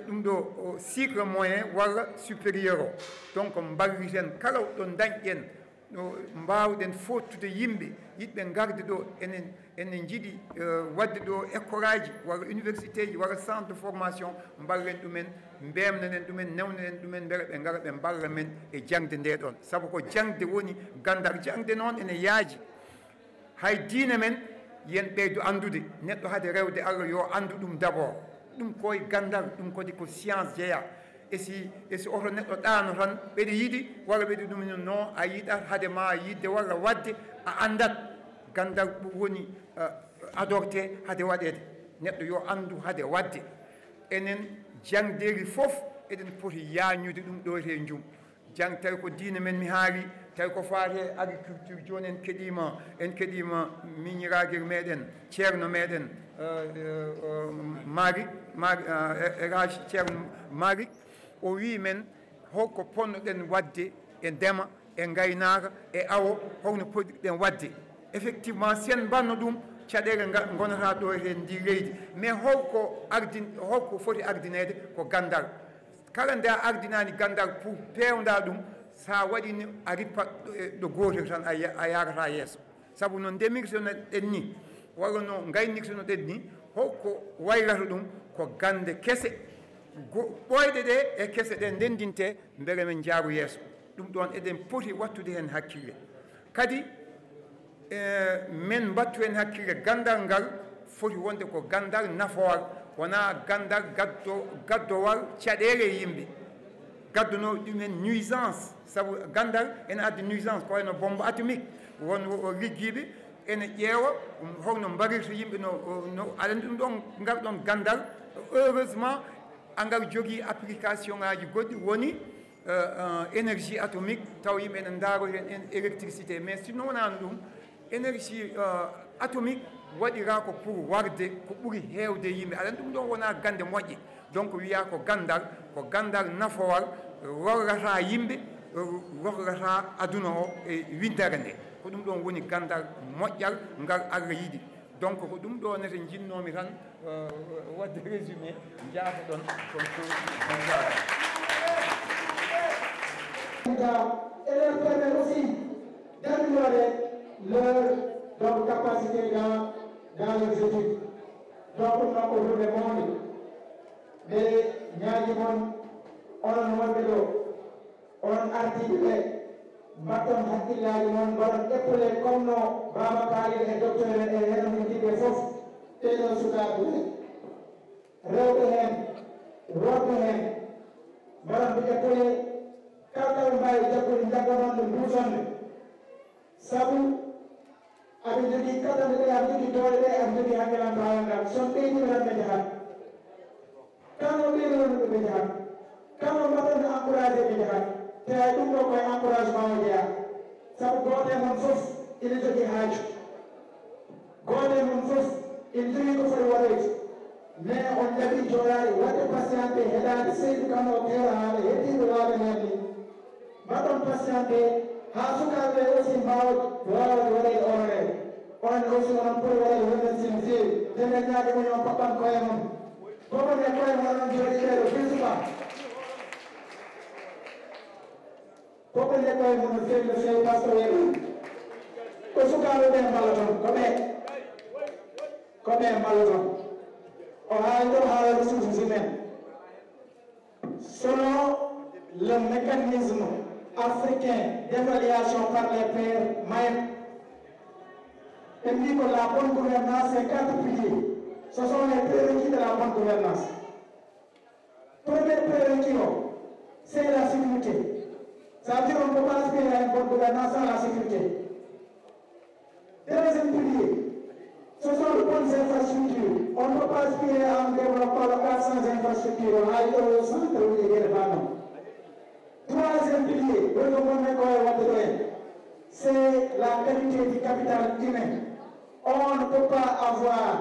ɗum ɗo cycle moyen walla supérieur o. Donc mballiten kala ɗo dañƴen no mbawɗen fottude yimɓe yiɗɓe ngarde ɗo enen jiɗi wadde ɗo école aji walla université ji walla centre de formation mballen ɗumen mbemnanen ɗumen newnanen ɗumen mbele ɓe ngara ɓe mballa men e jangde nde ɗon. Sabu ko jangde woni gandal. Jangde noon ene yaaji hay diine men yen ɓeydo andude neɗɗo hade rewde Allah yo andu ɗum d' abord. ɗum koye gandal, ɗum kadi ko science jeeya. e si oto neɗɗo ɗaano tan ɓeɗe yiɗi walla ɓeɗe ɗum non a yiɗat hade ma yidde walla wadde a andat. Gandal woni adorté hade waɗede. Neɗɗo yo andu hade wadde. Enen jangderi fof eɗen poti yañude ɗum ɗo te Ndioum. Jang tawi ko diine men mi haali, tawi ko faate agriculture joni en keɗima miñiragel meɗen ceerno meɗen Elhadji ceerno Malick o wi men holko ponnoɗen wadde e ndema e gaynaka e awo holno poɗɗiɗen wadde. effectivement sen banno ɗum caɗele gonata ɗo hen ndi leydi mais holko foti ardinede ko gandal kala nde a ardinani gandal pour pewda ɗum sa waɗini a rippat ɗo gotel tan a yarata yeeso saabu no ndemirtono ɗen ni walla no gaynirtono ɗen ni holko wayrata ɗum ko gande kese ɓoyɗe ɗe e kese ɗe ndendinte beele men jaaru yeeso ɗum ɗon eɗen poti wattude hen hakkille kadi men mbattu hen hakkille gandal ngal foti wonde ko gandal nafowal wona gandal gaddowal caɗele yimɓe gadduno ɗumen nuisance saabu gandal ene addi nuisance ko wayno bombe atomique won liggiɓe ene ƴeewa holno mbarirta yimɓe no aɗa ɗum ɗon ngal ɗon gandal heureusement angal jogui application ngaji goɗɗi woni énergie atomique taw yimɓe ene daaro hen électricité mais sinno wonano ɗum énergie atomique waɗira ko pour warde ko ɓuuri heewde yimɓe aɗa ɗum ɗon wona gande moƴƴe donc wiya ko gandal nafowal rorrata yimɓe rorrata aduna o e windere nde ko ɗum ɗon woni gandal moƴƴal ngal Allah yiɗi donc ko ɗum ɗo nete jinnomi tan wadde résumé jaata ɗon et leur permettre aussi d'améliorer leur capacité dans leurs études. Donc, nous avons le monde. Mais, on articulé, maintenant, on épaulé comme nos Babacar et docteurs et les de Fof, et nos soudats. Rewɓe hen mbaɗan ɓe épaulé kala mbawi jaggude jagganon ɗo dusonde sabu aɓe jogui kadande ɗe aɓe jogui doole ɗe aɓe jogui hakkilantawa ngal son ɓeydiɓe tan ɓe jahat kano ɓeydonoɓe ɓe jahat kano mbaɗan encouragé ɓe jahat te hay ɗum ɗo koye encouragement o jeeya sabu goote mon fof ine jogui haaju goote mon fof ine jogui ko foti waɗoyde mais on jaɓi jooɗaade waɗde patienté heɗaade Seydou Kane o keewra haala heddiiɓe laaɓe men ni mbaɗon patienté haa sukaaɓe aussi mbaawa waawde waɗeede honoreede on aussi onon poti waɗeede remercie no feewi denen ñaage mum on paɓɓan koye mum gomon e koye mum onon jooɗiɓe ɗo fisuba poɓɓen e koye mum no feewi par ce que weeɗo ko sukaaɓe ɓe mballa toon ko ɓe mballa toon selon le mécanisme africain d'évaluation par les pairs MAEP, et dit que la bonne gouvernance, c'est 4 piliers. Ce sont les prérequis de la bonne gouvernance. Premier prérequis, c'est la sécurité. Ça veut dire qu'on ne peut pas aspirer à une bonne gouvernance sans la sécurité. Deuxième pilier, ce sont les bonnes infrastructures. On ne peut pas aspirer à un développement local sans infrastructure. On a eu au centre où il y a des panneaux. Troisième pilier, c'est la qualité du capital humain. On ne peut pas avoir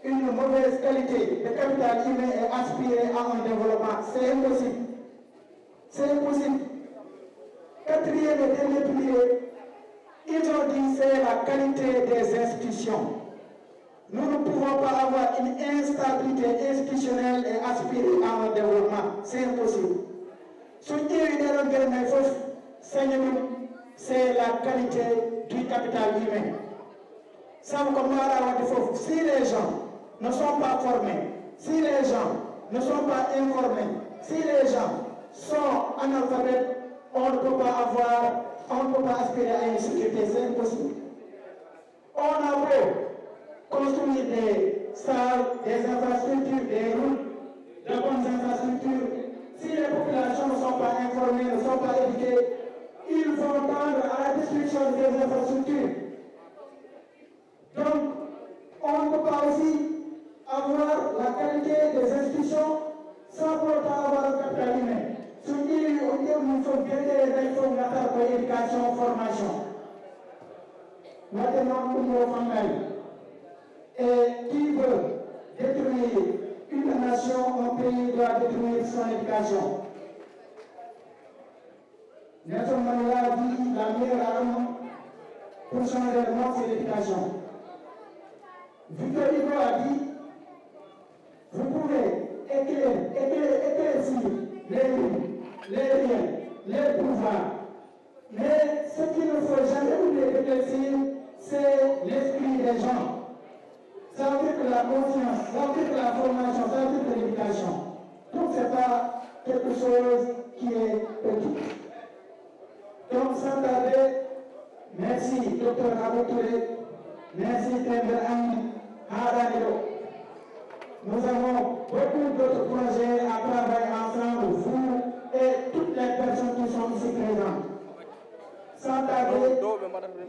une mauvaise qualité de capital humain et aspirer à un développement. C'est impossible. C'est impossible. Quatrième et dernier pilier, ils ont dit c'est la qualité des institutions. Nous ne pouvons pas avoir une instabilité institutionnelle et aspirer à un développement. C'est impossible. C'est la qualité du capital humain. Si les gens ne sont pas formés, si les gens ne sont pas informés, si les gens sont analphabètes, on ne peut pas aspirer à une sécurité. C'est impossible. On a beau construire des salles, des infrastructures, des routes, de bonnes infrastructures. Si les populations ne sont pas informées, ne sont pas éduquées, ils vont tendre à la destruction des infrastructures. Donc, on ne peut pas aussi avoir la qualité des institutions sans pour autant avoir un capital humain. Ce qui nous faut bien des réformes pour l'éducation, formation. Maintenant, pour nos familles. Et qui veut détruire une nation, un pays doit détruire son éducation. Nelson Mandela dit la meilleure arme, pour changer le monde, c'est l'éducation. Victor Hugo a dit, vous pouvez éclaircir les rues, les riens, les pouvoirs. Mais ce qu'il ne faut jamais oublier d'éclaircir, c'est l'esprit des gens. Ça veut dire que la conscience, ça veut dire que la formation, ça veut dire que l'éducation. Donc ce n'est pas quelque chose qui est petit. Donc sans tarder, merci Dr Abou Touré, merci Tember Ami, Haraniro. Nous avons beaucoup d'autres projets à travailler ensemble, vous et toutes les personnes qui sont ici présentes. Sans tarder,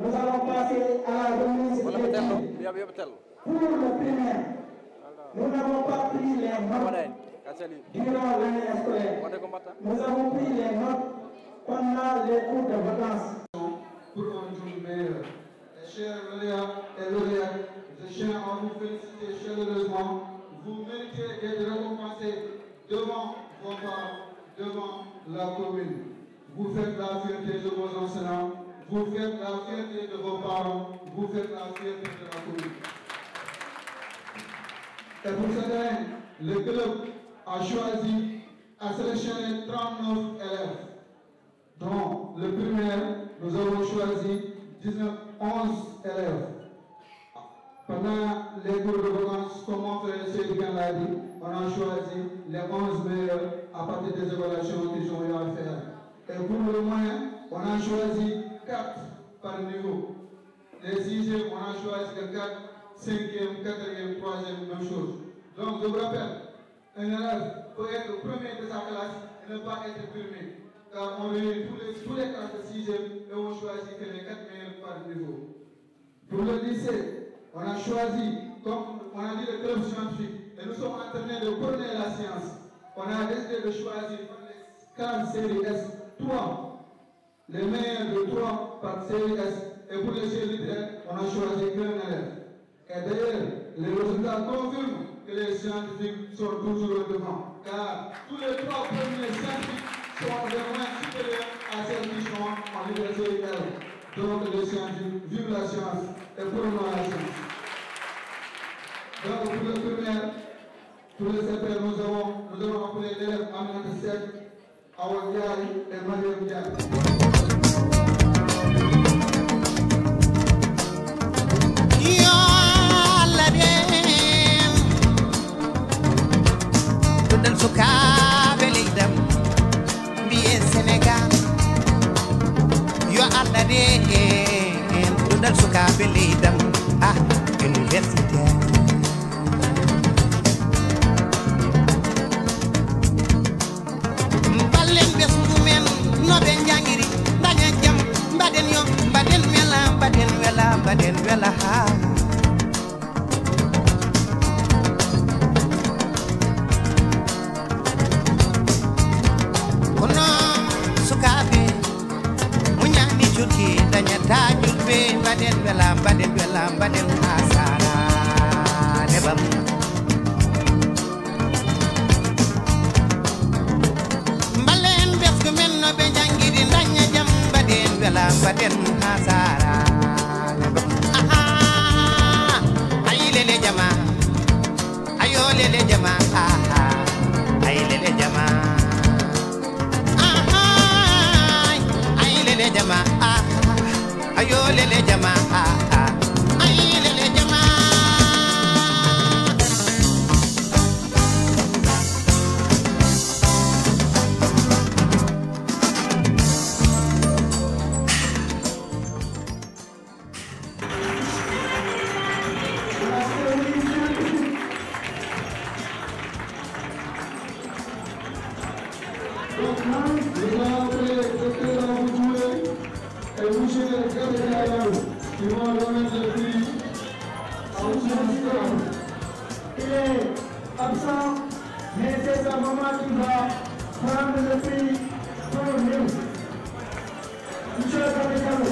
nous allons passer à la remise des prix. Pour le primaire, nous n'avons pas pris les notes durant l'année scolaire. Nous avons pris les notes pendant les cours de vacances. Pour un jour meilleur. Chers lauréats et lauréates, je tiens à vous féliciter chaleureusement. Vous méritez d'être récompensés devant vos parents, devant la commune. Vous faites la fierté de vos enseignants, vous faites la fierté de vos parents, vous faites la fierté de la commune. Et pour cette année, le club a choisi à sélectionner 39 élèves, dont le primaire, nous avons choisi 11 élèves. Pendant les cours de vacances, comme mon frère Sédougan l'a dit, on a choisi les 11 meilleurs à partir des évaluations qu'ils ont eu à faire. Et pour le moyen, on a choisi 4 par niveau. Les 6e, on a choisi le 4, 5e, 4e, 3e, même chose. Donc je vous rappelle, un élève peut être premier de sa classe et ne pas être primé. Car on réunit tous les classes de 6e et on choisit que les 4 meilleurs par niveau. Pour le lycée, on a choisi, comme on a dit, le club scientifique, et nous sommes en train de prôner la science. On a décidé de choisir les 15 séries S, 3, les meilleurs de 3 par série S, et pour les séries littéraires, on a choisi qu'un élève. Et d'ailleurs, les résultats confirment que les scientifiques sont toujours devant, car tous les 3 premiers scientifiques sont vraiment supérieurs à celles qui sont en série L. Donc les scientifiques vivent la science et prônent la science. Donc pour le primaire, pour le CP, nous avons appelé l'élève Aminata Seck, Awa Ndiaye et Mariam Ndiaye. Dundal sukaɓe leydam mbiye Sénégal yo Allah de en dundal sukaɓe leydam université ballen ɓesgumen noɓe jangiri daña jam mbaɗen yo mbaɗen wela ha mbaɗen hasara nebam mbalen besgu men no ɓe jangguiri daña jam mbaɗen hasara nebam ayi lele jama ayo lele jama ayi lele jama ayi lele jama ayo lele jama Il est absent, mais c'est sa maman qui va prendre le prix pour nous. Monsieur Diallo.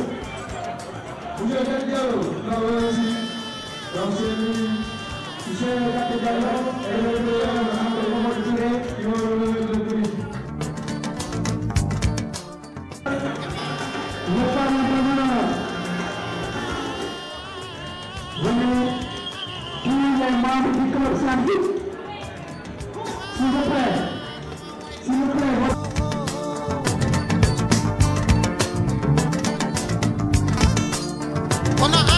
Monsieur Diallo, Monsieur Diallo, et le maman Touré, qui vont remettre le prix. membres du club scientifique. S'il vous plaît. S'il vous plaît. Kono